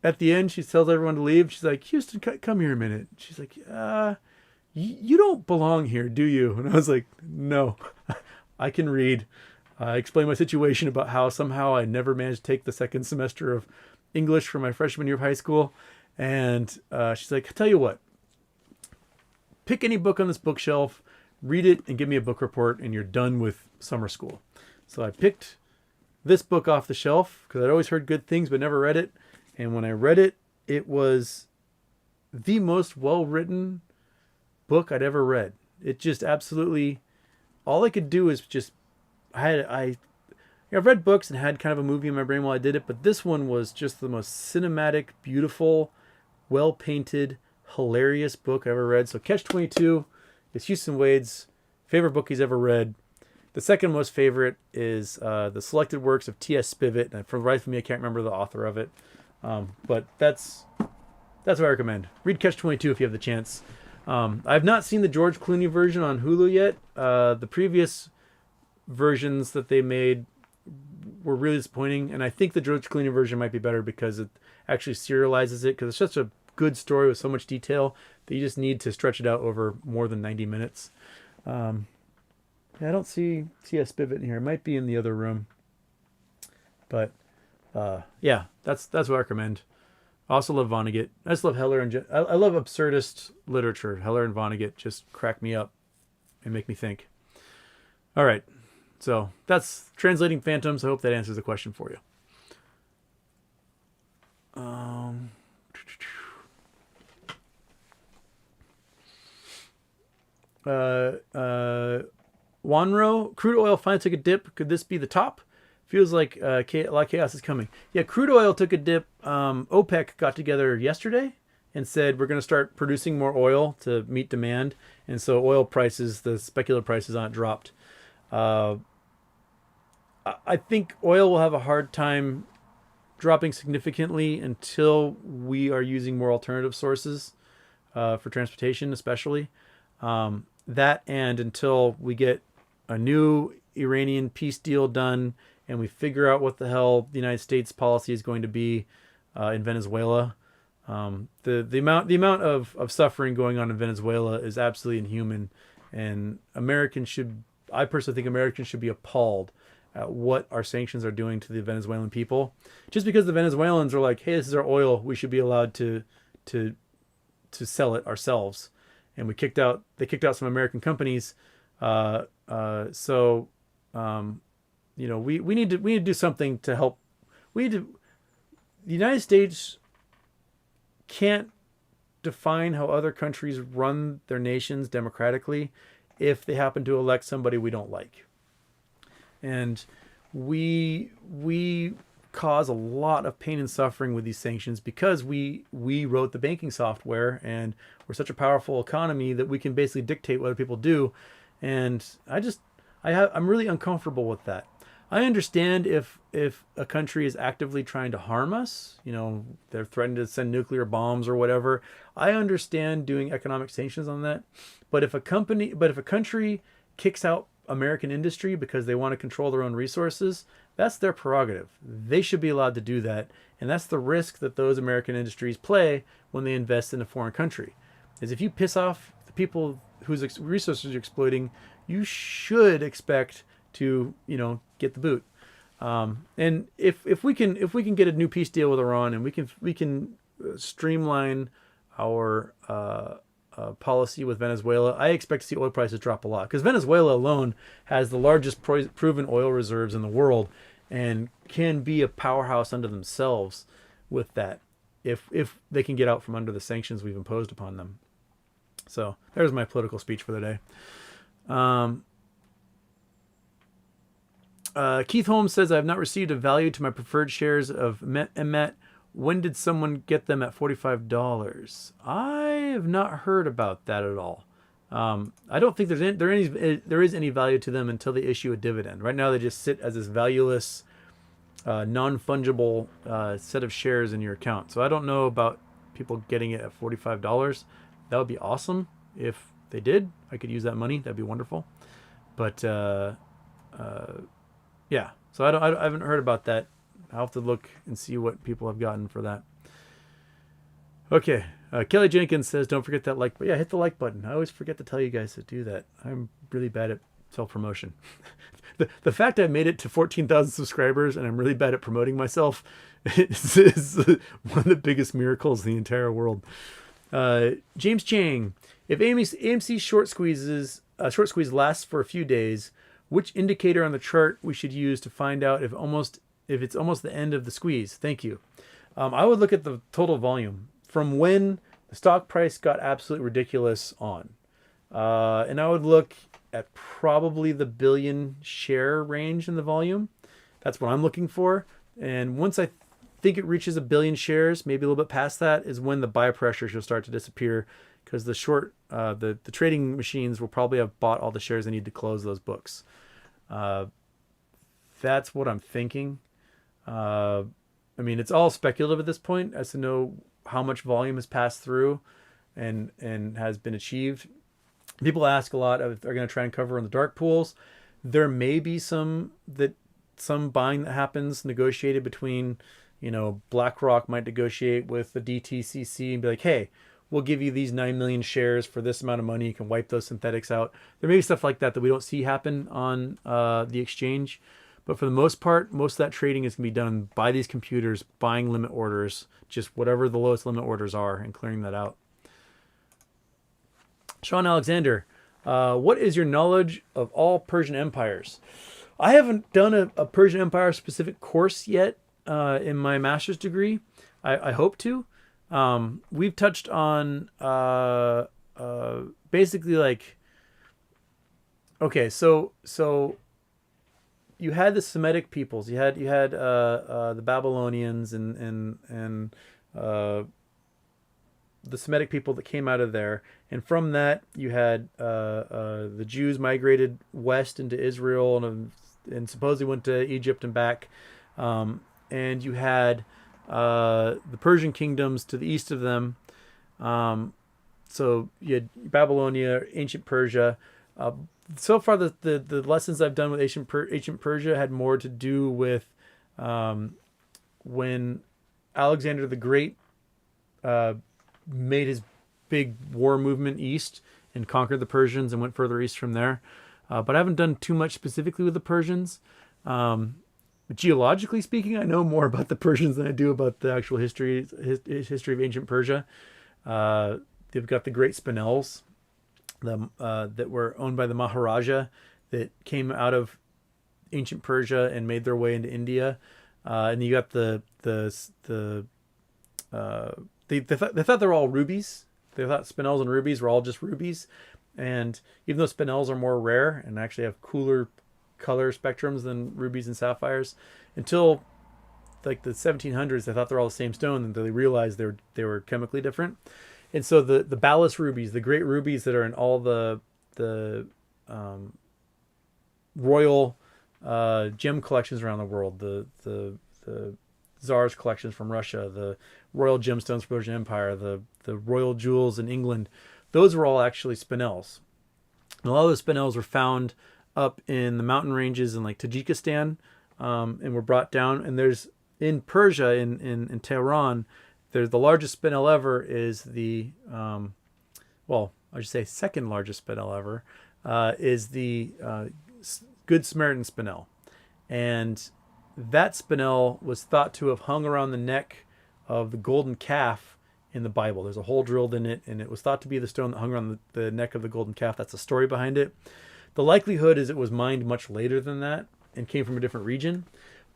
at the end, she tells everyone to leave. She's like, "Houston, come here a minute." She's like, you don't belong here, do you?" And I was like, "No, I can read." I explained my situation about how somehow I never managed to take the second semester of English for my freshman year of high school. And she's like, "Tell you what, pick any book on this bookshelf, read it, and give me a book report, and you're done with summer school." So I picked this book off the shelf because I'd always heard good things but never read it. And when I read it, it was the most well-written book I'd ever read. It just absolutely, all I could do is just, I've read books and had kind of a movie in my brain while I did it, but this one was just the most cinematic, beautiful, well-painted, hilarious book I ever read. So Catch-22 is Houston Wade's favorite book he's ever read. The second most favorite is the selected works of T.S. Spivet. And for the life of me, I can't remember the author of it. But that's what I recommend. Read Catch-22 if you have the chance. I've not seen the George Clooney version on Hulu yet. The previous versions that they made were really disappointing, and I think the George Clooney version might be better because it actually serializes it, because it's such a good story with so much detail that you just need to stretch it out over more than 90 minutes. I don't see T.S. Spivet in here. It might be in the other room. But yeah, that's what I recommend. I also love Vonnegut. I just love Heller and I love absurdist literature. Heller and Vonnegut just crack me up and make me think. All right, so that's Translating Phantoms. I hope that answers the question for you. Wanro, crude oil finally took a dip. Could this be the top? Feels like a lot of chaos is coming. Yeah, crude oil took a dip. OPEC got together yesterday and said we're going to start producing more oil to meet demand. And so oil prices, the speculative prices on it dropped. I think oil will have a hard time dropping significantly until we are using more alternative sources for transportation, especially. That and until we get a new Iranian peace deal done and we figure out what the hell the United States policy is going to be in Venezuela. The amount of suffering going on in Venezuela is absolutely inhuman, and I personally think Americans should be appalled at what our sanctions are doing to the Venezuelan people. Just because the Venezuelans are like, "Hey, this is our oil, we should be allowed to sell it ourselves," and they kicked out some American companies. We need to do something to help. The United States can't define how other countries run their nations democratically if they happen to elect somebody we don't like. And we cause a lot of pain and suffering with these sanctions because we wrote the banking software, and we're such a powerful economy that we can basically dictate what other people do. And I'm really uncomfortable with that. I understand if a country is actively trying to harm us, they're threatening to send nuclear bombs or whatever. I understand doing economic sanctions on that. But if a country kicks out American industry because they want to control their own resources, that's their prerogative. They should be allowed to do that. And that's the risk that those American industries play when they invest in a foreign country. Is if you piss off the people whose resources you're exploiting, you should expect to, get the boot. And if we can get a new peace deal with Iran, and we can streamline our policy with Venezuela, I expect to see oil prices drop a lot, because Venezuela alone has the largest proven oil reserves in the world and can be a powerhouse unto themselves with that if they can get out from under the sanctions we've imposed upon them. So there's my political speech for the day. Keith Holmes says, I have not received a value to my preferred shares of Met. When did someone get them at $45? I have not heard about that at all. I don't think there is any value to them until they issue a dividend. Right now, they just sit as this valueless, non-fungible set of shares in your account. So I don't know about people getting it at $45. That would be awesome if they did. I could use that money. That'd be wonderful. But yeah, so I haven't heard about that. I'll have to look and see what people have gotten for that. Okay, Kelly Jenkins says, don't forget that like button. Yeah, hit the like button. I always forget to tell you guys to do that. I'm really bad at self-promotion. the fact I've made it to 14,000 subscribers and I'm really bad at promoting myself is one of the biggest miracles in the entire world. James Chang, if AMC short squeeze lasts for a few days, which indicator on the chart we should use to find out if it's almost the end of the squeeze? Thank you. I would look at the total volume from when the stock price got absolutely ridiculous on. And I would look at probably the billion share range in the volume. That's what I'm looking for. And once I think it reaches a billion shares, maybe a little bit past that, is when the buy pressure should start to disappear, because the short, the trading machines will probably have bought all the shares they need to close those books. That's what I'm thinking. I mean, it's all speculative at this point as to know how much volume has passed through and has been achieved. People ask a lot if they're going to try and cover in the dark pools. There may be some buying that happens negotiated between, BlackRock might negotiate with the DTCC and be like, hey, we'll give you these 9 million shares for this amount of money. You can wipe those synthetics out. There may be stuff like that we don't see happen on the exchange. But for the most part, most of that trading is going to be done by these computers, buying limit orders, just whatever the lowest limit orders are, and clearing that out. Sean Alexander, what is your knowledge of all Persian empires? I haven't done a Persian Empire specific course yet in my master's degree. I hope to. We've touched on basically like, okay, so you had the Semitic peoples. You had the Babylonians and the Semitic people that came out of there, and from that you had the Jews migrated west into Israel and supposedly went to Egypt and back, and you had the Persian kingdoms to the east of them. So you had Babylonia, ancient Persia. So far, the lessons I've done with ancient Persia had more to do with when Alexander the Great made his big war movement east and conquered the Persians and went further east from there. But I haven't done too much specifically with the Persians. Geologically speaking, I know more about the Persians than I do about the actual history of ancient Persia. They've got the great spinels that were owned by the Maharaja that came out of ancient Persia and made their way into India. And you got they thought they were all rubies. They thought spinels and rubies were all just rubies. And even though spinels are more rare and actually have cooler color spectrums than rubies and sapphires, until like the 1700s, they thought they're all the same stone, and they realized they were chemically different. And so the ballast rubies, the great rubies that are in all the royal gem collections around the world, the Tsar's collections from Russia, the royal gemstones from the Persian Empire, the royal jewels in England, those were all actually spinels. And a lot of those spinels were found up in the mountain ranges in like Tajikistan, and were brought down. And there's in Persia, in Tehran, there's the largest spinel ever is the, well, I should say second largest spinel ever, is the Good Samaritan spinel. And that spinel was thought to have hung around the neck of the golden calf in the Bible. There's a hole drilled in it, and it was thought to be the stone that hung around the neck of the golden calf. That's the story behind it. The likelihood is it was mined much later than that and came from a different region,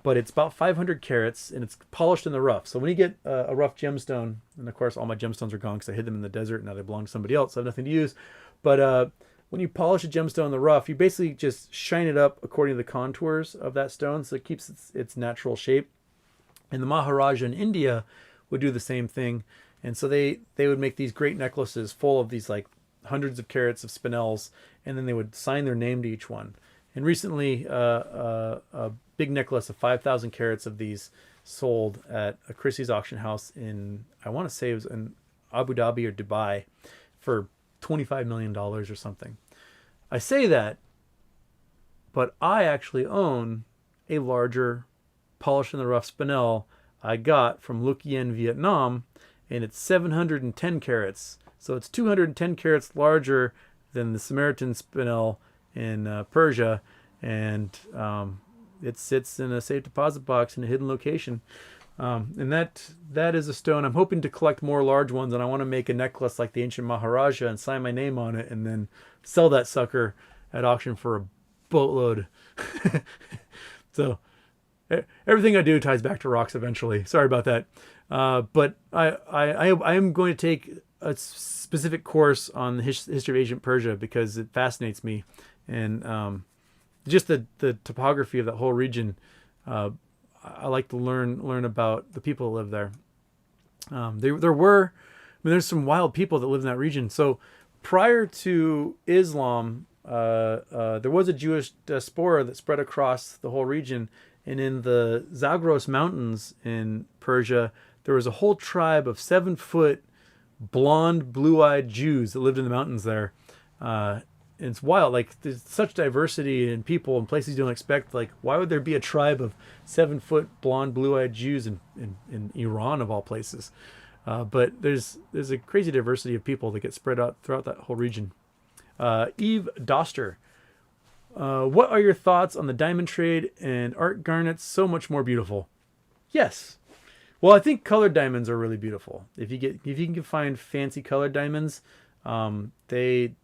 but it's about 500 carats and it's polished in the rough. So when you get a rough gemstone, and of course all my gemstones are gone because I hid them in the desert and now they belong to somebody else, so I have nothing to use. But when you polish a gemstone in the rough, you basically just shine it up according to the contours of that stone, so it keeps its natural shape. And the Maharaja in India would do the same thing. And so they would make these great necklaces full of these like hundreds of carats of spinels, and then they would sign their name to each one. And recently, a big necklace of 5,000 carats of these sold at a Christie's auction house in, I want to say it was in Abu Dhabi or Dubai, for $25 million or something. I say that, but I actually own a larger polished in the rough spinel I got from Lucien, Vietnam, and it's 710 carats. So it's 210 carats larger than the Samaritan spinel in Persia, and it sits in a safe deposit box in a hidden location. And that is a stone. I'm hoping to collect more large ones, and I want to make a necklace like the ancient Maharaja and sign my name on it, and then sell that sucker at auction for a boatload. So everything I do ties back to rocks eventually. Sorry about that. But I am going to take a specific course on the history of ancient Persia because it fascinates me, and just the topography of that whole region. I like to learn about the people that live there. There's some wild people that live in that region. So prior to Islam, there was a Jewish diaspora that spread across the whole region. And in the Zagros Mountains in Persia, there was a whole tribe of 7-foot blonde, blue-eyed Jews that lived in the mountains there. It's wild. Like, there's such diversity in people and places you don't expect. Like, why would there be a tribe of 7-foot blonde, blue-eyed Jews in Iran of all places? But there's a crazy diversity of people that get spread out throughout that whole region. Eve Doster. What are your thoughts on the diamond trade and art garnets so much more beautiful? Yes. Well, I think colored diamonds are really beautiful. If you can find fancy colored diamonds, they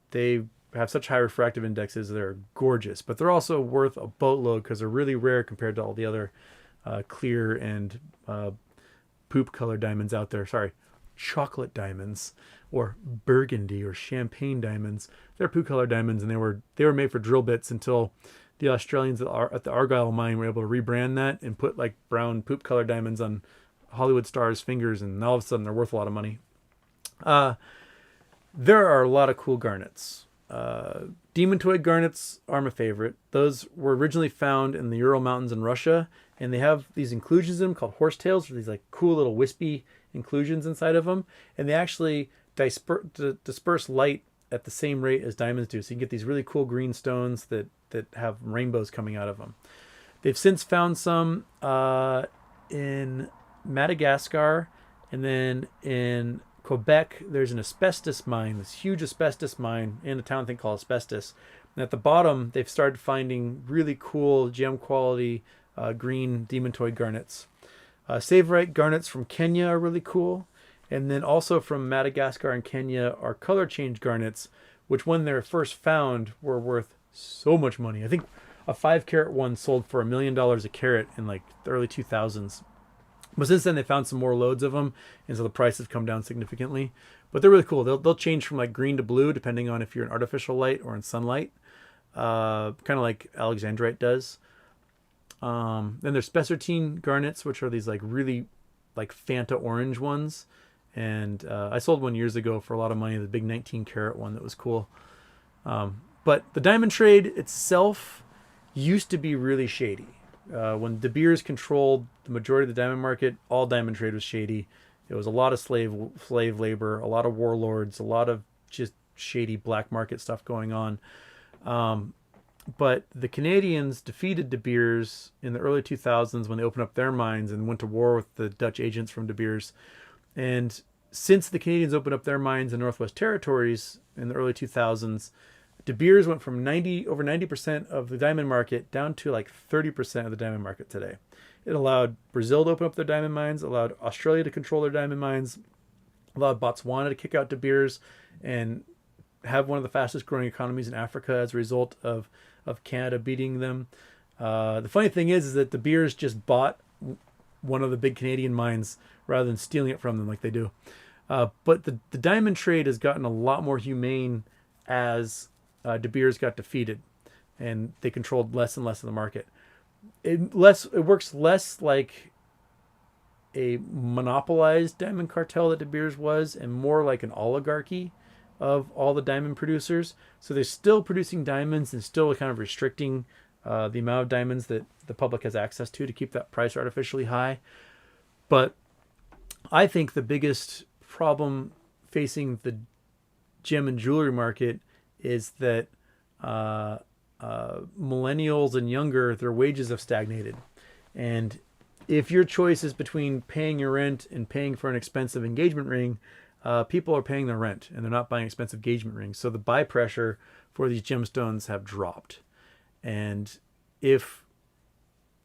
have such high refractive indexes. They're gorgeous, but they're also worth a boatload because they're really rare compared to all the other clear and poop colored diamonds out there. Sorry, chocolate diamonds or burgundy or champagne diamonds. They're poop colored diamonds, and they were made for drill bits until the Australians at the Argyle mine were able to rebrand that and put like brown poop colored diamonds on Hollywood stars' fingers, and all of a sudden they're worth a lot of money. There are a lot of cool garnets. Demontoid garnets are my favorite. Those were originally found in the Ural Mountains in Russia, and they have these inclusions in them called horsetails, or these like cool little wispy inclusions inside of them, and they actually disperse light at the same rate as diamonds do. So you can get these really cool green stones that have rainbows coming out of them. They've since found some in Madagascar, and then in Quebec, there's an asbestos mine, this huge asbestos mine in a town thing called Asbestos. And at the bottom, they've started finding really cool gem quality green demontoid garnets. Savorite garnets from Kenya are really cool. And then also from Madagascar and Kenya are color change garnets, which when they were first found were worth so much money. I think a 5-carat one sold for $1 million a carat in like the early 2000s. But since then, they found some more loads of them, and so the price has come down significantly. But they're really cool. They'll change from like green to blue depending on if you're in artificial light or in sunlight, kind of like Alexandrite does. Then there's spessartine garnets, which are these like really like Fanta orange ones. And I sold one years ago for a lot of money, the big 19-carat one that was cool. But the diamond trade itself used to be really shady. When De Beers controlled the majority of the diamond market, all diamond trade was shady. It was a lot of slave labor, a lot of warlords, a lot of just shady black market stuff going on. But the Canadians defeated De Beers in the early 2000s when they opened up their mines and went to war with the Dutch agents from De Beers. And since the Canadians opened up their mines in Northwest Territories in the early 2000s, De Beers went from over 90% of the diamond market down to like 30% of the diamond market today. It allowed Brazil to open up their diamond mines, allowed Australia to control their diamond mines, allowed Botswana to kick out De Beers and have one of the fastest growing economies in Africa as a result of Canada beating them. The funny thing is that De Beers just bought one of the big Canadian mines rather than stealing it from them like they do. But the diamond trade has gotten a lot more humane as De Beers got defeated, and they controlled less and less of the market. It works less like a monopolized diamond cartel that De Beers was, and more like an oligarchy of all the diamond producers. So they're still producing diamonds and still kind of restricting the amount of diamonds that the public has access to keep that price artificially high. But I think the biggest problem facing the gem and jewelry market is that millennials and younger, their wages have stagnated. And if your choice is between paying your rent and paying for an expensive engagement ring, people are paying their rent and they're not buying expensive engagement rings. So the buy pressure for these gemstones have dropped. And if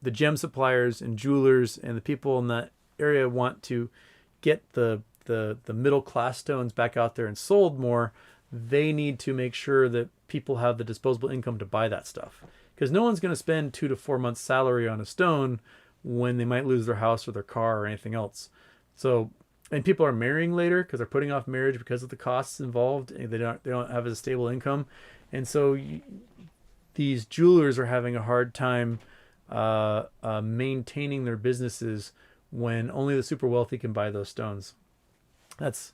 the gem suppliers and jewelers and the people in that area want to get the middle class stones back out there and sold more, they need to make sure that people have the disposable income to buy that stuff. Because no one's going to spend 2 to 4 months salary on a stone when they might lose their house or their car or anything else. So, and people are marrying later because they're putting off marriage because of the costs involved. And they don't have a stable income. And so these jewelers are having a hard time maintaining their businesses when only the super wealthy can buy those stones. That's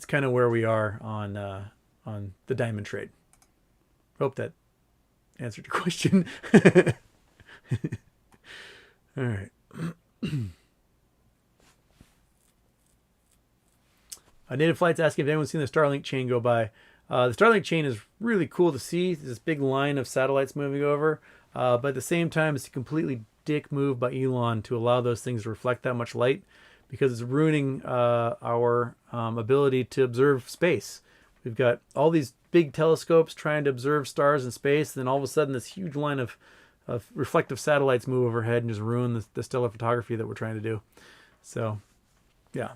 kind of where we are on the diamond trade. Hope that answered your question. All right. Native Flight's asking if anyone's seen the Starlink chain go by. The Starlink chain is really cool to see. This big line of satellites moving over. But at the same time, it's a completely dick move by Elon to allow those things to reflect that much light, because it's ruining our ability to observe space. We've got all these big telescopes trying to observe stars in space, and then all of a sudden this huge line of reflective satellites move overhead and just ruin the stellar photography that we're trying to do. So, yeah.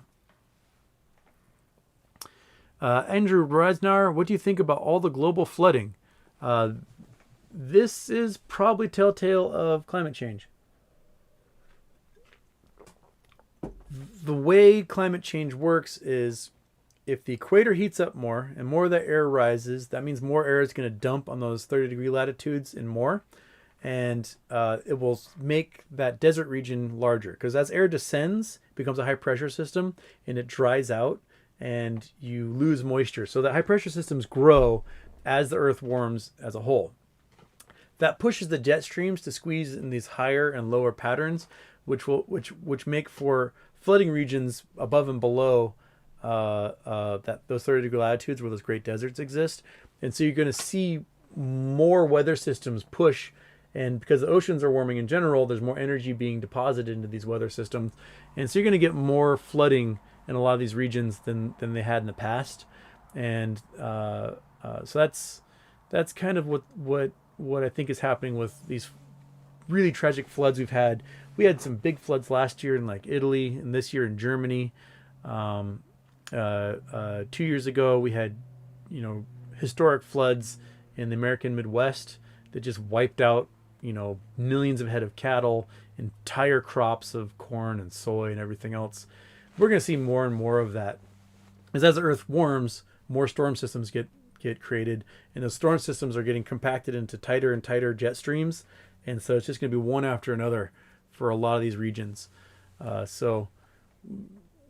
Andrew Brasnar, what do you think about all the global flooding? This is probably telltale of climate change. The way climate change works is if the equator heats up more and more of that air rises, that means more air is going to dump on those 30-degree latitudes and more. And it will make that desert region larger, because as air descends, it becomes a high pressure system and it dries out and you lose moisture. So the high pressure systems grow as the earth warms as a whole. That pushes the jet streams to squeeze in these higher and lower patterns, which make for flooding regions above and below those 30-degree latitudes where those great deserts exist. And so you're going to see more weather systems push, and because the oceans are warming in general, there's more energy being deposited into these weather systems, and so you're going to get more flooding in a lot of these regions than they had in the past. And so that's kind of what I think is happening with these really tragic floods we've had. We had some big floods last year in like Italy, and this year in Germany. 2 years ago, we had, historic floods in the American Midwest that just wiped out, millions of head of cattle, entire crops of corn and soy and everything else. We're going to see more and more of that. As the earth warms, more storm systems get created, and those storm systems are getting compacted into tighter and tighter jet streams. And so it's just going to be one after another for a lot of these regions. So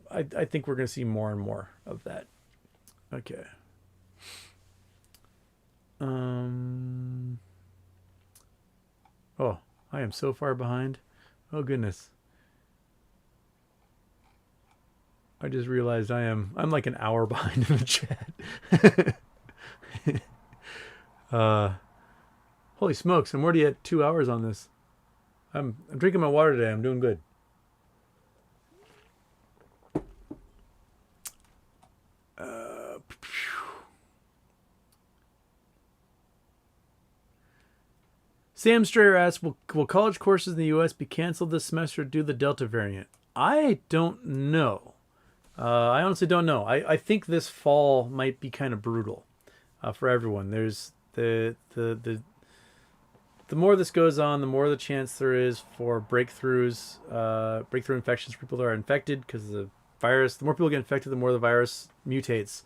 I think we're going to see more and more of that. Okay. Oh, I am so far behind. Oh, goodness. I just realized I'm like an hour behind in the chat. Holy smokes, I'm already at 2 hours on this. I'm drinking my water today. I'm doing good. Sam Strayer asks, will college courses in the U.S. be canceled this semester due to the Delta variant? I don't know. I honestly don't know. I think this fall might be kind of brutal for everyone. There's the more this goes on, the more the chance there is for breakthrough infections for people that are infected, because the virus. The more people get infected, the more the virus mutates.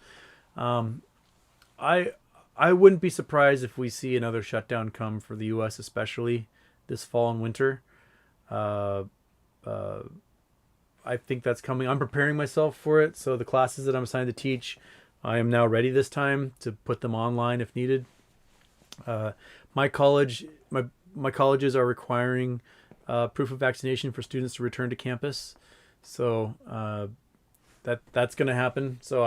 I I wouldn't be surprised if we see another shutdown come for the U.S., especially this fall and winter. Uh, uh, I think that's coming. I'm preparing myself for it. So the classes that I'm assigned to teach, I am now ready this time to put them online if needed. Uh, my college, my colleges are requiring proof of vaccination for students to return to campus. So that's going to happen. So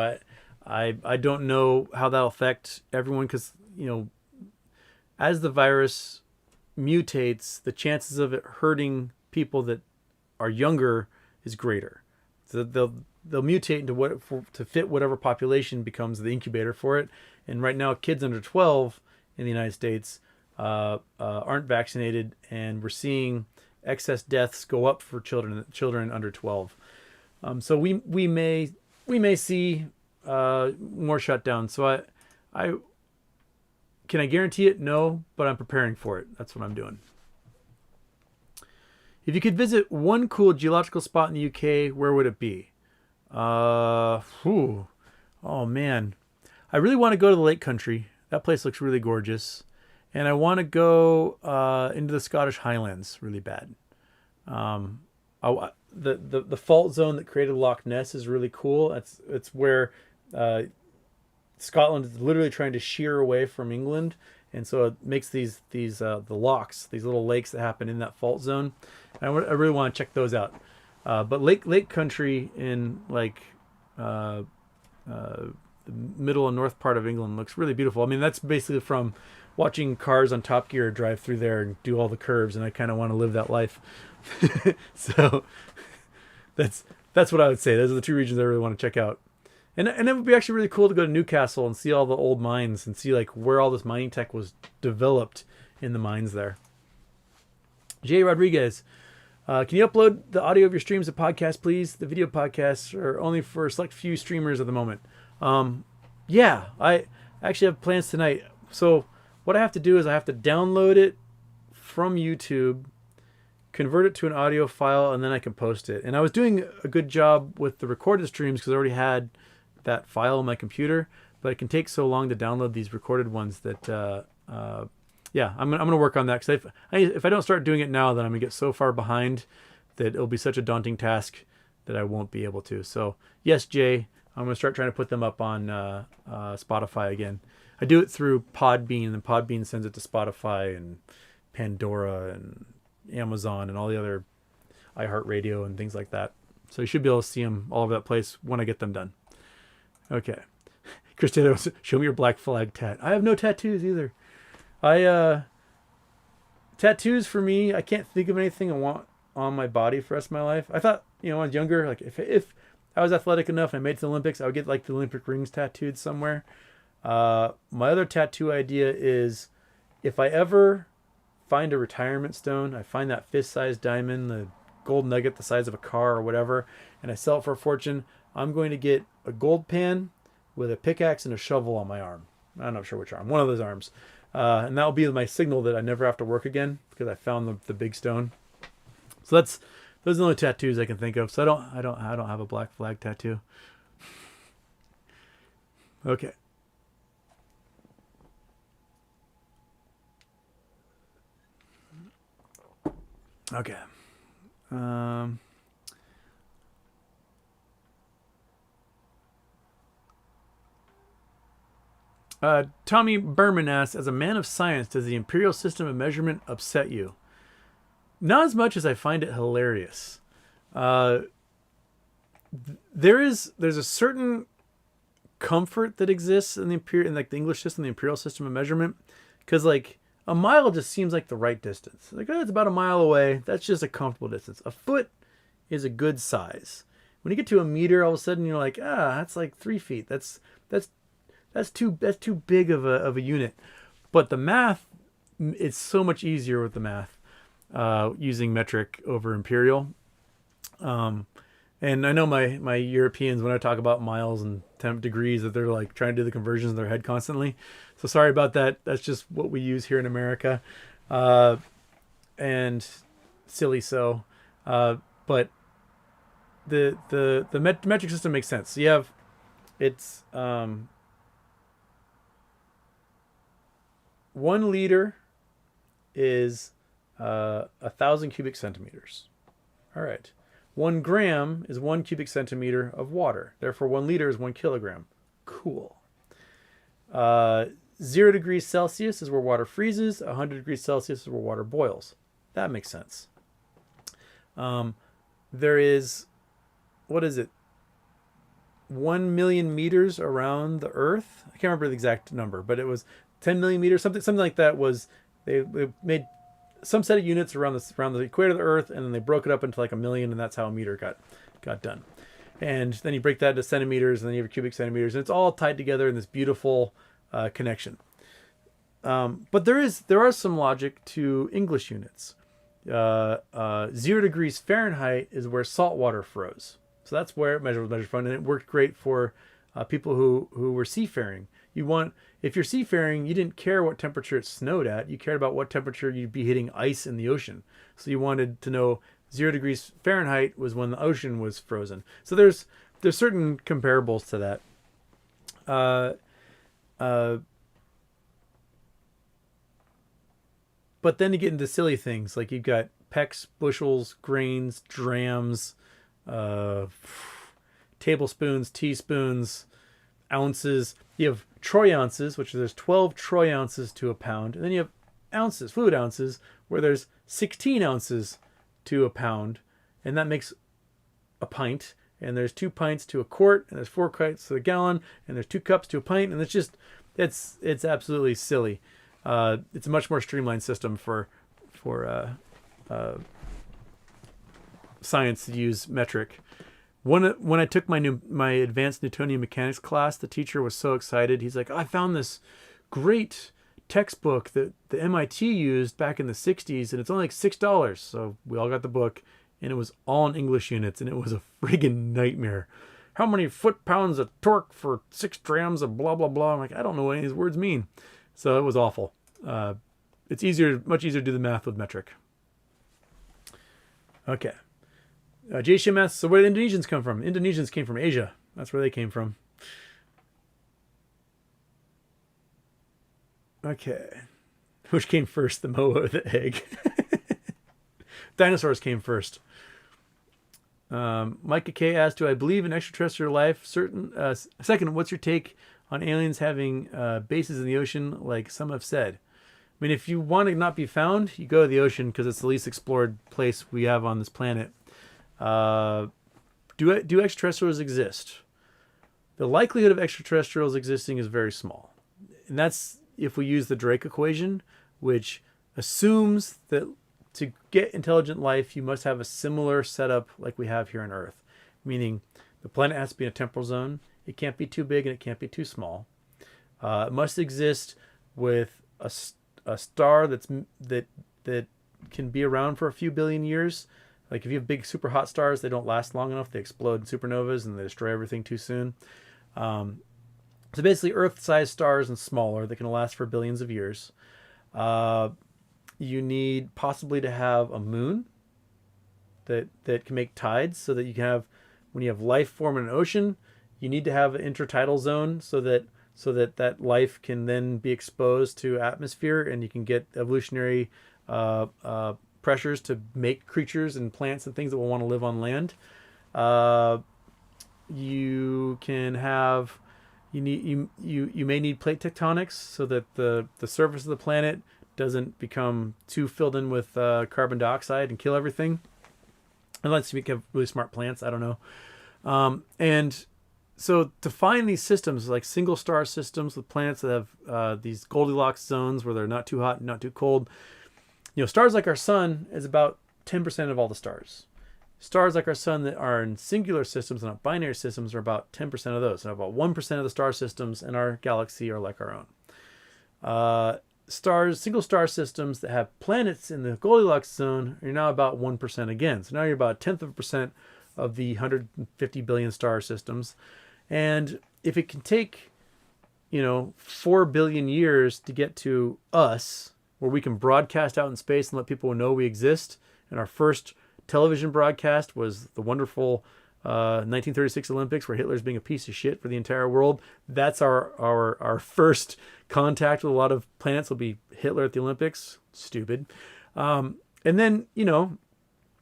I don't know how that'll affect everyone because, you know, as the virus mutates, the chances of it hurting people that are younger is greater. So they'll mutate into to fit whatever population becomes the incubator for it. And right now, kids under 12 in the United States aren't vaccinated, and we're seeing excess deaths go up for children under 12. So we may see more shutdowns. So I can I guarantee it? No, but I'm preparing for it. That's what I'm doing. If you could visit one cool geological spot in the UK, where would it be? Oh man, I really want to go to the Lake Country. That place looks really gorgeous, and I want to go into the Scottish Highlands really bad. The fault zone that created Loch Ness is really cool. It's where Scotland is literally trying to shear away from England, and so it makes these the lochs, these little lakes that happen in that fault zone. And I really want to check those out. But Lake Country in the middle and north part of England looks really beautiful. I mean, that's basically from watching cars on Top Gear drive through there and do all the curves, and I kind of want to live that life. So that's what I would say. Those are the two regions I really want to check out. And it would be actually really cool to go to Newcastle and see all the old mines and see like where all this mining tech was developed in the mines there. Jay Rodriguez, can you upload the audio of your streams to podcast, please? The video podcasts are only for a select few streamers at the moment. Yeah, I actually have plans tonight. So what I have to do is I have to download it from YouTube, convert it to an audio file, and then I can post it. And I was doing a good job with the recorded streams because I already had that file on my computer, but it can take so long to download these recorded ones that yeah, I'm gonna work on that because if I don't start doing it now, then I'm gonna get so far behind that it'll be such a daunting task that I won't be able to. So yes, Jay, I'm gonna start trying to put them up on Spotify again. I do it through Podbean, and Podbean sends it to Spotify and Pandora and Amazon and all the other iHeartRadio and things like that. So you should be able to see them all over that place when I get them done. Okay. Christina, show me your black flag tat. I have no tattoos either. Tattoos for me, I can't think of anything I want on my body for the rest of my life. I thought, when I was younger, like if I was athletic enough and I made it to the Olympics, I would get like the Olympic rings tattooed somewhere. My other tattoo idea is if I ever find a retirement stone, I find that fist-sized diamond, the gold nugget the size of a car or whatever, and I sell it for a fortune, I'm going to get a gold pan with a pickaxe and a shovel on my arm. I'm not sure which arm. One of those arms. And that will be my signal that I never have to work again because I found the big stone. So those are the only tattoos I can think of. So I don't have a black flag tattoo. Okay. Okay. Tommy Berman asks, as a man of science, does the imperial system of measurement upset you? Not as much as I find it hilarious. There's a certain comfort that exists in the English system, the imperial system of measurement, because like a mile just seems like the right distance. Like, oh, it's about a mile away. That's just a comfortable distance. A foot is a good size. When you get to a meter, all of a sudden you're like, that's like 3 feet. That's too big of a unit. But the math, it's so much easier with the math using metric over imperial. And I know my Europeans, when I talk about miles and temp degrees, that they're like trying to do the conversions in their head constantly. So sorry about that. That's just what we use here in America. And silly so. But the metric system makes sense. So you have, it's, 1 liter is 1,000 cubic centimeters. All right. 1 gram is 1 cubic centimeter of water. Therefore, 1 liter is 1 kilogram. Cool. 0 degrees Celsius is where water freezes. 100 degrees Celsius is where water boils. That makes sense. There is, what is it? 1 million meters around the Earth. I can't remember the exact number, but it was 10 million meters, something like that. Was they made some set of units around the equator of the Earth, and then they broke it up into like a million, and that's how a meter got done. And then you break that into centimeters, and then you have cubic centimeters, and it's all tied together in this beautiful connection. But there are some logic to English units. 0 degrees Fahrenheit is where salt water froze. So that's where it was measured from, and it worked great for people who were seafaring. If you're seafaring, you didn't care what temperature it snowed at. You cared about what temperature you'd be hitting ice in the ocean. So you wanted to know 0 degrees Fahrenheit was when the ocean was frozen. So there's certain comparables to that. But then you get into silly things like you've got pecks, bushels, grains, drams, tablespoons, teaspoons, ounces. You have troy ounces, which there's 12 troy ounces to a pound. And then you have ounces, fluid ounces, where there's 16 ounces to a pound. And that makes a pint. And there's 2 pints to a quart. And there's 4 pints to a gallon. And there's 2 cups to a pint. And it's absolutely silly. It's a much more streamlined system for science to use metric. When I took my advanced Newtonian mechanics class, the teacher was so excited. He's like, I found this great textbook that the MIT used back in the 60s, and it's only like $6. So we all got the book, and it was all in English units, and it was a friggin' nightmare. How many foot-pounds of torque for 6 grams of blah, blah, blah? I'm like, I don't know what any of these words mean. So it was awful. It's much easier to do the math with metric. Okay. JCM asks, so where did Indonesians come from? Indonesians came from Asia. That's where they came from. Okay. Which came first, the moa or the egg? Dinosaurs came first. Micah K asked, do I believe in extraterrestrial life? Second, what's your take on aliens having bases in the ocean like some have said? I mean, if you want to not be found, you go to the ocean because it's the least explored place we have on this planet. Do extraterrestrials exist? The likelihood of extraterrestrials existing is very small. And that's if we use the Drake equation, which assumes that to get intelligent life, you must have a similar setup like we have here on Earth. Meaning the planet has to be in a temporal zone. It can't be too big and it can't be too small. It must exist with a star that can be around for a few billion years. Like if you have big super hot stars, they don't last long enough. They explode in supernovas and they destroy everything too soon. So basically Earth-sized stars and smaller that can last for billions of years. You need possibly to have a moon that can make tides so that you can have, when you have life form in an ocean, you need to have an intertidal zone so that life can then be exposed to atmosphere and you can get evolutionary pressures to make creatures and plants and things that will want to live on land. You may need plate tectonics so that the surface of the planet doesn't become too filled in with carbon dioxide and kill everything. Unless you have really smart plants, I don't know. And so to find these systems, like single star systems with planets that have these Goldilocks zones where they're not too hot and not too cold, stars like our sun is about 10% of all the stars. Stars like our sun that are in singular systems and not binary systems are about 10% of those. And about 1% of the star systems in our galaxy are like our own. Single star systems that have planets in the Goldilocks zone are now about 1% again. So now you're about 1/10% of the 150 billion star systems. And if it can take, 4 billion years to get to us, where we can broadcast out in space and let people know we exist, and our first television broadcast was the wonderful 1936 Olympics, where Hitler's being a piece of shit for the entire world. That's our first contact with a lot of planets will be Hitler at the Olympics. Stupid. And then,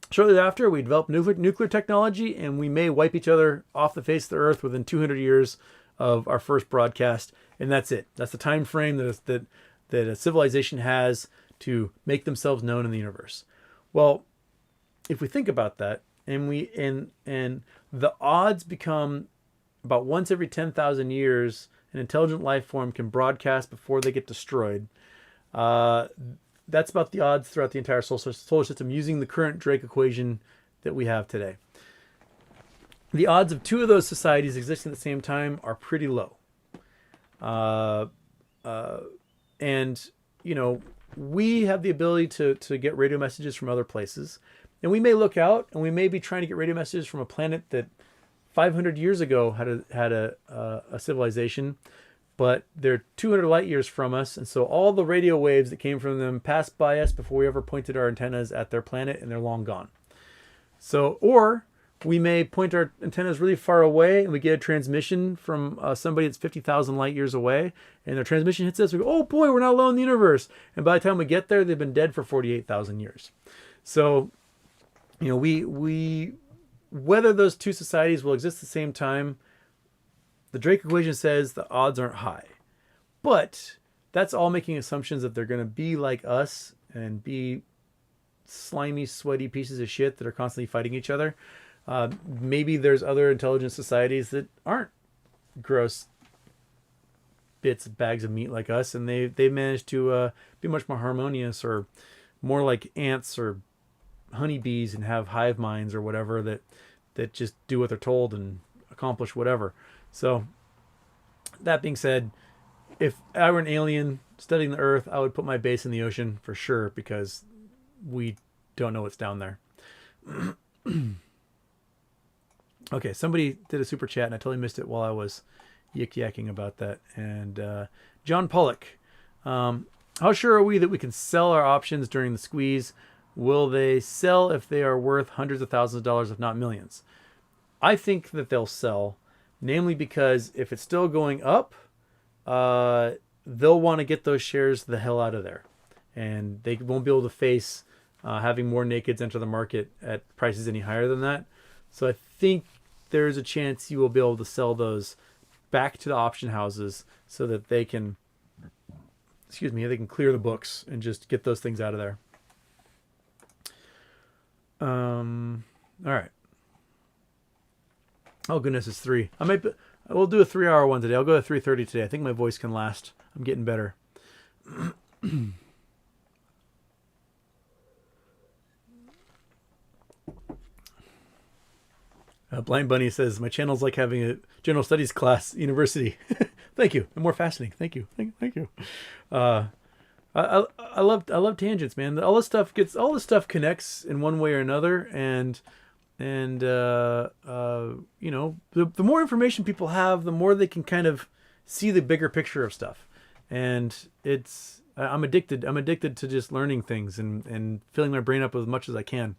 shortly after, we develop nuclear technology, and we may wipe each other off the face of the earth within 200 years of our first broadcast, and that's it. That's the time frame that a civilization has to make themselves known in the universe. Well, if we think about that, and the odds become about once every 10,000 years, an intelligent life form can broadcast before they get destroyed. That's about the odds throughout the entire solar system using the current Drake equation that we have today. The odds of two of those societies existing at the same time are pretty low. And, we have the ability to get radio messages from other places. And we may look out and we may be trying to get radio messages from a planet that 500 years ago had a civilization, but they're 200 light years from us. And so all the radio waves that came from them passed by us before we ever pointed our antennas at their planet, and they're long gone. So, or we may point our antennas really far away and we get a transmission from somebody that's 50,000 light years away, and their transmission hits us. We go, oh boy, we're not alone in the universe. And by the time we get there, they've been dead for 48,000 years. So, we whether those two societies will exist at the same time, the Drake equation says the odds aren't high. But that's all making assumptions that they're going to be like us and be slimy, sweaty pieces of shit that are constantly fighting each other. Maybe there's other intelligent societies that aren't gross bags of meat like us, and they managed to be much more harmonious, or more like ants or honeybees, and have hive minds or whatever that just do what they're told and accomplish whatever. So that being said, if I were an alien studying the Earth, I would put my base in the ocean for sure, because we don't know what's down there. Okay, somebody did a super chat and I totally missed it while I was yik-yakking about that. And John Pollock, how sure are we that we can sell our options during the squeeze? Will they sell if they are worth hundreds of thousands of dollars, if not millions? I think that they'll sell, namely because if it's still going up, they'll want to get those shares the hell out of there. And they won't be able to face having more nakeds enter the market at prices any higher than that. So I think there's a chance you will be able to sell those back to the option houses so that they can, they can clear the books and just get those things out of there. All right. Oh goodness, it's 3. We'll do a 3-hour one today. I'll go to 3:30 today. I think my voice can last. I'm getting better. Blind Bunny says, my channel's like having a general studies class university. Thank you. And more fascinating. Thank you. Thank you. I love tangents, man. All this stuff connects in one way or another. And the more information people have, the more they can kind of see the bigger picture of stuff. And I'm addicted to just learning things and filling my brain up with as much as I can.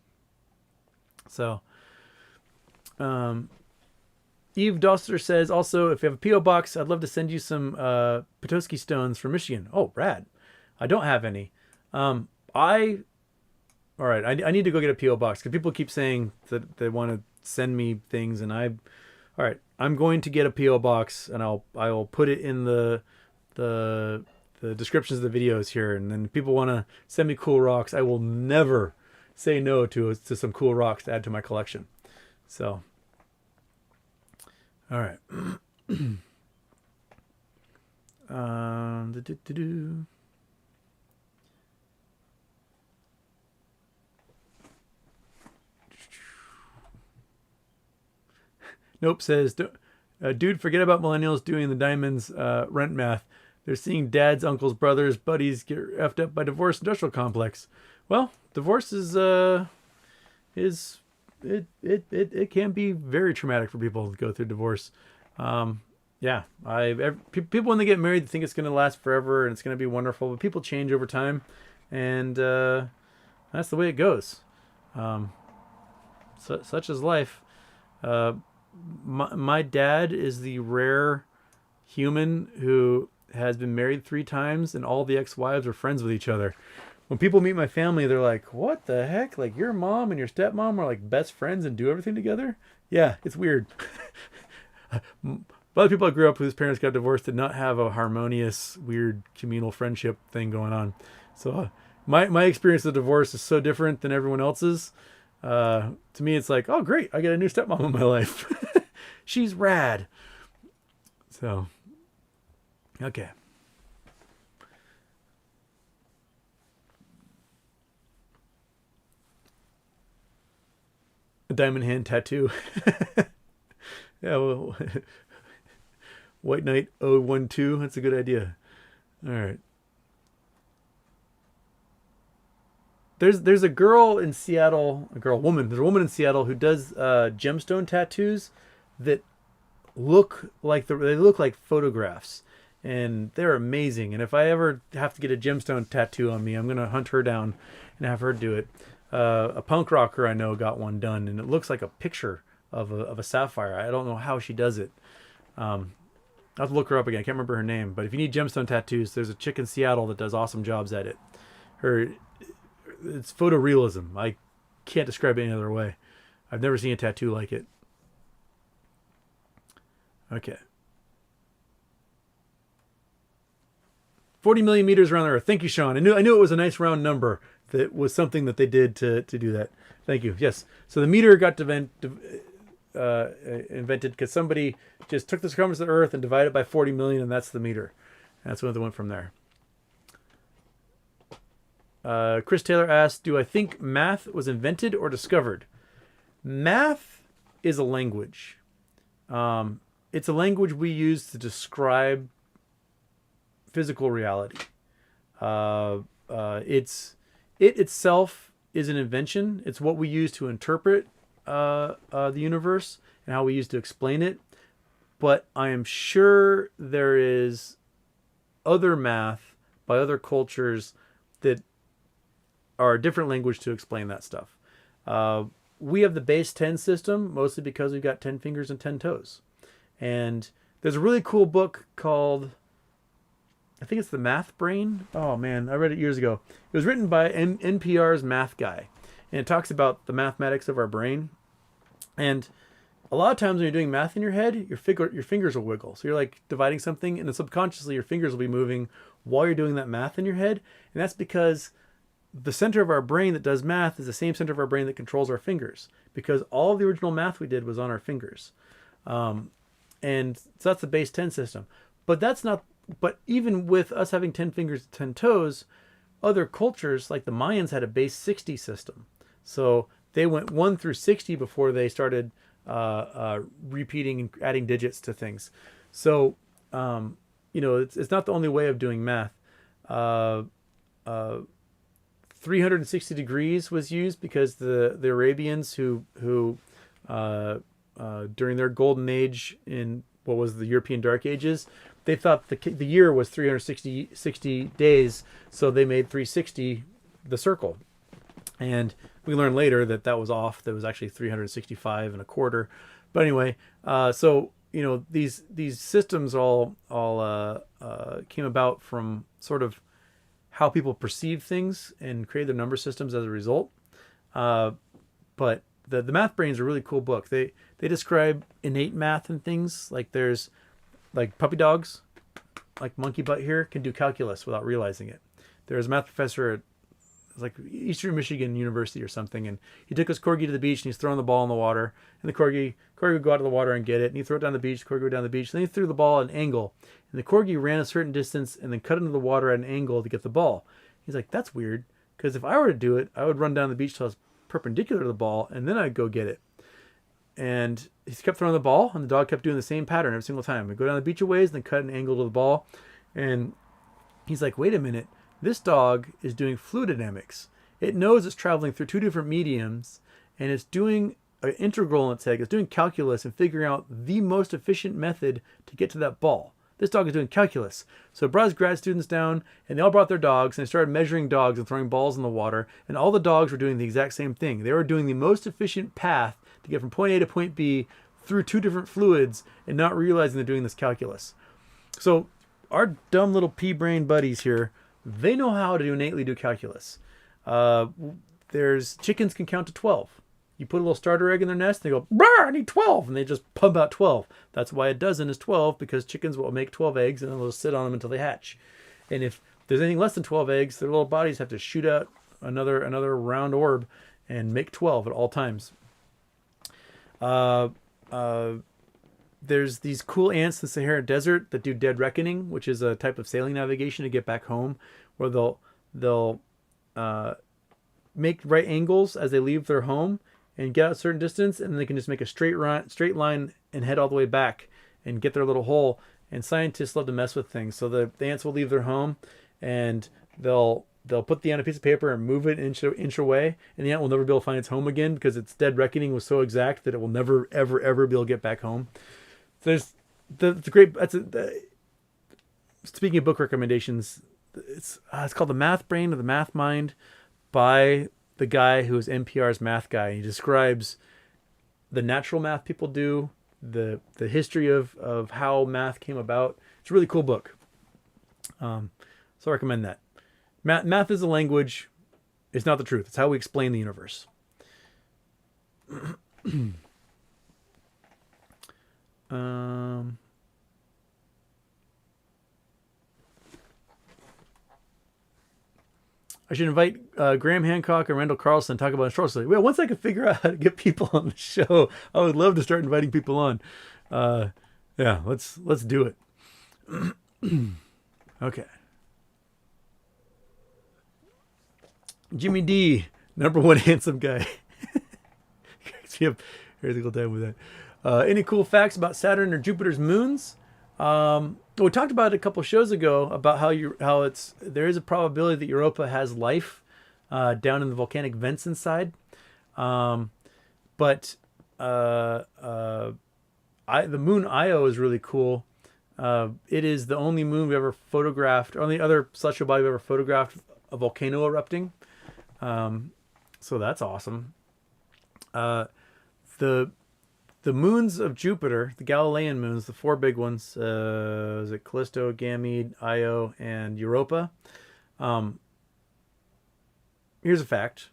So, Eve Doster says also, if you have a P.O. box, I'd love to send you some Petoskey stones from Michigan. Oh, rad. I don't have any. All right, I need to go get a P.O. box because people keep saying that they want to send me things, and all right, I'm going to get a P.O. box, and I will put it in the descriptions of the videos here, and then if people want to send me cool rocks, I will never say no to some cool rocks to add to my collection. So, all right. Nope says, dude, forget about millennials doing the diamonds rent math. They're seeing dads, uncles, brothers, buddies get effed up by divorce industrial complex. Well, divorce it can be very traumatic for people to go through divorce. People when they get married, they think it's going to last forever and it's going to be wonderful, but people change over time, and that's the way it goes. Such is life. Uh, my dad is the rare human who has been married 3 times and all the ex-wives are friends with each other. When people meet my family, they're like, "What the heck? Like your mom and your stepmom are like best friends and do everything together?" Yeah, it's weird. A lot of people I grew up with whose parents got divorced did not have a harmonious, weird communal friendship thing going on. So my experience of divorce is so different than everyone else's. To me, it's like, oh great, I get a new stepmom in my life. She's rad. So, okay. A diamond hand tattoo. Yeah, well, White Knight 012. That's a good idea. All right. There's a girl in Seattle, woman. There's a woman in Seattle who does gemstone tattoos that they look like photographs, and they're amazing. And if I ever have to get a gemstone tattoo on me, I'm gonna hunt her down and have her do it. A punk rocker I know got one done, and it looks like a picture of a sapphire. I don't know how she does it. I'll have to look her up again. I can't remember her name. But if you need gemstone tattoos, there's a chick in Seattle that does awesome jobs at it. It's photorealism. I can't describe it any other way. I've never seen a tattoo like it. Okay. 40 million meters around the Earth. Thank you, Sean. I knew it was a nice round number. That was something that they did to do that. Thank you. Yes. So the meter got invented because somebody just took the circumference of the Earth and divided it by 40 million, and that's the meter. And that's when they went from there. Chris Taylor asked, do I think math was invented or discovered? Math is a language. It's a language we use to describe physical reality. It itself is an invention. It's what we use to interpret the universe and how we use to explain it. But I am sure there is other math by other cultures that are a different language to explain that stuff. We have the base 10 system, mostly because we've got 10 fingers and 10 toes. And there's a really cool book called, I think it's The Math Brain. Oh man, I read it years ago. It was written by NPR's math guy. And it talks about the mathematics of our brain. And a lot of times when you're doing math in your head, your fingers will wiggle. So you're like dividing something, and then subconsciously your fingers will be moving while you're doing that math in your head. And that's because the center of our brain that does math is the same center of our brain that controls our fingers. Because all of the original math we did was on our fingers. And so that's the base 10 system. But even with us having 10 fingers, 10 toes, other cultures like the Mayans had a base 60 system. So they went 1 through 60 before they started repeating and adding digits to things. So, it's not the only way of doing math. 360 degrees was used because the Arabians who during their golden age in what was the European Dark Ages, they thought the year was 360 days, so they made 360 the circle. And we learned later that was off. That was actually 365 and a quarter. But anyway, these systems all came about from sort of how people perceive things and create their number systems as a result. But the Math Brain is a really cool book. They describe innate math and things. Like there's like puppy dogs, like Monkey Butt here, can do calculus without realizing it. There's a math professor at like Eastern Michigan University or something, and he took his corgi to the beach and he's throwing the ball in the water, and the corgi would go out of the water and get it, and he throw it down the beach, the corgi would go down the beach, and then he threw the ball at an angle, and the corgi ran a certain distance and then cut into the water at an angle to get the ball. He's like, that's weird, because if I were to do it, I would run down the beach till I was perpendicular to the ball, and then I'd go get it. And he kept throwing the ball, and the dog kept doing the same pattern every single time. We'd go down the beach a ways, and then cut an angle to the ball. And he's like, wait a minute, this dog is doing fluid dynamics. It knows it's traveling through 2 different mediums, and it's doing an integral in its head. It's doing calculus and figuring out the most efficient method to get to that ball. This dog is doing calculus. So it brought his grad students down, and they all brought their dogs, and they started measuring dogs and throwing balls in the water, and all the dogs were doing the exact same thing. They were doing the most efficient path to get from point A to point B through two different fluids and not realizing they're doing this calculus. So our dumb little pea-brain buddies here, they know how to innately do calculus. There's chickens can count to 12. You put a little starter egg in their nest, they go, "Brr, I need 12," and they just pump out 12. That's why a dozen is 12, because chickens will make 12 eggs and then they'll just sit on them until they hatch. And if there's anything less than 12 eggs, their little bodies have to shoot out another round orb and make 12 at all times. There's these cool ants in the Sahara Desert that do dead reckoning, which is a type of sailing navigation to get back home, where they'll make right angles as they leave their home and get out a certain distance, and then they can just make a straight line and head all the way back and get their little hole. And scientists love to mess with things. So the ants will leave their home and they'll put the ant on a piece of paper and move it an inch away, and the ant will never be able to find its home again because its dead reckoning was so exact that it will never, ever, ever be able to get back home. So there's speaking of book recommendations, it's called The Math Brain or The Math Mind by the guy who is NPR's math guy. He describes the natural math people do, the history of how math came about. It's a really cool book. So I recommend that. Math is a language. It's not the truth. It's how we explain the universe. I should invite Graham Hancock and Randall Carlson to talk about astrology. Well, once I can figure out how to get people on the show, I would love to start inviting people on. Yeah, let's do it. Okay. Jimmy D, number one handsome guy. Here's a good time with that. Any cool facts about Saturn or Jupiter's moons? We talked about it a couple shows ago about how there is a probability that Europa has life down in the volcanic vents inside, but the moon Io is really cool. It is the only moon we've ever photographed, or only other celestial body we've ever photographed a volcano erupting. So that's awesome. The moons of Jupiter, the Galilean moons, the four big ones, is it Callisto, Ganymede, Io, and Europa? Here's a fact.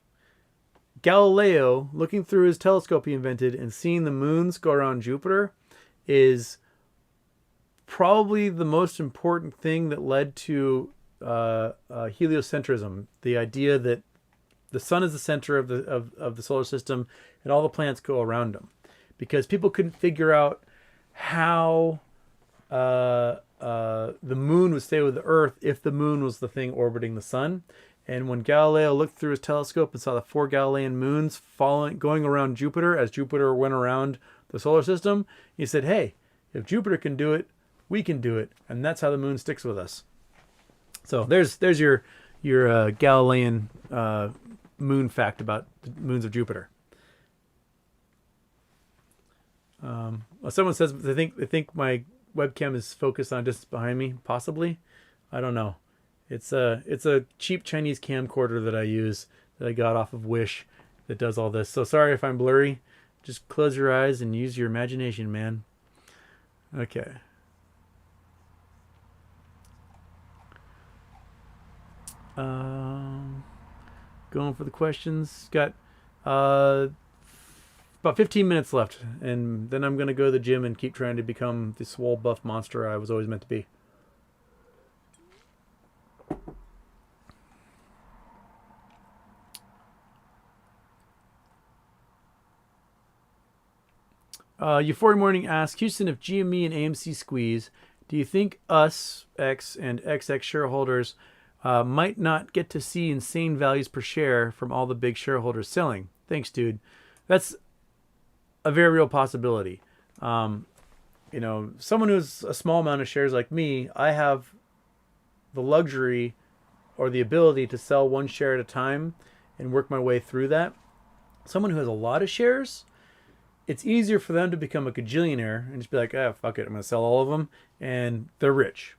Galileo, looking through his telescope he invented and seeing the moons go around Jupiter, is probably the most important thing that led to heliocentrism, the idea that the sun is the center of the solar system and all the planets go around them. Because people couldn't figure out how the moon would stay with the Earth if the moon was the thing orbiting the sun. And when Galileo looked through his telescope and saw the four Galilean moons going around Jupiter as Jupiter went around the solar system, he said, hey, if Jupiter can do it, we can do it. And that's how the moon sticks with us. So there's your Galilean moon fact about the moons of Jupiter. Someone says they think my webcam is focused on distance behind me. Possibly, I don't know. It's a cheap Chinese camcorder that I use that I got off of Wish that does all this. So sorry if I'm blurry. Just close your eyes and use your imagination, man. Okay. Going for the questions. Got about 15 minutes left, and then I'm going to go to the gym and keep trying to become the swole buff monster I was always meant to be. Euphoria Morning asks, Houston, if GME and AMC squeeze, do you think us, X, and XX shareholders might not get to see insane values per share from all the big shareholders selling? Thanks, dude. That's a very real possibility. Someone who's a small amount of shares like me, I have the luxury or the ability to sell one share at a time and work my way through that. Someone who has a lot of shares, it's easier for them to become a gajillionaire and just be like, fuck it, I'm going to sell all of them, and they're rich.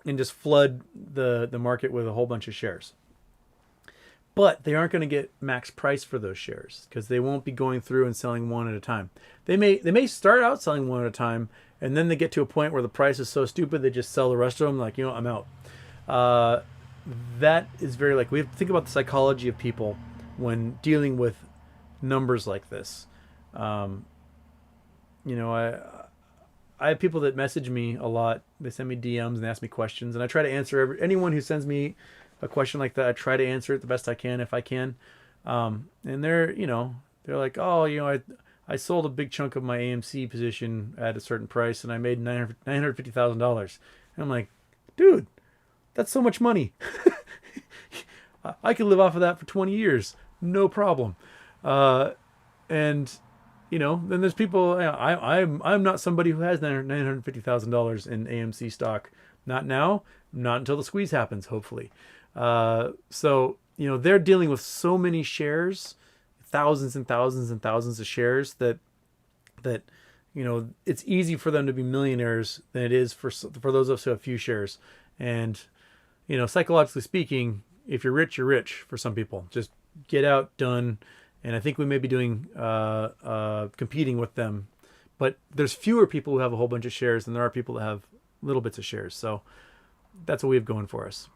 And just flood the market with a whole bunch of shares. but they aren't going to get max price for those shares because they won't be going through and selling one at a time. They may start out selling one at a time, and then they get to a point where the price is so stupid they just sell the rest of them. Like, I'm out. That is very like, we have to think about the psychology of people when dealing with numbers like this. I have people that message me a lot. They send me DMs and ask me questions, and I try to answer anyone who sends me a question like that. I try to answer it the best I can if I can. And they're like, oh, I sold a big chunk of my AMC position at a certain price, and I made $950,000. And I'm like, dude, that's so much money. I could live off of that for 20 years, no problem. And then there's people. I'm not somebody who has $950,000 in AMC stock. Not now. Not until the squeeze happens, hopefully. So they're dealing with so many shares, thousands and thousands and thousands of shares that it's easy for them to be millionaires than it is for those of us who have few shares. And psychologically speaking, if you're rich, you're rich. For some people, just get out, done. And I think we may be doing competing with them, but there's fewer people who have a whole bunch of shares than there are people that have little bits of shares. So that's what we have going for us.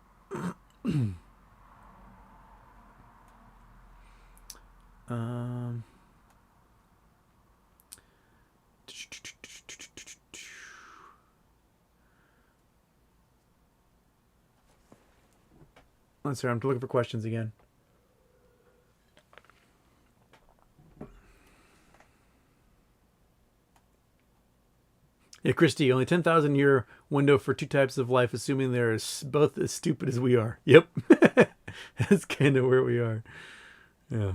Let's see. I'm looking for questions again. Yeah, Christy, only 10,000 year window for two types of life, assuming they're both as stupid as we are. Yep. That's kind of where we are. Yeah.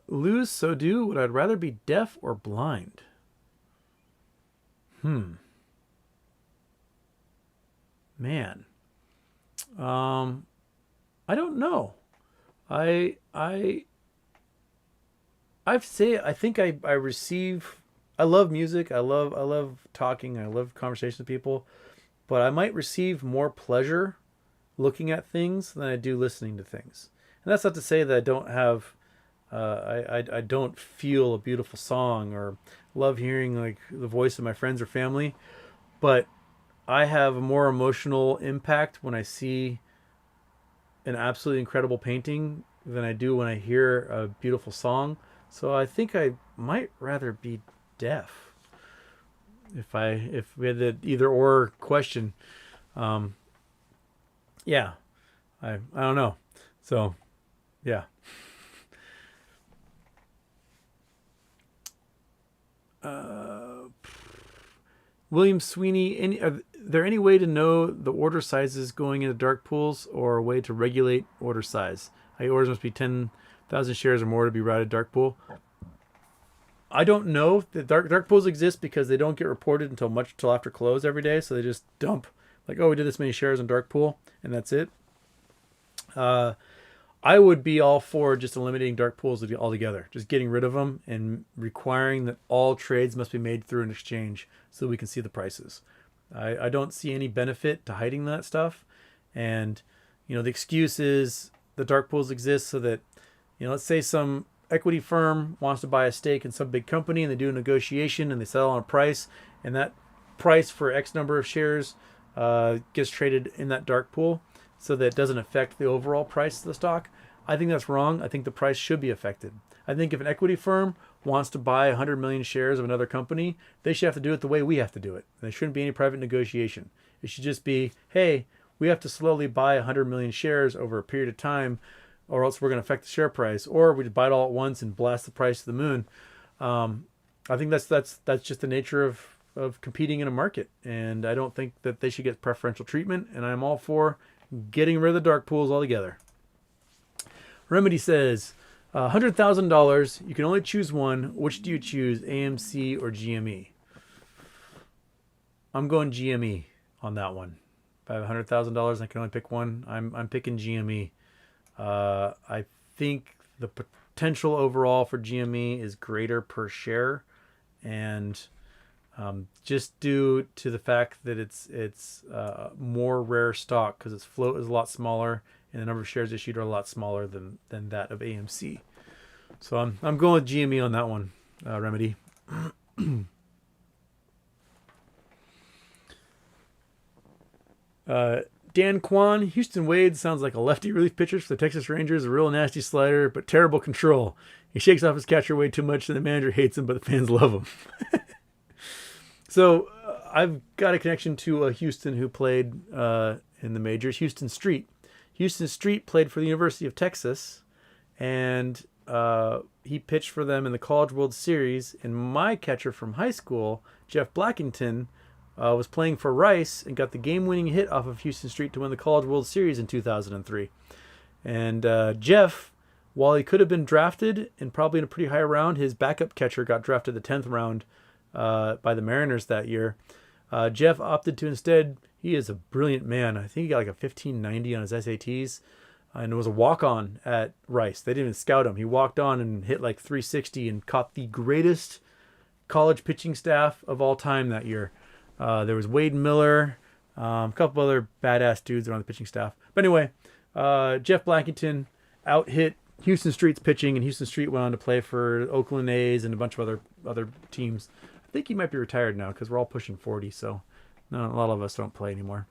Lose, so do. Would I rather be deaf or blind? Man. I don't know. I think I receive. I love music. I love talking. I love conversations with people, but I might receive more pleasure looking at things than I do listening to things. And that's not to say that I don't have. I don't feel a beautiful song or love hearing like the voice of my friends or family, but I have a more emotional impact when I see an absolutely incredible painting than I do when I hear a beautiful song. So I think I might rather be deaf. If we had the either or question, yeah, I don't know. So, yeah. William Sweeney, are there any way to know the order sizes going into dark pools or a way to regulate order size? Orders must be 10,000 shares or more to be routed dark pool. I don't know that dark pools exist because they don't get reported until after close every day. So they just dump like, oh, we did this many shares in dark pool and that's it. I would be all for just eliminating dark pools altogether, just getting rid of them and requiring that all trades must be made through an exchange so we can see the prices. I don't see any benefit to hiding that stuff. And, the excuse is the dark pools exist so that, let's say some equity firm wants to buy a stake in some big company and they do a negotiation and they settle on a price, and that price for X number of shares gets traded in that dark pool so that it doesn't affect the overall price of the stock. I think that's wrong. I think the price should be affected. I think if an equity firm wants to buy 100 million shares of another company, they should have to do it the way we have to do it. There shouldn't be any private negotiation. It should just be, hey, we have to slowly buy 100 million shares over a period of time, or else we're going to affect the share price, or we just buy it all at once and blast the price to the moon. I think that's just the nature of competing in a market, and I don't think that they should get preferential treatment, and I'm all for getting rid of the dark pools altogether. Remedy says, $100,000, you can only choose one. Which do you choose, AMC or GME? I'm going GME on that one. If I have $100,000 and I can only pick one, I'm picking GME. I think the potential overall for GME is greater per share, and just due to the fact that it's more rare stock because its float is a lot smaller and the number of shares issued are a lot smaller than that of AMC. So I'm going with GME on that one, Remedy. Dan Kwan, Houston Wade sounds like a lefty relief pitcher for the Texas Rangers, a real nasty slider, but terrible control. He shakes off his catcher way too much, and the manager hates him, but the fans love him. So I've got a connection to a Houston who played in the majors, Houston Street. Houston Street played for the University of Texas, and he pitched for them in the College World Series. And my catcher from high school, Jeff Blackington, was playing for Rice and got the game-winning hit off of Houston Street to win the College World Series in 2003. And Jeff, while he could have been drafted and probably in a pretty high round, his backup catcher got drafted the 10th round by the Mariners that year. Jeff opted to instead, he is a brilliant man. I think he got like a 1590 on his SATs. And it was a walk-on at Rice. They didn't even scout him. He walked on and hit like 360 and caught the greatest college pitching staff of all time that year. There was Wade Miller, a couple other badass dudes on the pitching staff. But anyway, Jeff Blackington out-hit Houston Street's pitching, and Houston Street went on to play for Oakland A's and a bunch of other teams. I think he might be retired now because we're all pushing 40, so a lot of us don't play anymore.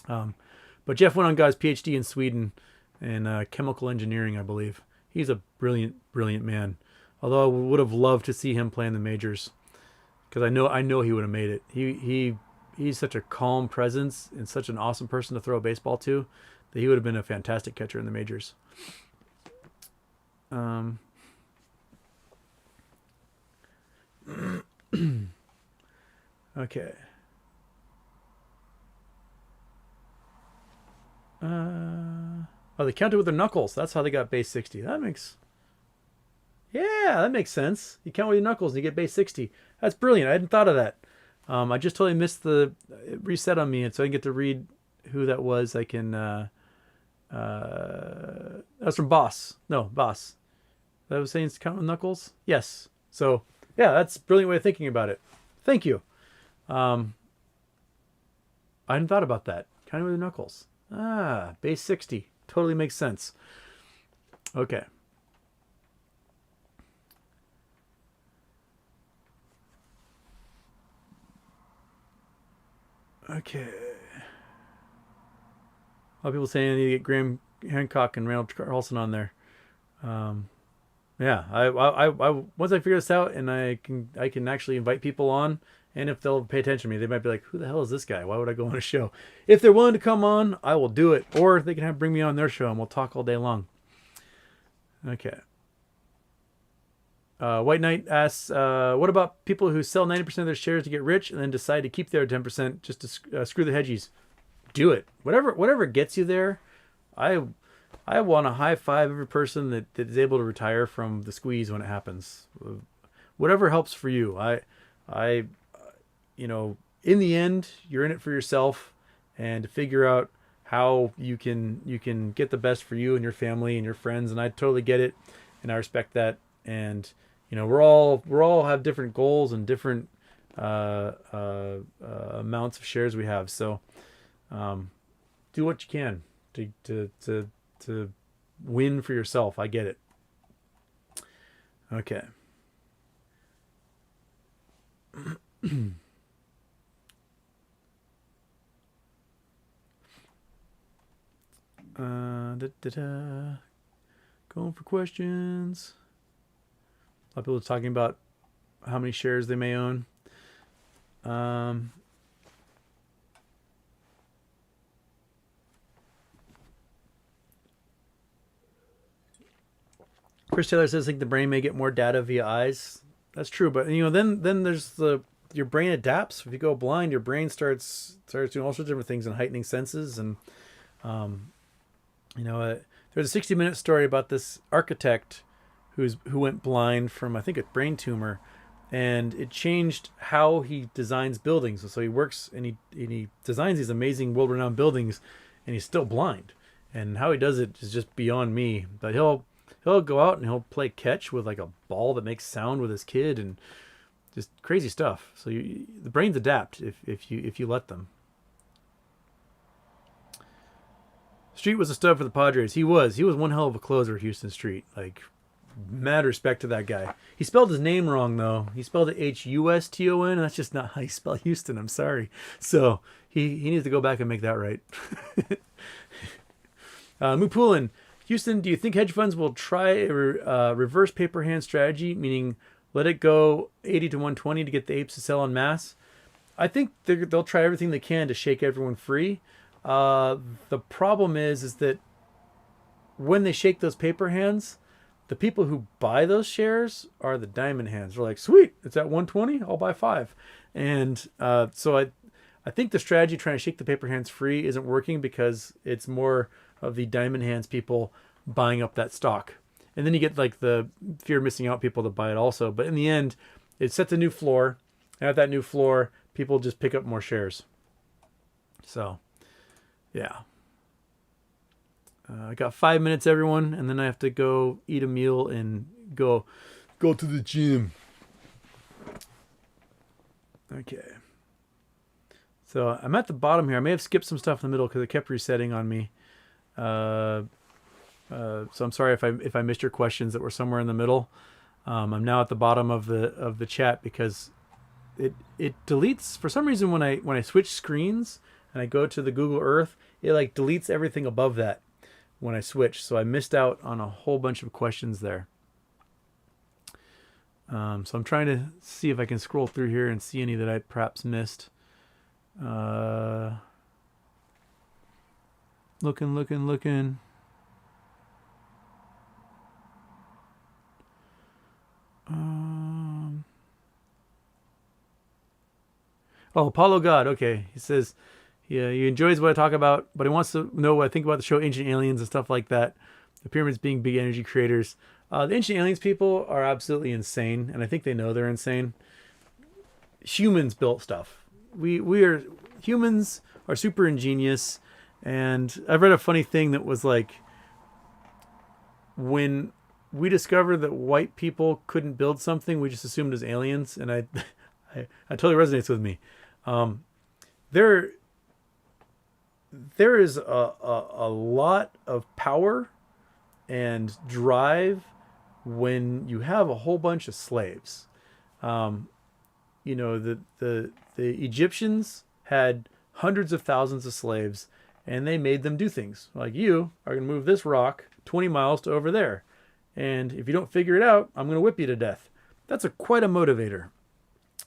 But Jeff went on got his PhD in Sweden in chemical engineering, I believe. He's a brilliant, brilliant man. Although I would have loved to see him play in the majors, because I know he would have made it. He's such a calm presence and such an awesome person to throw a baseball to that he would have been a fantastic catcher in the majors. Okay. They counted with their knuckles. That's how they got base 60. That makes sense. You count with your knuckles and you get base 60. That's brilliant. I hadn't thought of that. I just totally missed it reset on me, and so I didn't get to read who that was. I can. That's from Boss. No, Boss. That was saying count with knuckles. Yes. So yeah, that's a brilliant way of thinking about it. Thank you. I hadn't thought about that. Counting with the knuckles. Base 60. Totally makes sense. Okay. Okay. A lot of people saying I need to get Graham Hancock and Randall Carlson on there. Yeah, I once I figure this out and I can actually invite people on, and if they'll pay attention to me, they might be like, "Who the hell is this guy? Why would I go on a show?" If they're willing to come on, I will do it, or they can bring me on their show and we'll talk all day long. Okay. White Knight asks, what about people who sell 90% of their shares to get rich and then decide to keep their 10% just to screw the hedgies? Do it. Whatever gets you there. I want to high five every person that is able to retire from the squeeze when it happens. Whatever helps for you. In the end, you're in it for yourself, and to figure out how you can get the best for you and your family and your friends. And I totally get it, and I respect that. And we're all have different goals and different amounts of shares we have. So do what you can to win for yourself. I get it. Okay. Going for questions. A lot of people are talking about how many shares they may own. Chris Taylor says, I think the brain may get more data via eyes. That's true, but then there's your brain adapts. If you go blind, your brain starts doing all sorts of different things and heightening senses. And there's a 60-minute story about this architect who went blind from, I think, a brain tumor, and it changed how he designs buildings. So he works and he designs these amazing world-renowned buildings, and he's still blind. And how he does it is just beyond me. But he'll go out and he'll play catch with like a ball that makes sound with his kid, and Just crazy stuff. So the brains adapt if you let them. Street was a stud for the Padres. He was one hell of a closer, Houston Street. Like, mad respect to that guy. He spelled his name wrong though. He spelled it Huston, and that's just not how you spell Houston. I'm sorry. So he needs to go back and make that right. Mupulin, Houston, do you think hedge funds will try a reverse paper hand strategy, meaning let it go 80 to 120 to get the apes to sell en masse? I think they'll try everything they can to shake everyone free. The problem is that when they shake those paper hands, the people who buy those shares are the diamond hands. They're like, sweet, it's at 120, I'll buy 5. And so I think the strategy trying to shake the paper hands free isn't working because it's more of the diamond hands people buying up that stock. And then you get like the fear of missing out people to buy it also. But in the end, it sets a new floor. And at that new floor, people just pick up more shares. So, yeah. I got 5 minutes, everyone, and then I have to go eat a meal and go to the gym. Okay. So I'm at the bottom here. I may have skipped some stuff in the middle because it kept resetting on me. So I'm sorry if I missed your questions that were somewhere in the middle. I'm now at the bottom of the chat because it deletes for some reason when I switch screens and I go to the Google Earth, it like deletes everything above that when I switch. So I missed out on a whole bunch of questions there. So I'm trying to see if I can scroll through here and see any that I perhaps missed. Looking. Apollo God. Okay, he says he enjoys what I talk about, but he wants to know what I think about the show Ancient Aliens and stuff like that. The pyramids being big energy creators. The Ancient Aliens people are absolutely insane, and I think they know they're insane. Humans built stuff. Humans are super ingenious, and I've read a funny thing that was like, when we discovered that white people couldn't build something, we just assumed it was aliens, and I totally resonates with me. There is a lot of power and drive when you have a whole bunch of slaves. The Egyptians had hundreds of thousands of slaves, and they made them do things like, you are going to move this rock 20 miles to over there, and if you don't figure it out, I'm going to whip you to death. That's quite a motivator.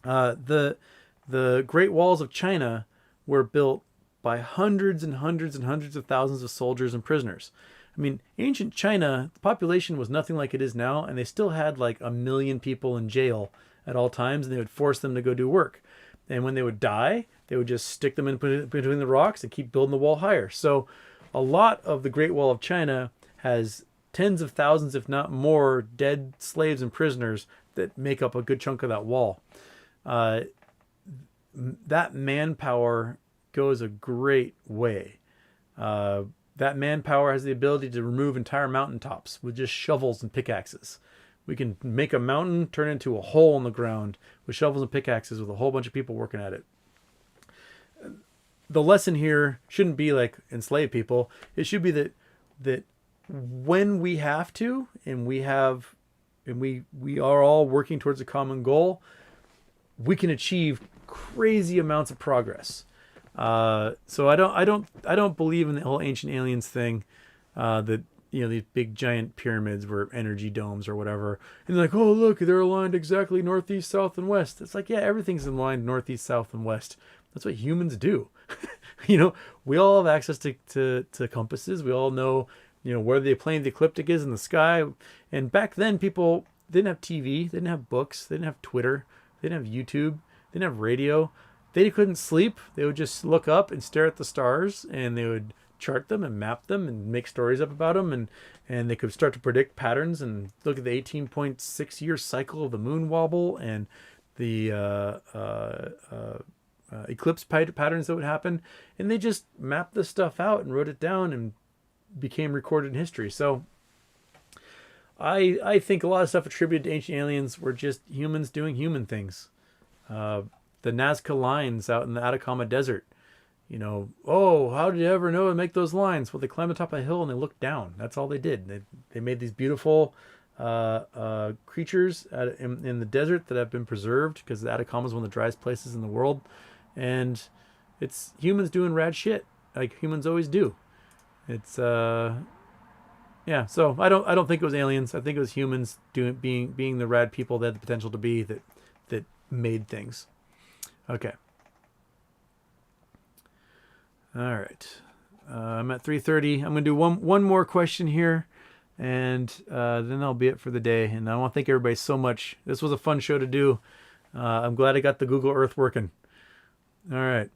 The Great Walls of China were built by hundreds and hundreds and hundreds of thousands of soldiers and prisoners. I mean, ancient China, the population was nothing like it is now, and they still had like 1 million people in jail at all times, and they would force them to go do work. And when they would die, they would just stick them in between the rocks and keep building the wall higher. So a lot of the Great Wall of China has tens of thousands, if not more, dead slaves and prisoners that make up a good chunk of that wall. That manpower goes a great way. That manpower has the ability to remove entire mountaintops with just shovels and pickaxes. We can make a mountain turn into a hole in the ground with shovels and pickaxes with a whole bunch of people working at it. The lesson here shouldn't be like enslave people. It should be that when we have to, and we are all working towards a common goal, we can achieve crazy amounts of progress. So I don't believe in the whole Ancient Aliens thing, that these big giant pyramids were energy domes or whatever, and they're like, oh look, they're aligned exactly northeast, south, and west. It's like, yeah, everything's aligned northeast, south, and west. That's what humans do. We all have access to compasses. We all know where the plane of the ecliptic is in the sky. And back then, people didn't have TV, they didn't have books, they didn't have Twitter, they didn't have YouTube, they didn't have radio. They couldn't sleep. They would just look up and stare at the stars, and they would chart them and map them and make stories up about them, and they could start to predict patterns and look at the 18.6 year cycle of the moon wobble and the eclipse patterns that would happen, and they just mapped this stuff out and wrote it down and became recorded in history. So I think a lot of stuff attributed to Ancient Aliens were just humans doing human things. The Nazca lines out in the Atacama Desert. You know, oh, how did you ever know to make those lines? Well, they climbed the top of a hill and they looked down. That's all they did. They made these beautiful creatures in the desert that have been preserved because the Atacama is one of the driest places in the world, and it's humans doing rad shit like humans always do. It's yeah. So I don't think it was aliens. I think it was humans being the rad people they had the potential to be that made things. Okay. All right. I'm at 3:30. I'm going to do one more question here, and then that'll be it for the day. And I want to thank everybody so much. This was a fun show to do. I'm glad I got the Google Earth working. All right.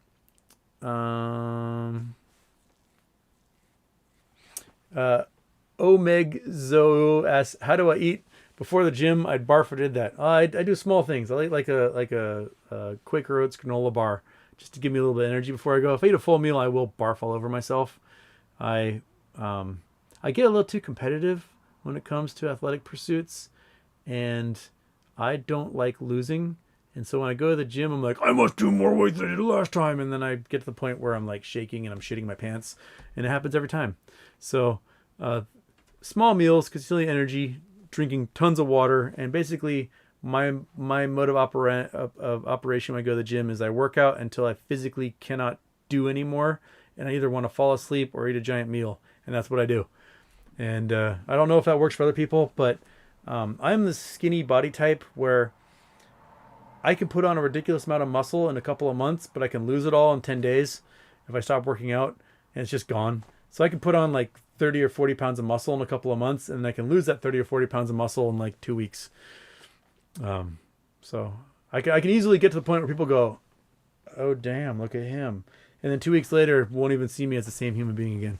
Omegzo asks, how do I eat before the gym? I'd barf if I did that. I do small things. I like a Quaker Oats granola bar just to give me a little bit of energy before I go. If I eat a full meal, I will barf all over myself. I get a little too competitive when it comes to athletic pursuits, and I don't like losing. And so when I go to the gym, I'm like, I must do more weight than I did last time. And then I get to the point where I'm like shaking and I'm shitting my pants, and it happens every time. So small meals, because you still need energy, drinking tons of water, and basically my mode of operation when I go to the gym is I work out until I physically cannot do anymore, and I either want to fall asleep or eat a giant meal, and that's what I do. And I don't know if that works for other people, but I'm the skinny body type where I can put on a ridiculous amount of muscle in a couple of months, but I can lose it all in 10 days if I stop working out, and it's just gone. So I can put on like 30 or 40 pounds of muscle in a couple of months, and I can lose that 30 or 40 pounds of muscle in like 2 weeks. So I can easily get to the point where people go, oh, damn, look at him. And then 2 weeks later, won't even see me as the same human being again.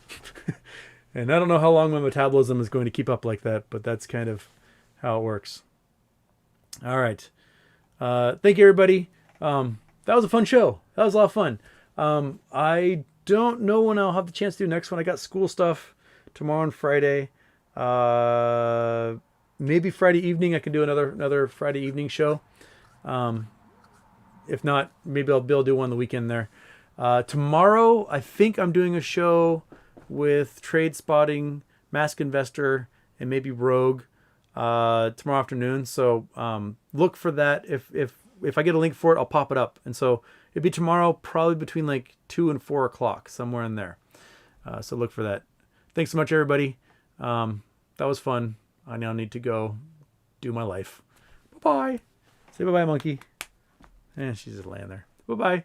And I don't know how long my metabolism is going to keep up like that, but that's kind of how it works. All right. Thank you, everybody. That was a fun show. That was a lot of fun. I don't know when I'll have the chance to do next one. I got school stuff tomorrow and Friday. Maybe Friday evening I can do another Friday evening show. If not, maybe I'll be able to do one on the weekend there. Tomorrow, I think I'm doing a show with Trade Spotting, Mask Investor, and maybe Rogue tomorrow afternoon. So look for that. If I get a link for it, I'll pop it up. And so it'd be tomorrow, probably between like 2 and 4 o'clock, somewhere in there. So look for that. Thanks so much, everybody. That was fun. I now need to go do my life. Bye-bye. Say bye-bye, monkey. She's just laying there. Bye-bye.